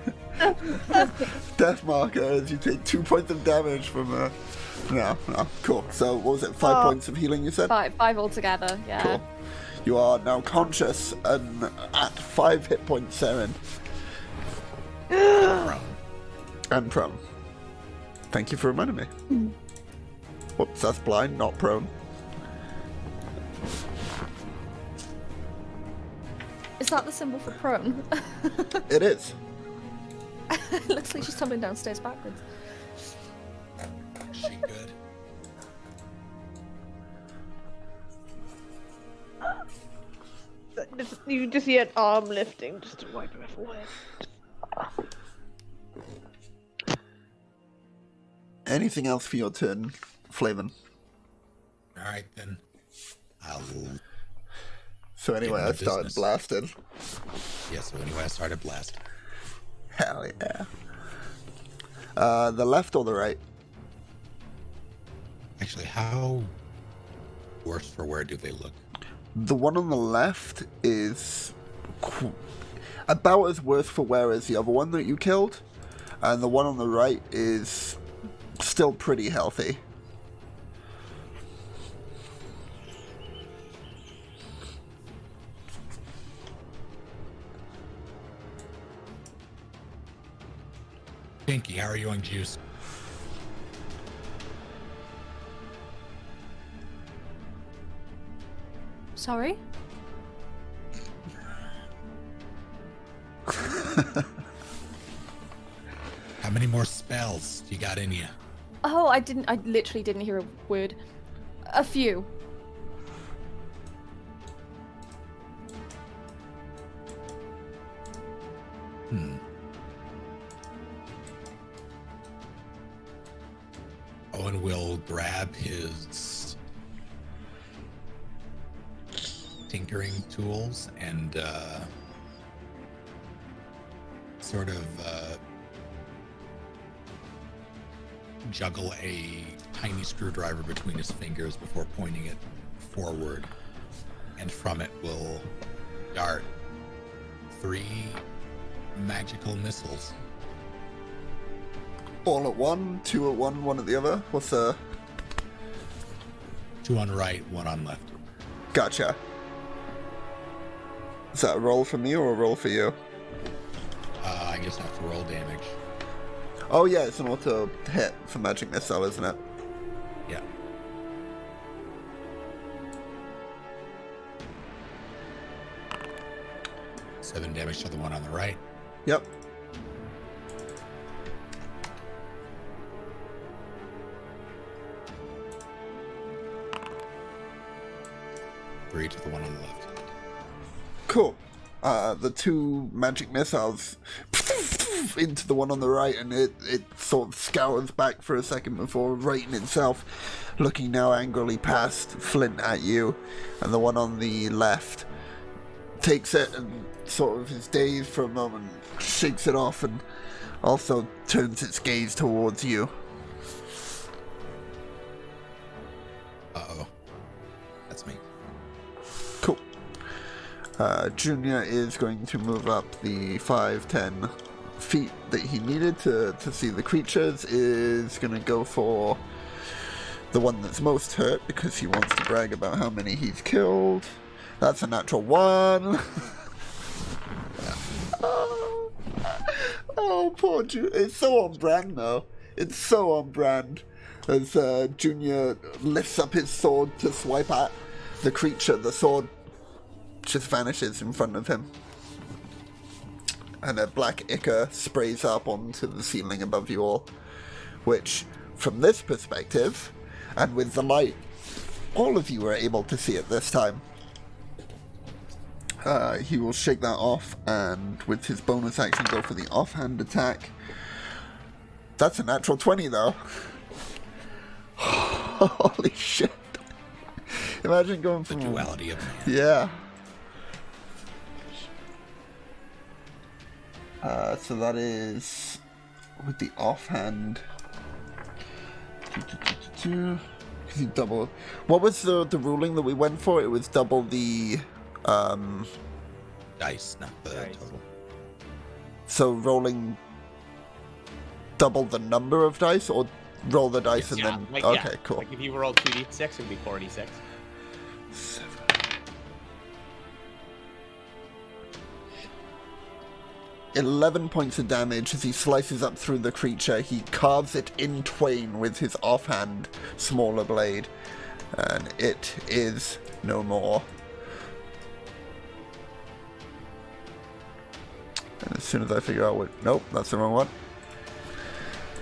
Death marker as you take 2 points of damage from a... No, cool. So what was it, 5 points of healing you said?
Five altogether, yeah.
Cool. You are now conscious and at 5 hit points, Saren. And prone. Thank you for reminding me. Whoops, that's blind, not prone.
Is that the symbol for prone?
It is.
Looks like she's tumbling downstairs backwards.
Is she good?
You just see an arm lifting just to wipe it away.
Anything else for your turn, Flavin?
All right, then. I'll...
So anyway,
Give
I
him the
started
business.
blasting.
Yeah, so anyway, I started blasting.
Hell yeah. The left or the right?
Actually, how worse for wear do they look?
The one on the left is about as worse for wear as the other one that you killed, and the one on the right is still pretty healthy.
Pinky, how are you on juice?
Sorry?
How many more spells you got in you?
Oh, I literally didn't hear a word. A few.
Owen will grab his tinkering tools and sort of juggle a tiny screwdriver between his fingers before pointing it forward, and from it will dart 3 magical missiles.
All at one, 2 at one, 1 at the other. What's the...
2 on right, 1 on left.
Gotcha. Is that a roll for me or a roll for you?
I guess I have to roll damage.
Oh yeah, it's an auto hit for magic missile, isn't it?
Yeah. Seven damage to the one on the right.
Yep.
Three to the one on the left.
Cool. The 2 magic missiles into the one on the right, and it sort of scours back for a second before righting itself, looking now angrily past Flint at you, and the one on the left takes it and sort of is dazed for a moment, shakes it off, and also turns its gaze towards you.
Uh-oh. That's me.
Cool. Junior is going to move up the 5-10 feet that he needed to see the creatures, is going to go for the one that's most hurt because he wants to brag about how many he's killed. That's a natural 1. Oh, poor Junior. It's so on brand, though. It's so on brand. As Junior lifts up his sword to swipe at the creature, the sword just vanishes in front of him. And a black ichor sprays up onto the ceiling above you all, which, from this perspective, and with the light, all of you are able to see it this time. He will shake that off, and with his bonus action go for the offhand attack. That's a natural 20, though. Holy shit. Imagine going
The
from...
duality of man.
Yeah. So that is with the offhand. Because you double. What was the ruling that we went for? It was double the
Dice, not the total.
So rolling double the number of dice, or roll the dice and then.
Like,
okay,
yeah.
cool.
Like if you roll 2d6, it would be 4d6.
7. 11 points of damage as he slices up through the creature. He carves it in twain with his offhand smaller blade, and it is no more. And as soon as I figure out what... Nope, that's the wrong one.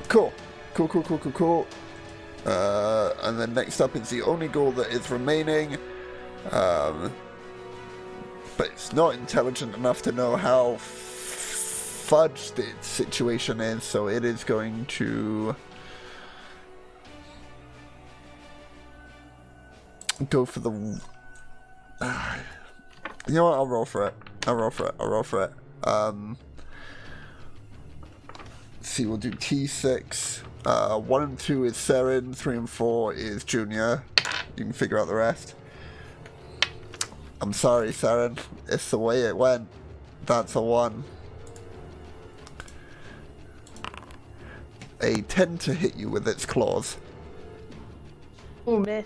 Cool. Cool. And then next up is the only goal that is remaining. But it's not intelligent enough to know how fudged its situation is, so it is going to go for the... you know what? I'll roll for it. See, we'll do T6. 1 and 2 is Seren, 3 and 4 is Junior. You can figure out the rest. I'm sorry, Seren. It's the way it went. That's a 1. A 10 to hit you with its claws.
Oh, miss.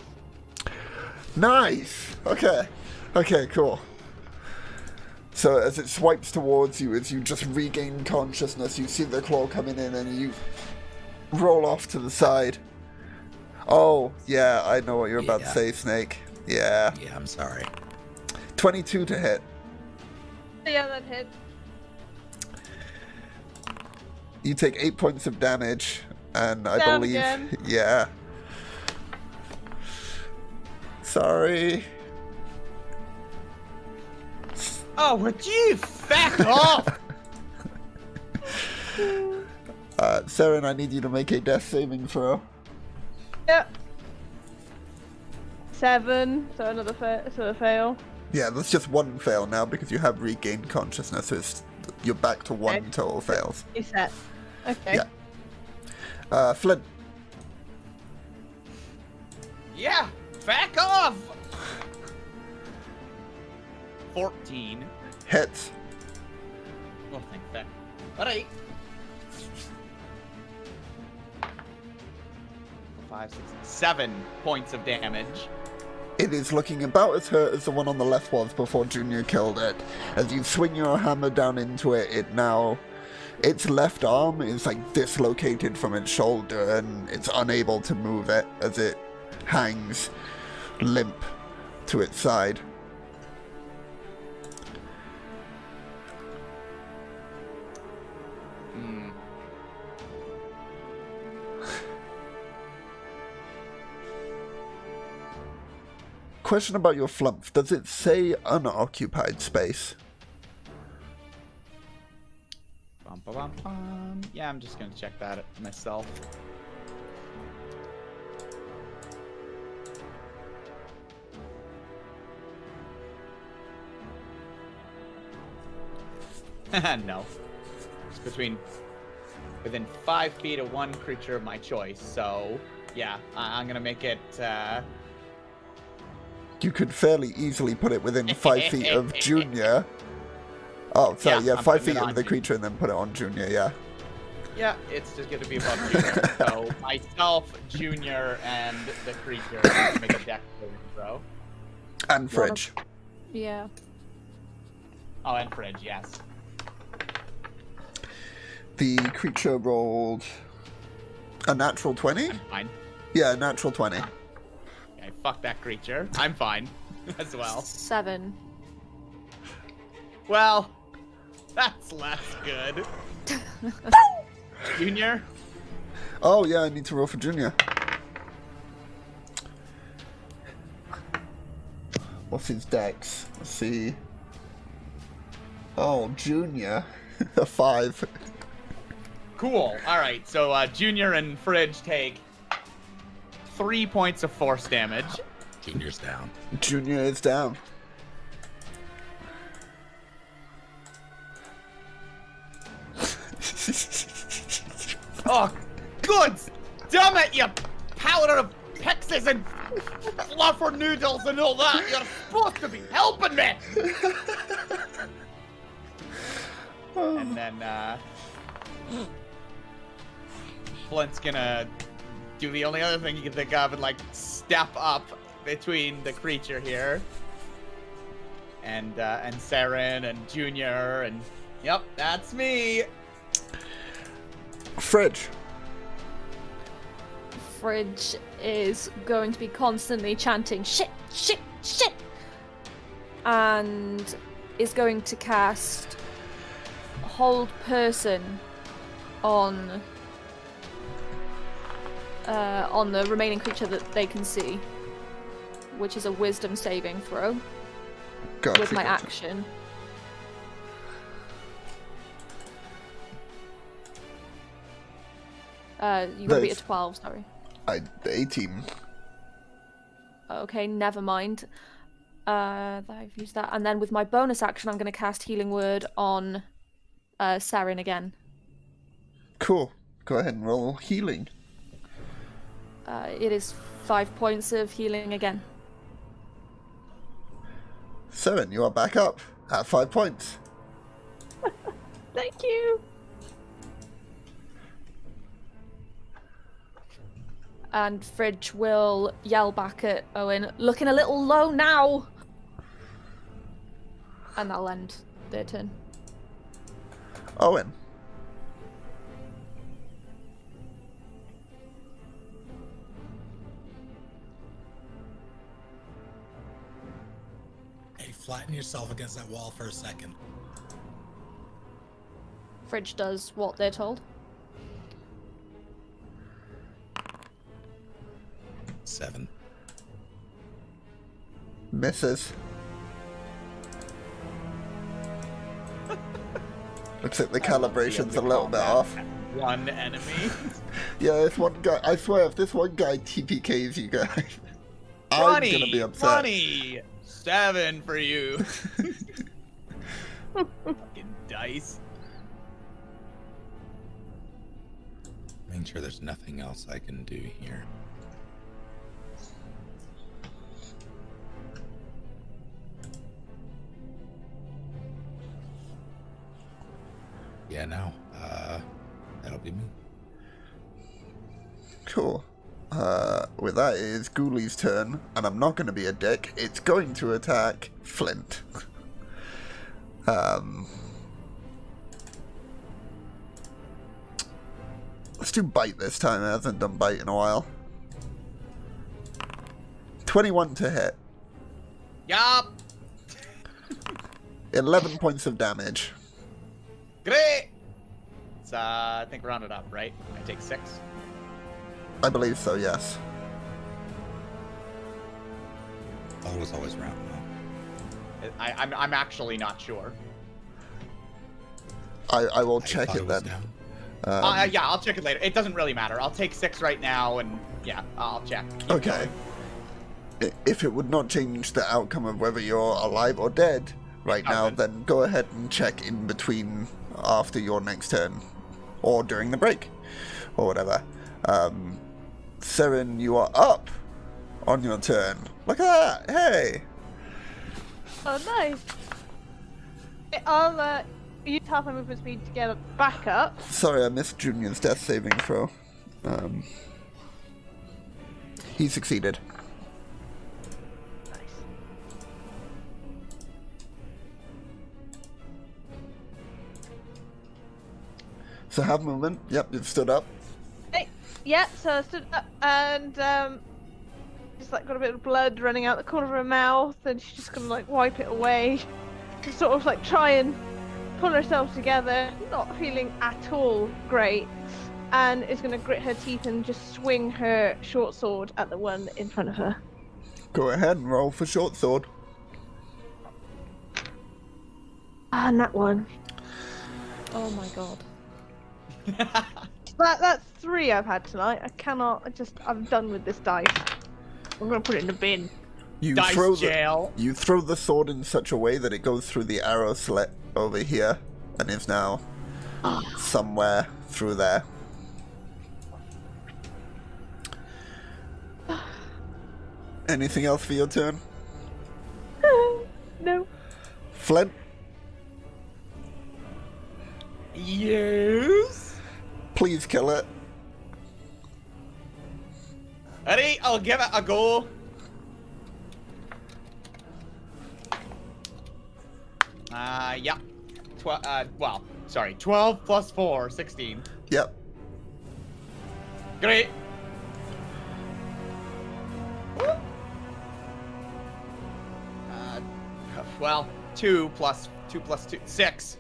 Nice! Okay, cool. So as it swipes towards you, as you just regain consciousness, you see the claw coming in and you roll off to the side. Oh, yeah, I know what you're about to say, Snake. Yeah.
Yeah, I'm sorry.
22 to hit.
Yeah, that hit.
You take 8 points of damage, and I
Down
believe...
again.
Yeah. Sorry.
Oh, would you back off?
Seren, I need you to make a death saving throw.
Yep. 7, so another fail.
Yeah, that's just 1 fail now because you have regained consciousness, so you're back to 1
Okay.
total fails.
Reset. Okay.
Yeah. Flint.
Yeah, back off! 14.
Hits.
Oh, thank that. Alright. 5, 6, 7 points of damage.
It is looking about as hurt as the one on the left was before Junior killed it. As you swing your hammer down into it, its left arm is like dislocated from its shoulder and it's unable to move it as it hangs limp to its side. Question about your flump. Does it say unoccupied space?
Bum, bum, bum, bum. Yeah, I'm just gonna check that myself. No. It's within 5 feet of one creature of my choice, so yeah, I'm gonna make it,
You could fairly easily put it within 5 feet of Junior. Oh, sorry, yeah,
I'm
5
putting it
feet
on
of the
Junior.
creature and then put it on Junior, yeah.
Yeah, it's just gonna be above Junior. So myself, Junior, and the creature make a dex saving throw.
And Fridge.
Yeah.
Oh, and Fridge, yes.
The creature rolled a natural 20?
I'm fine.
Yeah, a natural 20.
Okay, fuck that creature. I'm fine as well.
7.
Well, that's less good. Junior?
Oh, yeah, I need to roll for Junior. What's his dex? Let's see. Oh, Junior. A 5.
Cool. Alright, so Junior and Fridge take 3 points of force damage.
Junior's down.
Junior is down.
Oh, good! Damn it, you powder of pexes and fluffer noodles and all that! You're supposed to be helping me! And then, Flint's gonna do the only other thing you can think of and, like, step up between the creature here. And Saren and Junior and... Yep, that's me!
Fridge.
Fridge is going to be constantly chanting shit, shit, shit, and is going to cast Hold Person on the remaining creature that they can see, which is a Wisdom saving throw with my action. You gotta be at 12, sorry.
18.
Okay, never mind. I've used that. And then with my bonus action, I'm gonna cast Healing Word on Saren again.
Cool. Go ahead and roll healing.
It is 5 points of healing again.
7, you are back up at 5 points.
Thank you.
And Fridge will yell back at Owen, looking a little low now! And that'll end their turn.
Owen.
Hey, flatten yourself against that wall for a second.
Fridge does what they're told.
7.
Misses. Looks like the calibration's a little bit off.
One enemy.
Yeah, this one guy, I swear, if this one guy TPKs you guys, I'm gonna be upset.
27 for you. Fucking dice.
Making sure there's nothing else I can do here. Yeah, no. That'll be me.
Cool. With that, it is Ghouli's turn, and I'm not going to be a dick. It's going to attack Flint. Let's do bite this time. It hasn't done bite in a while. 21 to hit.
Yup.
11 points of damage.
Great. It's, I think rounded up, right? I take 6.
I believe so, yes.
Oh, it was always round now.
I'm actually not sure.
I will
I
check
thought
it
was
then.
down.
Yeah, I'll check it later. It doesn't really matter. I'll take 6 right now, and yeah, I'll check. Keep
Okay.
going.
If it would not change the outcome of whether you're alive or dead right now,
Okay.
then go ahead and check in between after your next turn. Or during the break. Or whatever. Seren, you are up on your turn. Look at that! Hey!
Oh, nice. I'll use half my movement speed to get back up.
Sorry, I missed Junior's death saving throw. He succeeded.
Nice.
So have movement. Yep, you've stood up.
Hey, yeah, so I stood up and just like got a bit of blood running out the corner of her mouth, and she's just gonna like wipe it away, to sort of like try and pull herself together, not feeling at all great, and is gonna grit her teeth and just swing her short sword at the one in front of her.
Go ahead and roll for short sword.
And that one.
Oh my god.
That's 3 I've had tonight. I'm done with this dice. I'm gonna put it in the bin.
You
Dice
throw
jail.
You throw the sword in such a way that it goes through the arrow slit over here and is now somewhere through there. Anything else for your turn?
No.
Flint?
Yes.
Please kill it.
Alright, I'll give it a go. Yeah. 12 plus 4, 16.
Yep.
Great. Well, 2 plus 2, 6.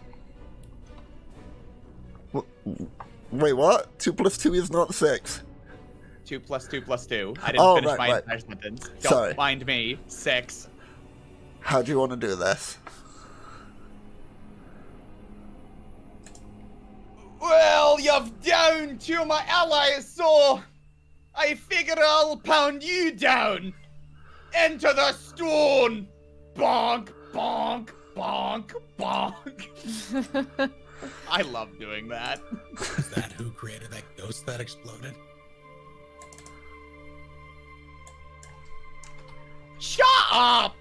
Wait, what? 2 plus 2 is not 6.
2 plus 2 plus 2. I didn't finish my
right.
entire sentence.
Sorry.
Don't mind me. 6.
How do you want to do this?
Well, you've downed 2 of my allies, so I figure I'll pound you down into the stone. Bonk, bonk, bonk, bonk. I love doing that.
Is that who created that ghost that exploded?
Shut up!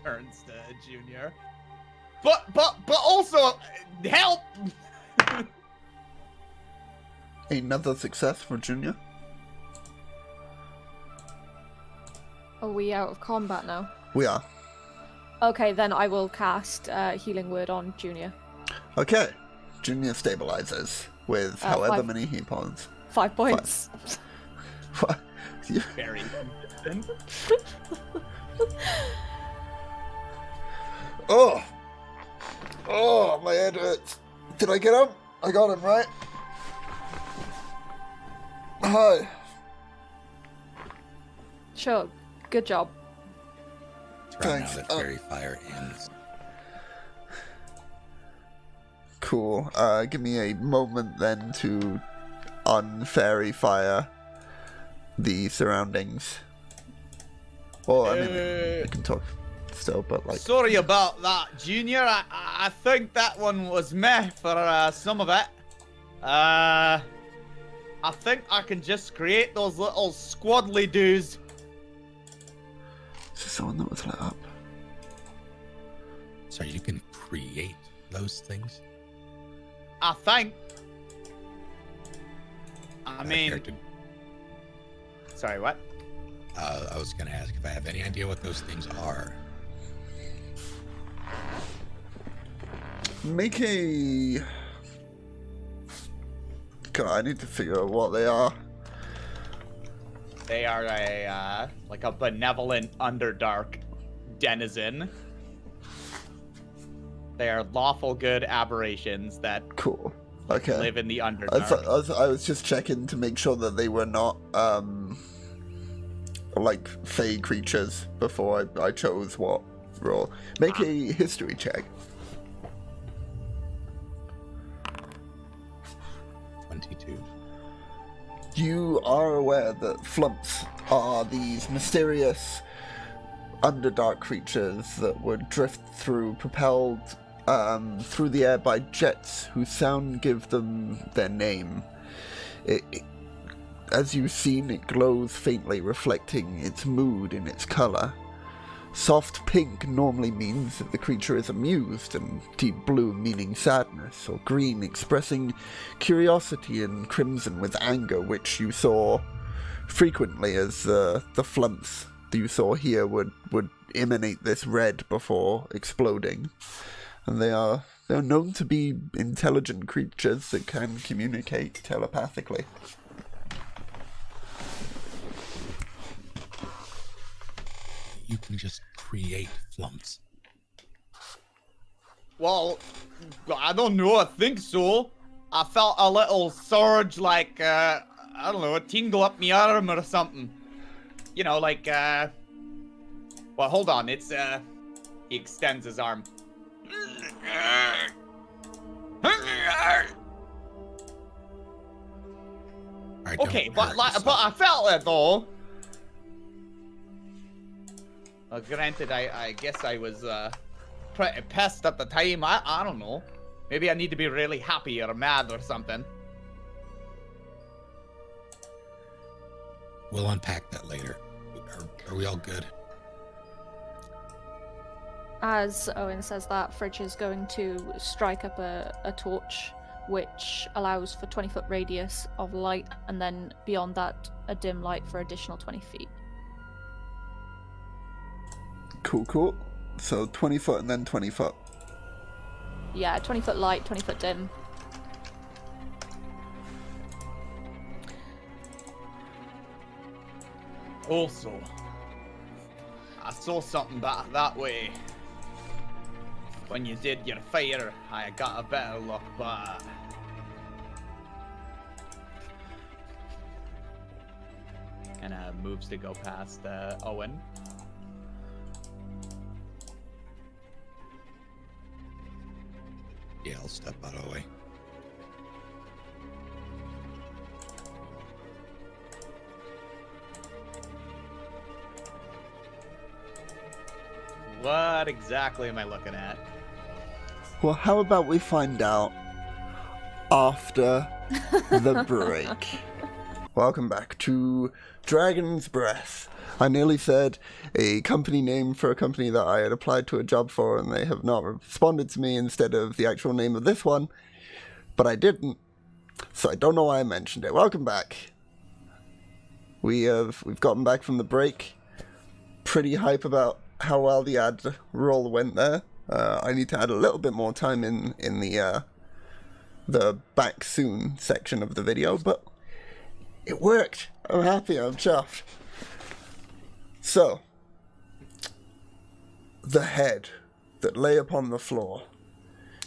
Turns to Junior. But also help.
Another success for Junior.
Are we out of combat now?
We are.
Okay, then I will cast Healing Word on Junior.
Okay. Junior stabilizes with however
5.
many he points.
5 points.
What?
Very consistent.
Oh! Oh, my head hurts. Did I get him? I got him, right? Hi.
Sure. Good job.
Right
Thanks.
now that fairy fire ends.
Cool. Give me a moment then to unfairy fire the surroundings. Well, I mean, we can talk still, but like...
Sorry about that, Junior. I think that one was meh for some of it. I think I can just create those little squaddly doos.
Is there someone that was lit up?
sorry, you can create those things?
I think. I
I
mean,
care to-
sorry, what?
I was going to ask if I have any idea what those things are.
Make a... God, I need to figure out what they are.
They are a like a benevolent Underdark denizen. They are lawful good aberrations that
Cool. Okay.
live in the Underdark.
I was just checking to make sure that they were not, like, fey creatures before I chose what role. Make a history check.
22.
You are aware that flumps are these mysterious underdark creatures that would drift through, propelled through the air by jets whose sound give them their name. As you've seen, it glows faintly, reflecting its mood in its colour. Soft pink normally means that the creature is amused, and deep blue meaning sadness, or green expressing curiosity, and crimson with anger, which you saw frequently as the flumps that you saw here would emanate this red before exploding. And they're known to be intelligent creatures that can communicate telepathically.
You can just create flumps.
Well, I don't know. I think so. I felt a little surge, like I don't know, a tingle up my arm or something. You know, like well, hold on. It's he extends his arm. Okay, but I felt it though. Well, granted, I guess I was pretty pissed at the time. I don't know. Maybe I need to be really happy or mad or something.
We'll unpack that later. Are we all good?
As Owen says that, Fridge is going to strike up a torch, which allows for 20-foot radius of light, and then beyond that, a dim light for additional 20 feet.
Cool. So 20 foot and then 20 foot.
Yeah, 20-foot light, 20-foot dim.
Also, I saw something back that way. When you did your fire, I got a better look, but... And moves to go past Owen.
Yeah, I'll step out of the way.
What exactly am I looking at?
Well, how about we find out after the break? Welcome back to Dragon's Breath. I nearly said a company name for a company that I had applied to a job for, and they have not responded to me instead of the actual name of this one, but I didn't, so I don't know why I mentioned it. Welcome back. We've gotten back from the break. Pretty hype about how well the ad roll went there. I need to add a little bit more time in the back soon section of the video, but it worked. I'm happy. I'm chuffed. So, the head that lay upon the floor.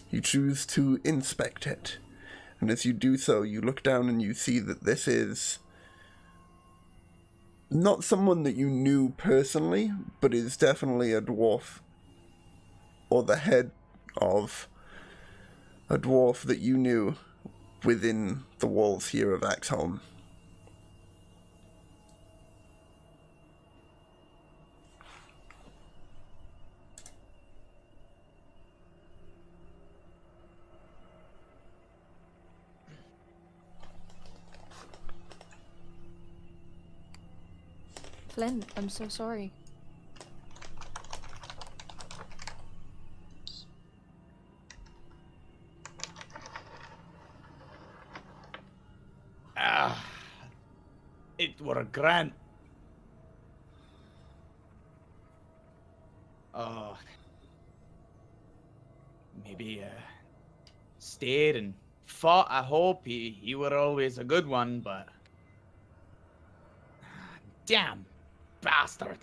You choose to inspect it, and as you do so, you look down and you see that this is not someone that you knew personally, but is definitely a dwarf, or the head of a dwarf that you knew within the walls here of Axeholm.
Flint, I'm so sorry.
it were grand. Oh, maybe stayed and fought. I hope he were always a good one, but damn bastard.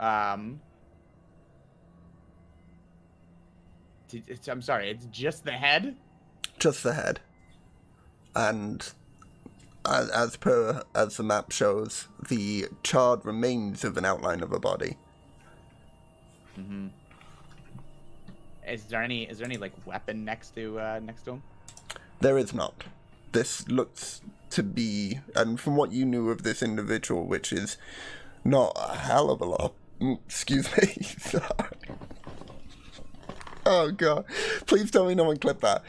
I'm sorry, it's just the head?
Just the head. And as the map shows, the charred remains of an outline of a body.
Mm-hmm. Is there any like weapon next to him?
There is not. This looks to be, and from what you knew of this individual, which is not a hell of a lot. Excuse me. Sorry. Oh god. Please tell me no one clipped that.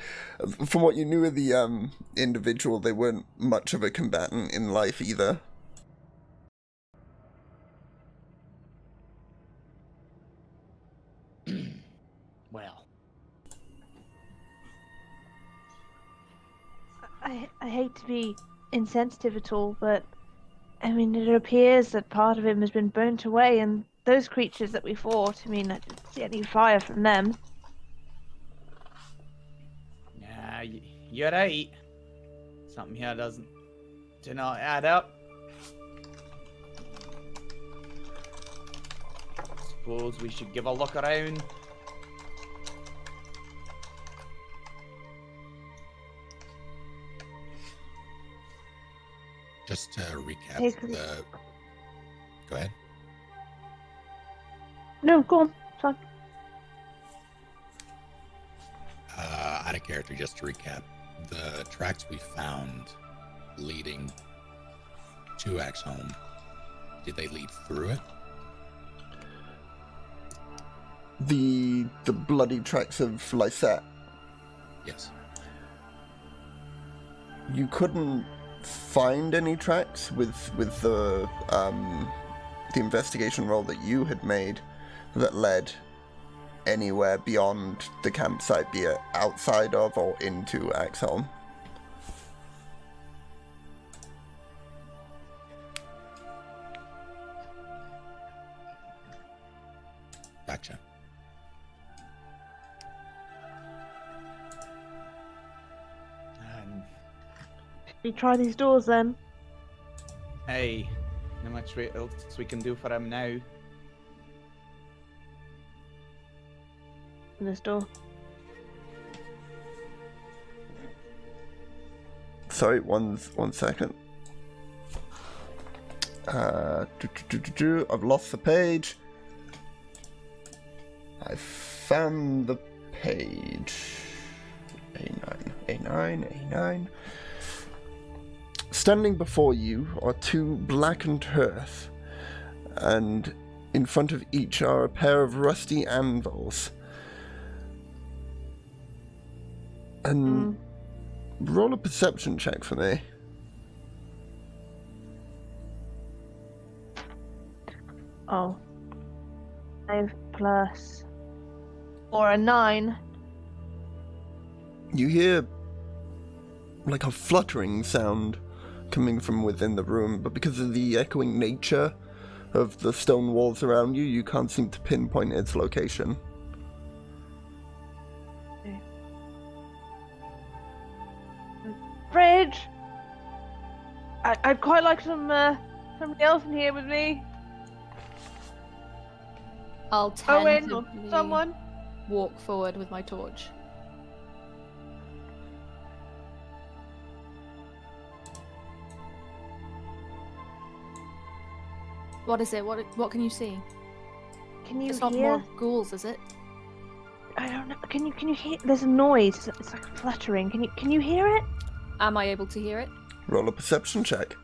From what you knew of the individual, they weren't much of a combatant in life either.
Well.
I hate to be insensitive at all, but I mean, it appears that part of him has been burnt away, and those creatures that we fought, I mean, I didn't see any fire from them.
Yeah, you're right. Something here do not add up. Suppose we should give a look around.
Just to recap
Basically.
Go ahead.
No, go on. It's fine.
Out of character, just to recap, the tracks we found leading to Axeholm, did they lead through it?
The bloody tracks of Lysette.
Yes.
You couldn't find any tracks with the investigation roll that you had made that led anywhere beyond the campsite, be it outside of or into Axeholm.
Gotcha.
We try these doors then.
Hey, not much else we can do for him now.
This door.
Sorry, one second. I've lost the page. I found the page. A9. Standing before you are two blackened hearth, and in front of each are a pair of rusty anvils. And roll a perception check for me.
Oh. 5 plus. Or a 9.
You hear like a fluttering sound coming from within the room, but because of the echoing nature of the stone walls around you, you can't seem to pinpoint its location.
Fridge! I'd quite like somebody else in here with me.
I'll
Owen or
tentatively
someone.
walk forward with my torch. What is it? What can you see?
Can you
It's not
hear?
more ghouls, is it?
I don't know. Can you hear? There's a noise. It's like fluttering. Can you hear it?
Am I able to hear it?
Roll a perception check.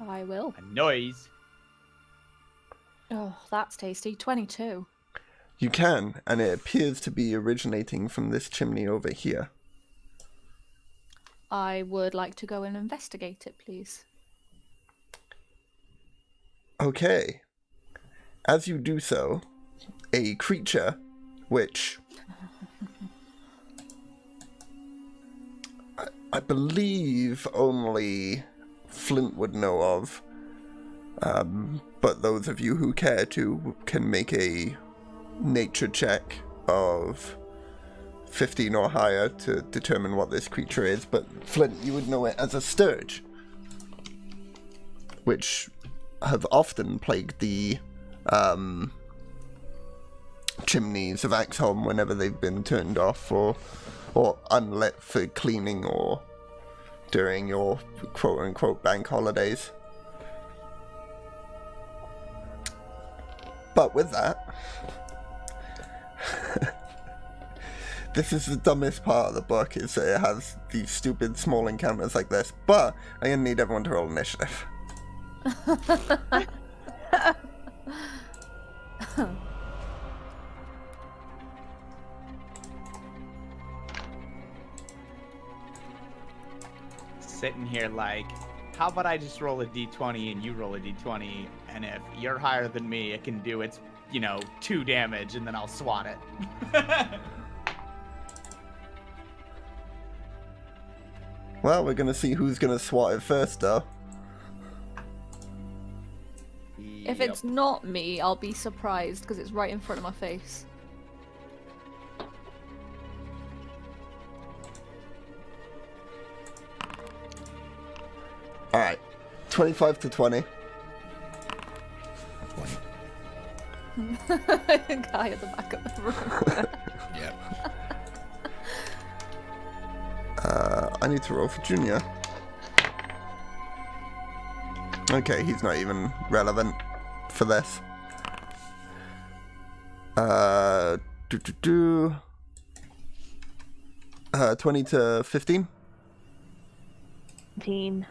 I will.
A noise.
Oh, that's tasty. 22.
You can, and it appears to be originating from this chimney over here.
I would like to go and investigate it, please.
Okay. As you do so, a creature, which I believe only Flint would know of. But those of you who care to can make a nature check of 15 or higher to determine what this creature is. But Flint, you would know it as a sturge, which have often plagued the chimneys of Axeholm whenever they've been turned off or unlit for cleaning or during your quote-unquote bank holidays. But with that, this is the dumbest part of the book, is that it has these stupid small encounters like this. But I'm going to need everyone to roll initiative.
Sitting here like, how about I just roll a d20 and you roll a d20, and if you're higher than me, it can do its, 2 damage, and then I'll swat it.
Well, we're going to see who's going to swat it first, though.
If it's not me, I'll be surprised because it's right in front of my face.
Alright. 25 to 20.
20.
Guy at the back of the room.
Yep.
I need to roll for Junior. Okay, he's not even relevant for this. 20 to 15?
17.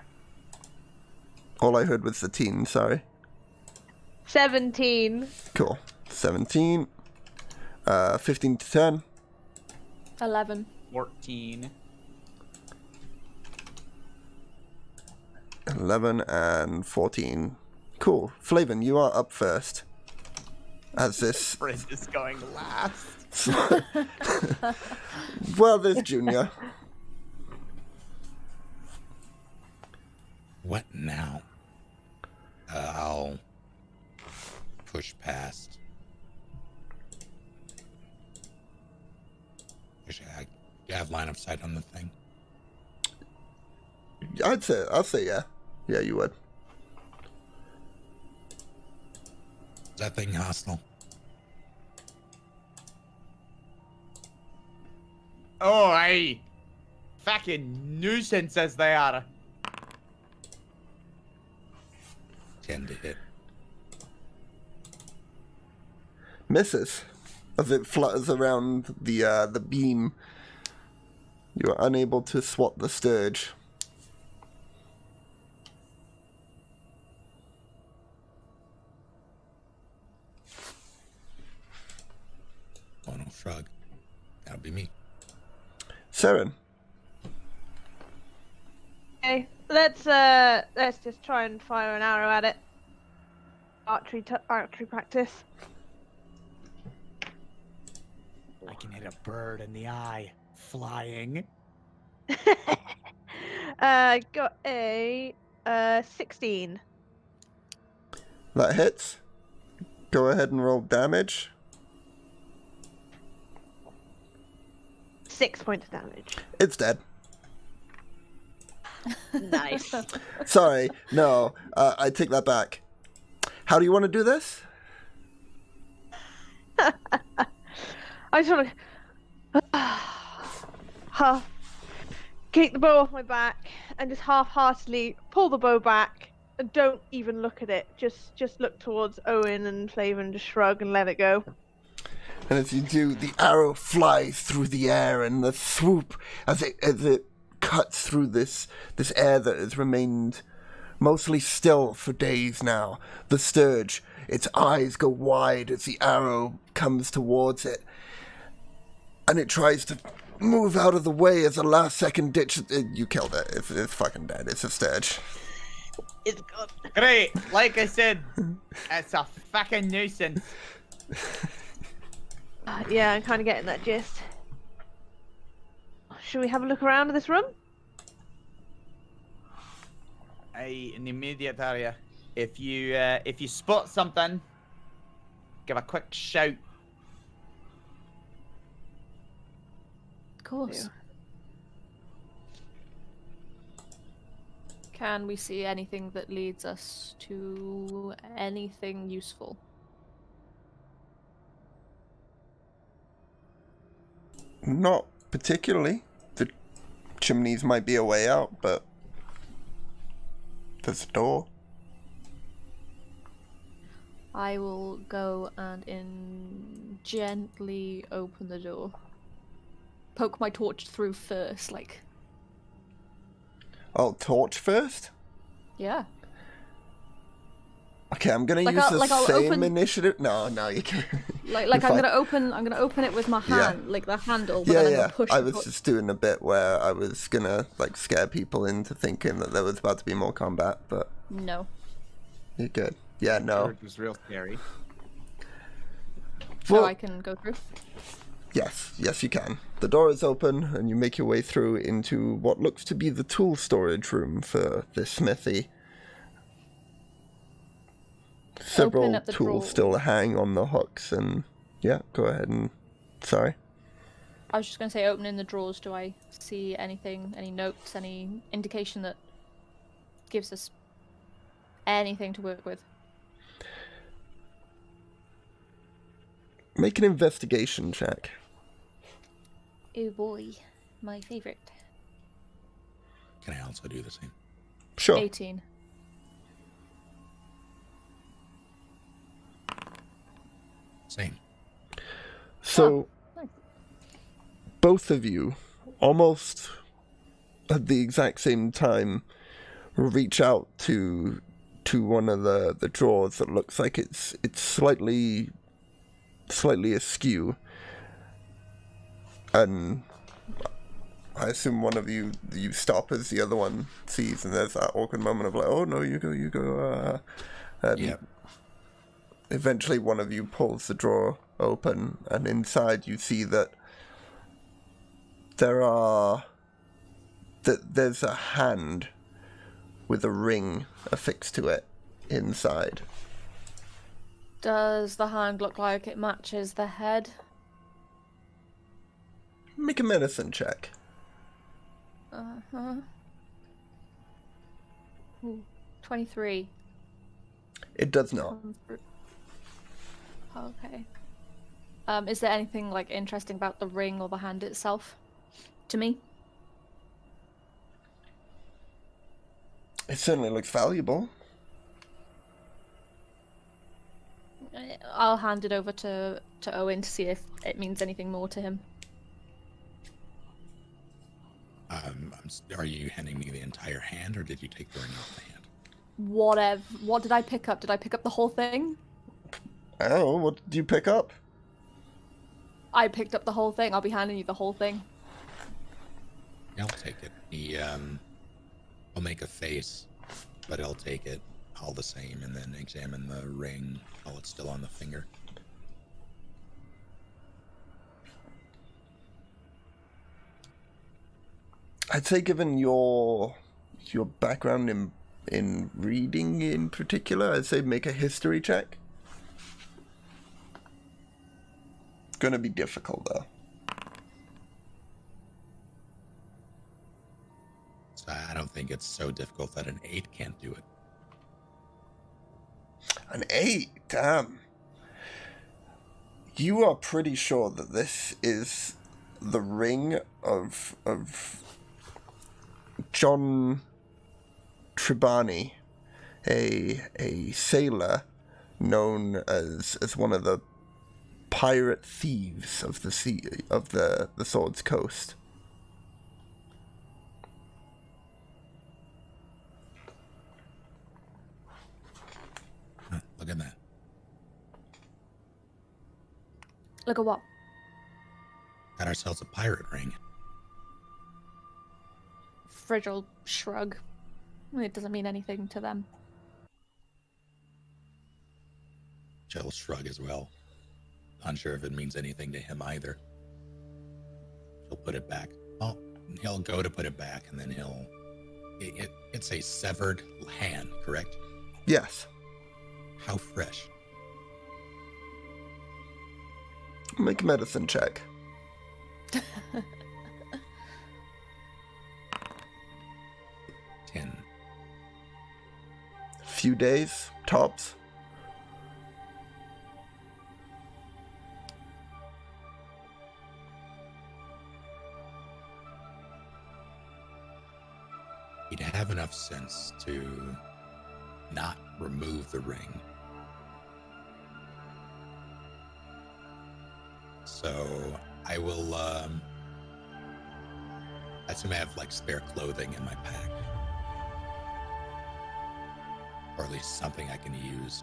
All I heard was the teen, sorry.
17.
Cool. 17. 15 to 10.
11.
14.
11 and 14. Cool. Flavin, you are up first. As this...
Frizz is going last.
Well, there's Junior.
What now? I'll push past. I have line of sight on the thing.
I'll say yeah. Yeah, you would.
Is that thing hostile?
Oh, hey. Fucking nuisances they are.
10 to hit.
Misses. As it flutters around the beam, you are unable to swat the sturge.
Oh no, shrug. That'll be me.
Seren.
Okay, let's just try and fire an arrow at it. Archery practice.
I can hit a bird in the eye, flying.
Got a 16.
That hits. Go ahead and roll damage.
6 points of damage.
It's dead.
Nice.
Sorry, no, I take that back. How do you want to do this?
I just want to take the bow off my back and just half-heartedly pull the bow back and don't even look at it. Just look towards Owen and Flavor and just shrug and let it go.
And as you do, the arrow flies through the air, and the swoop as it cuts through this air that has remained mostly still for days now. The sturge, its eyes go wide as the arrow comes towards it, and it tries to move out of the way as a last-second ditch. You killed it. It's fucking dead. It's a sturge.
It's good.
Great, like I said, it's a fucking nuisance.
Yeah, I'm kind of getting that gist. Should we have a look around this room?
in the immediate area. If you spot something, give a quick shout.
Of course. Can we see anything that leads us to anything useful?
Not particularly. The chimneys might be a way out, but there's a door.
I will go and gently open the door. Poke my torch through first, like.
Oh, torch first?
Yeah.
Okay, I'm gonna
Like
use
I'll
same
open-
initiative. No, you can.
Like
You're
I'm
fine.
gonna open it with my hand, like the handle, but
Yeah,
then I'm
yeah.
gonna push
I
the
was
torch.
just doing a bit where I was gonna like scare people into thinking that there was about to be more combat, but
No.
you're good. Yeah, no.
It was real scary.
So
Well-
I can go through?
Yes, you can. The door is open, and you make your way through into what looks to be the tool storage room for this smithy. Several
up the
tools
drawer.
still hang on the hooks, and yeah, go ahead and. Sorry.
I was just gonna say, opening the drawers, do I see anything, any notes, any indication that gives us anything to work with?
Make an investigation check.
Oh boy, my favorite.
Can I also do the same?
Sure.
18.
Same.
So,
nice.
both of you, almost at the exact same time, reach out to one of the drawers that looks like it's slightly askew, and I assume one of you stop as the other one sees, and there's that awkward moment of like, oh no, you go, and
Yep.
eventually one of you pulls the drawer open, and inside you see that there's a hand with a ring affixed to it inside.
Does the hand look like it matches the head?
Make a medicine check.
Uh-huh. Ooh, 23.
It does not.
Okay. Is there anything like interesting about the ring or the hand itself? To me?
It certainly looks valuable.
I'll hand it over to Owen to see if it means anything more to him.
Are you handing me the entire hand, or did you take the ring off the hand?
Whatever. What did I pick up? Did I pick up the whole thing?
Oh, what did you pick up?
I picked up the whole thing. I'll be handing you the whole thing.
Yeah, I'll take it. I'll make a face, but I'll take it all the same, and then examine the ring while it's still on the finger.
I'd say, given your background in reading in particular, I'd say make a history check. It's gonna be difficult though.
So I don't think it's so difficult that an 8 can't do it.
An 8, damn. You are pretty sure that this is the ring of John Tribani, a sailor known as one of the pirate thieves of the sea of the Swords Coast.
Huh, look at that.
Look at what?
Got ourselves a pirate ring.
Frigil shrug. It doesn't mean anything to them.
Jill shrug as well. Unsure if it means anything to him either. He'll put it back. Oh, he'll go to put it back, and then he'll It's a severed hand, correct?
Yes.
How fresh?
Make a medicine check.
10.
Few days, tops.
He'd have enough sense to not remove the ring. So I will, I assume I have like spare clothing in my pack. Or at least something I can use.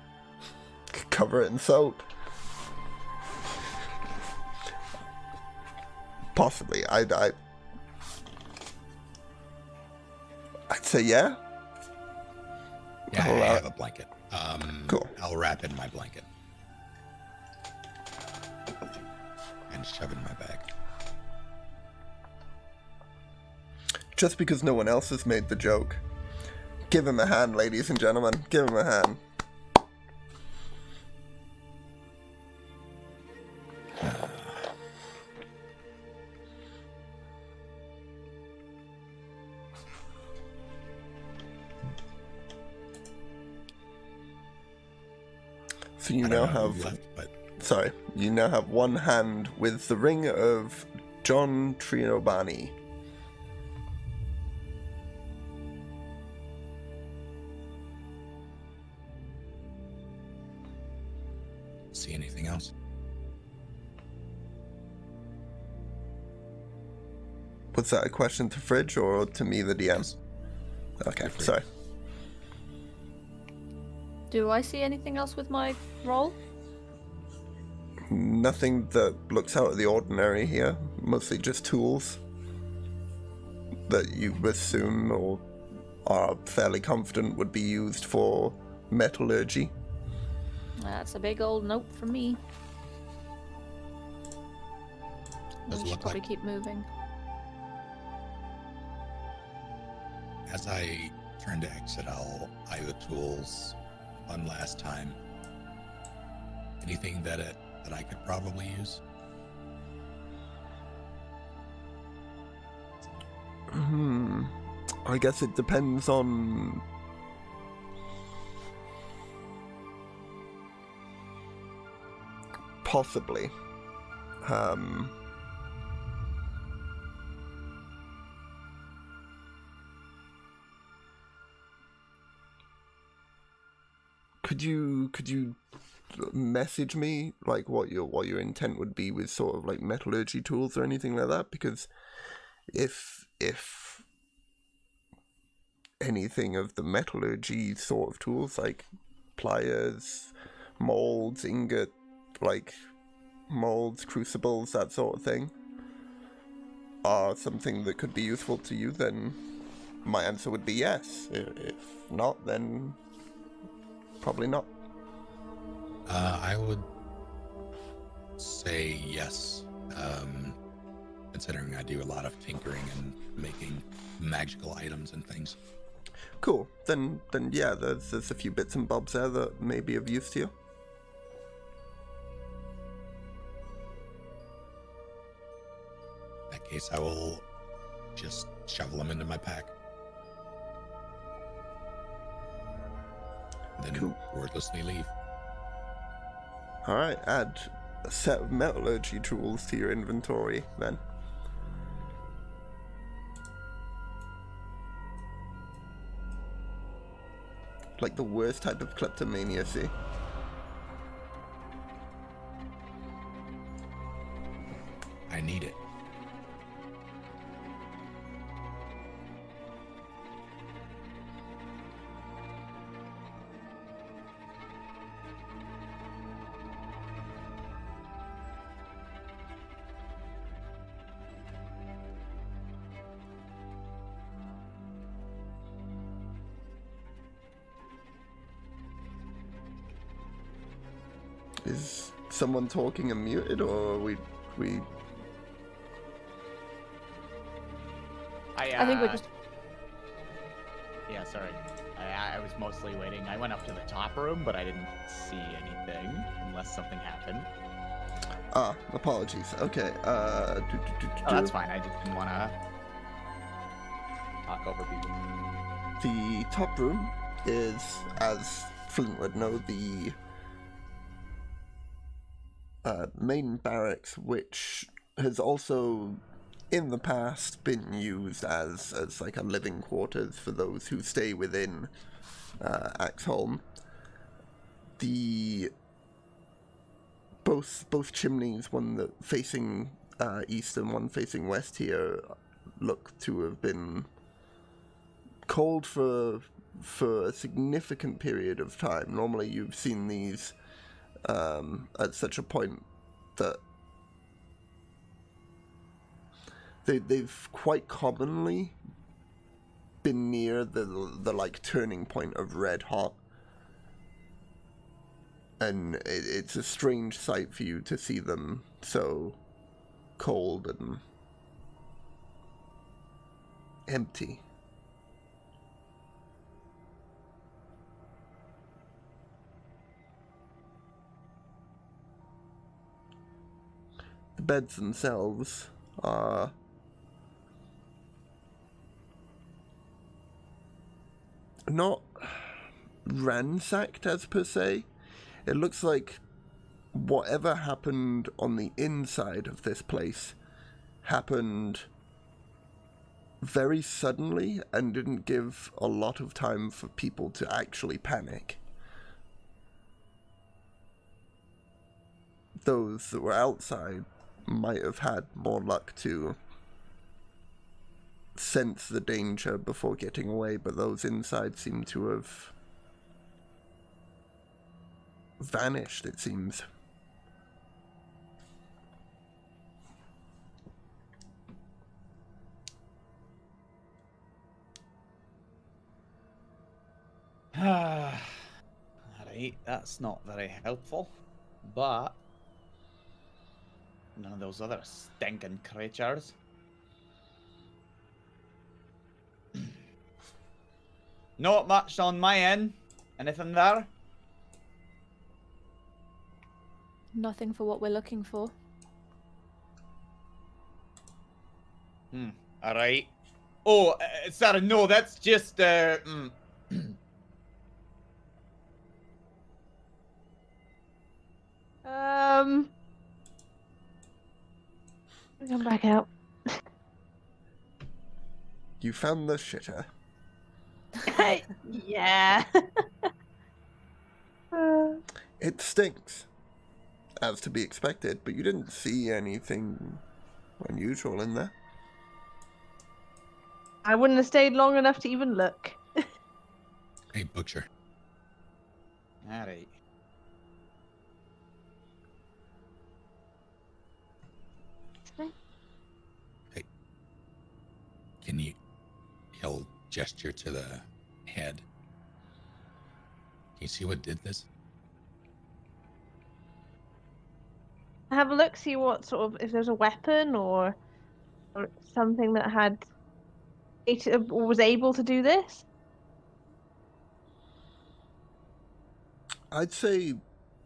Cover it in soap. Possibly. I'd say yeah.
Yeah, I
I'll allow
have
it.
a blanket.
Cool.
I'll wrap in my blanket. And shove it in my bag.
Just because no one else has made the joke. Give him a hand, ladies and gentlemen. Give him a hand. So you
I
now
don't know
have...
who left, but
Sorry. You now have one hand with the ring of John Triobani.
see anything else?
Was that a question to Fridge or to me, the DM?
Yes.
Okay,
To Fridge.
sorry.
Do I see anything else with my roll?
Nothing that looks out of the ordinary here. Mostly just tools that you assume or are fairly confident would be used for metallurgy.
That's a big old nope from me.
Does
We
it
should
look
probably
like-
keep moving.
As I turn to exit, I'll eye the tools one last time. Anything that I could probably use?
I guess it depends on... Possibly. Could you message me like what your intent would be with sort of like metallurgy tools or anything like that? Because if anything of the metallurgy sort of tools like pliers, molds, ingot, like molds, crucibles, that sort of thing, are something that could be useful to you, then my answer would be yes. If not, then probably not.
I would say yes, considering I do a lot of tinkering and making magical items and things.
Cool. Then yeah, there's a few bits and bobs there that may be of use to you.
In that case, I will just shovel them into my pack. Then
Cool.
wordlessly leave.
Alright, add a set of metallurgy tools to your inventory then. Like the worst type of kleptomania, see?
I need it.
Is someone talking and muted, or are we
I think we're just.
Yeah, sorry. I was mostly waiting. I went up to the top room, but I didn't see anything unless something happened.
Ah, apologies. Okay.
Oh, that's fine. I just didn't want to talk over people.
The top room is, as Flint would know, the main barracks, which has also in the past been used as like a living quarters for those who stay within Axeholm. The both chimneys, one that facing east and one facing west here, look to have been cold for a significant period of time. Normally you've seen these at such a point that they've quite commonly been near the like turning point of red hot, and it's a strange sight for you to see them so cold and empty. The beds themselves are not ransacked as per se. It looks like whatever happened on the inside of this place happened very suddenly and didn't give a lot of time for people to actually panic. Those that were outside might have had more luck to sense the danger before getting away, but those inside seem to have vanished, it seems.
Alright, that's not very helpful. But none of those other stinking creatures. Not much on my end. Anything there?
Nothing for what we're looking for.
Alright. Oh, sorry, no, that's just,
Come back out.
You found the shitter.
Yeah.
It stinks, as to be expected, but you didn't see anything unusual in there.
I wouldn't have stayed long enough to even look.
Hey, Butcher.
alright.
Hey. Can you... He'll gesture to the head. Can you see what did this?
Have a look, see what sort of, if there's a weapon or something that had was able to do this.
I'd say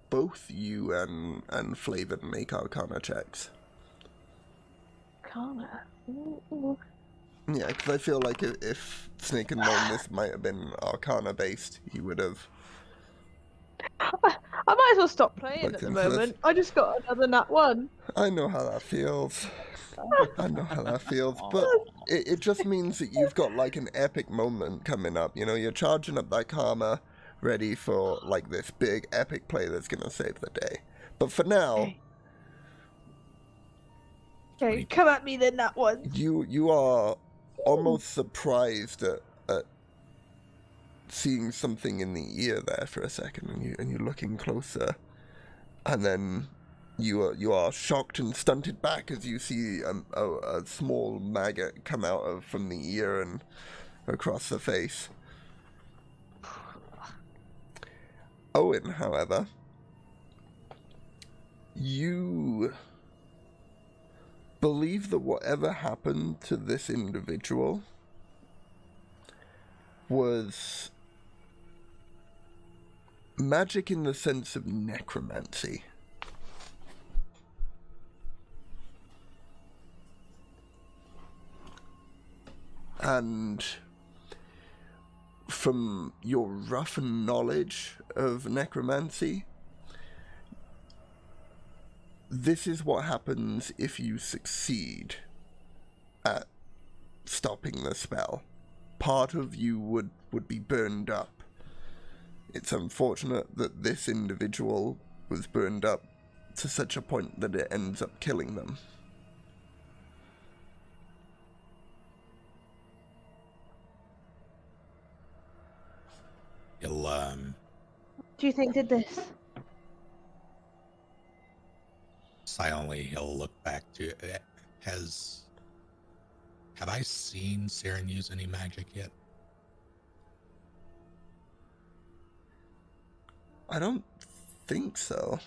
both you and Flavin make Arcana checks.
Arcana. Ooh.
Yeah, because I feel like if Snake had known this might have been Arcana based, he would have.
I might as well stop playing
Look
at the
into this.
moment. I just got another nat 1.
I know how that feels. I know how that feels, but it just means that you've got like an epic moment coming up. You know, you're charging up that karma, ready for like this big epic play that's gonna save the day. But for now,
Okay, come at me then, nat 1.
you are almost surprised at seeing something in the ear there for a second, and you're looking closer, and then you are shocked and stunted back as you see a small maggot come out from the ear and across the face. Owen, however, you believe that whatever happened to this individual was magic in the sense of necromancy. And from your rough knowledge of necromancy, this is what happens if you succeed at stopping the spell. Part of you would be burned up. It's unfortunate that this individual was burned up to such a point that it ends up killing them.
He'll,
Do you think did this?
silently, he'll look back to have I seen Saren use any magic yet?
I don't think so.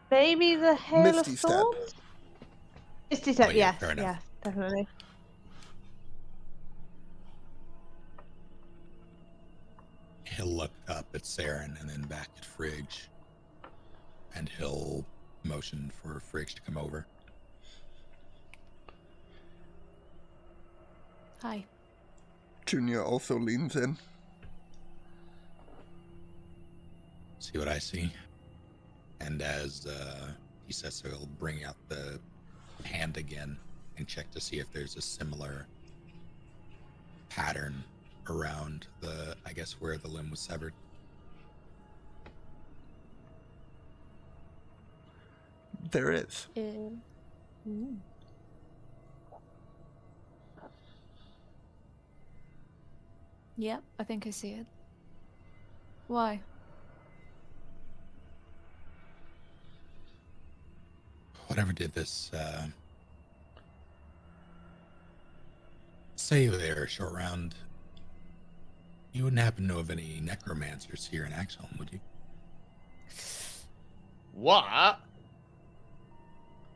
Maybe the Hail
Misty
of
Step.
Thorns? Misty Step,
Oh, yeah,
yes,
fair enough.
yes, definitely.
He'll look up at Saren and then back at Frigg, and he'll motion for Frigg to come over.
Hi.
Junior also leans in.
See what I see? And as he says so, he'll bring out the hand again and check to see if there's a similar pattern around the, I guess, where the limb was severed.
There is.
Yep, I think I see it. Why?
Whatever did this, say there, Short Round, you wouldn't happen to know of any necromancers here in Axeholm, would you?
What?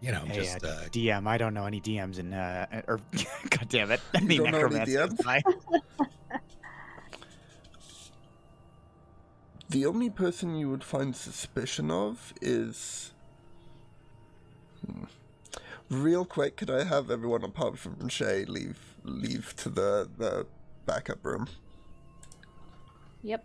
You know,
Hey,
just,
DM. I don't know any DMs in, or God damn it, any
don't know any
necromancers.
DMs? The only person you would find suspicion of is... Real quick, could I have everyone apart from Shay leave to the backup room?
Yep.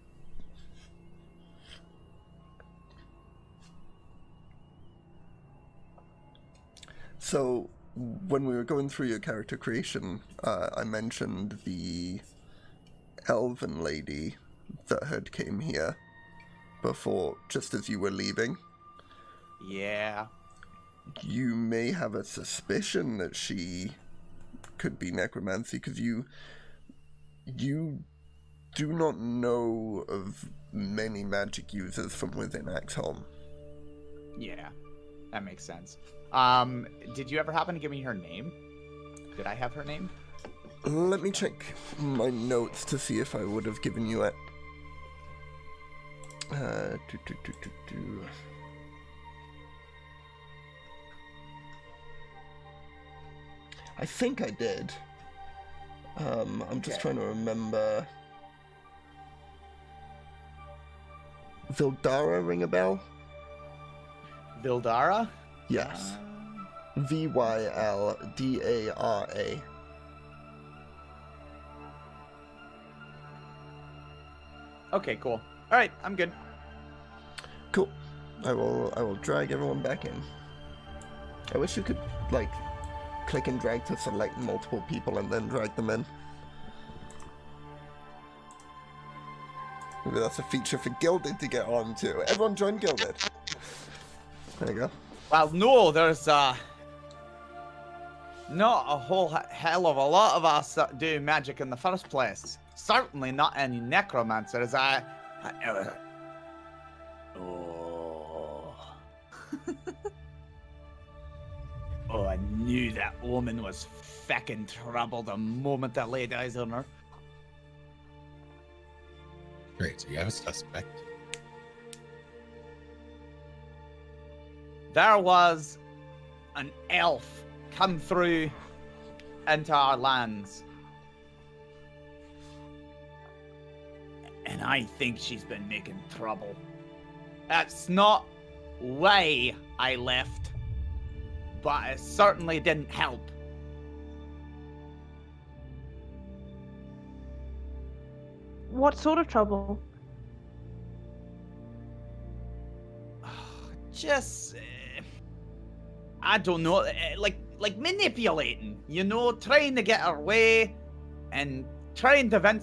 So, when we were going through your character creation, I mentioned the elven lady that had came here before, just as you were leaving.
Yeah.
You may have a suspicion that she could be necromancy, because you do not know of many magic users from within Axeholm.
Yeah. That makes sense. Did you ever happen to give me her name? Did I have her name?
Let me check my notes to see if I would have given you it. I think I did. I'm just trying to remember. Vildara ring a bell?
Vildara?
Yes. Vyldara.
Okay, cool. All right, I'm good.
Cool. I will drag everyone back in. I wish you could, like, click and drag to select multiple people and then drag them in. Maybe that's a feature for Gilded to get on to. Everyone join Gilded. There you go.
Well, no, there's not a whole hell of a lot of us that do magic in the first place. Certainly not any necromancers. Oh. Oh, I knew that woman was feckin' trouble the moment I laid eyes on her.
great. So you have a suspect.
There was an elf come through into our lands. And I think she's been making trouble. That's not why I left, but it certainly didn't help.
What sort of trouble?
Just, I don't know, like manipulating, you know, trying to get her way, and trying to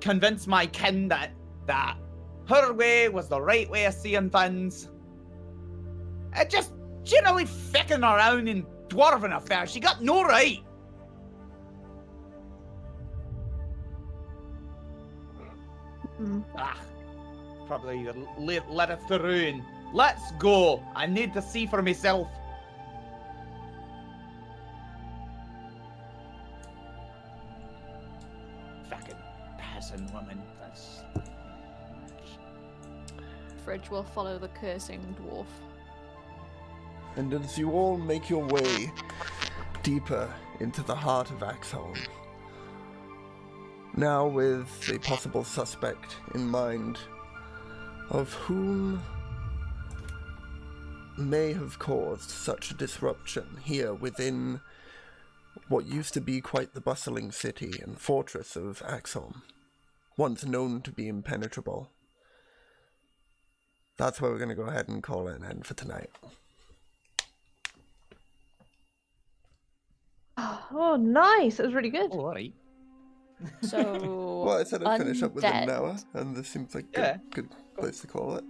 convince my kin that her way was the right way of seeing things. Just generally ficking around in dwarven affairs. She got no right. Probably let it through and let's go. I need to see for myself. Fucking peasant woman. That's...
Fridge will follow the cursing dwarf.
And as you all make your way deeper into the heart of Axeholm, now with a possible suspect in mind of whom may have caused such a disruption here within what used to be quite the bustling city and fortress of Axeholm, once known to be impenetrable. That's where we're going to go ahead and call it an end for tonight.
Oh, nice. That was really good.
All right.
So.
Well, I said I'd finish up within an
undead.
hour, and this seems like
Yeah.
a good place to call it.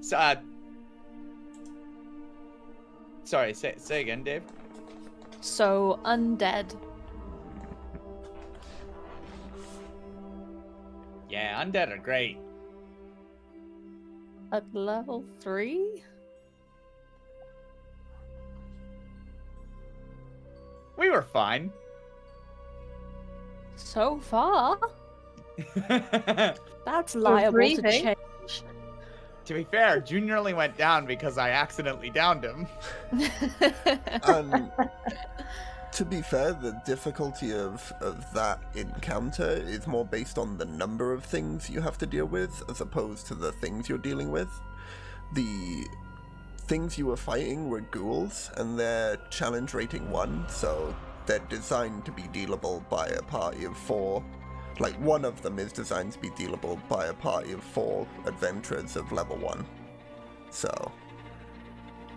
So, sorry, say again, Dave.
So undead.
Yeah, undead are great.
At level 3?
We were fine.
So far?
To
That's liable to
breathing.
change.
be fair, Junior only went down because I accidentally downed him.
And to be fair, the difficulty of that encounter is more based on the number of things you have to deal with, as opposed to the things you're dealing with. The things you were fighting were ghouls, and they're challenge rating 1, so they're designed to be dealable by a party of 4. Like, one of them is designed to be dealable by a party of 4 adventurers of level 1. So,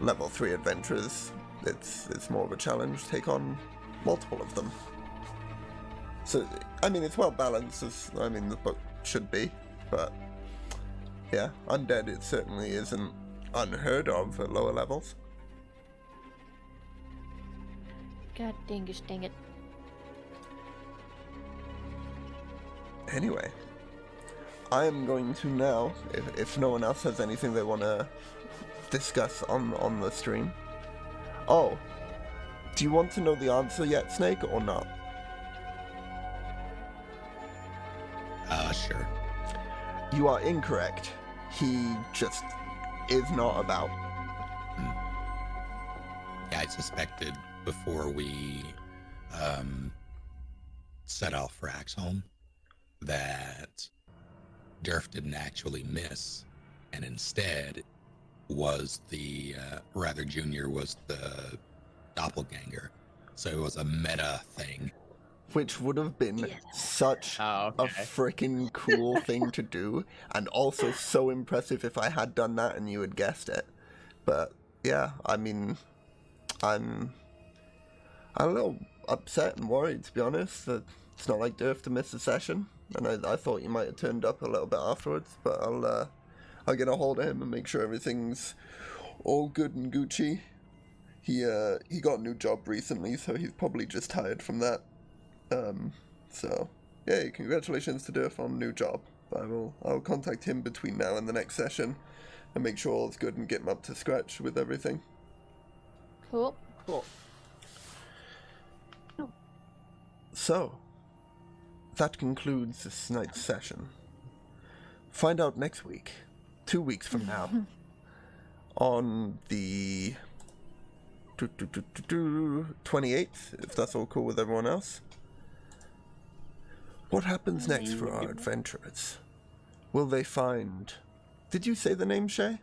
level 3 adventurers, it's more of a challenge to take on multiple of them. So, I mean, it's well balanced, as, I mean, the book should be, but yeah, undead, it certainly isn't unheard of at lower levels.
God dang it.
Anyway, I am going to now, if no one else has anything they want to discuss on the stream. Oh, do you want to know the answer yet, Snake, or not?
Sure.
You are incorrect. He just is not about.
Yeah, I suspected before we set off for Axeholm that Durf didn't actually miss, and instead was Junior was the doppelganger. So it was a meta thing.
Which would have been such
Oh,
a
okay.
freaking cool thing to do, and also so impressive if I had done that and you had guessed it. But yeah, I mean, I'm a little upset and worried, to be honest, that it's not like Durf to miss a session, and I thought you might have turned up a little bit afterwards, but I'll get a hold of him and make sure everything's all good and Gucci. He got a new job recently, so he's probably just tired from that. So, yay, congratulations to Durf on a new job. I'll contact him between now and the next session and make sure all's good and get him up to scratch with everything.
Cool.
So, that concludes this night's session. Find out next week, 2 weeks from now, on the 28th, if that's all cool with everyone else. What happens next for our adventurers? Will they find... Did you say the name, Shay?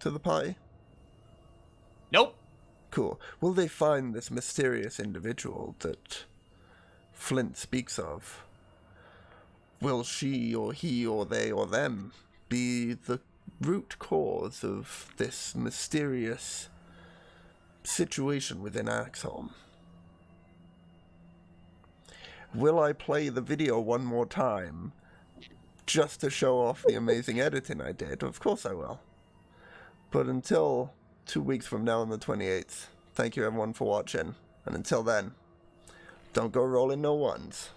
To the party?
Nope.
Cool. Will they find this mysterious individual that Flint speaks of? Will she or he or they or them be the root cause of this mysterious situation within Axeholm? Will I play the video one more time just to show off the amazing editing I did? Of course I will. But until 2 weeks from now on the 28th, thank you everyone for watching. And until then, don't go rolling no ones.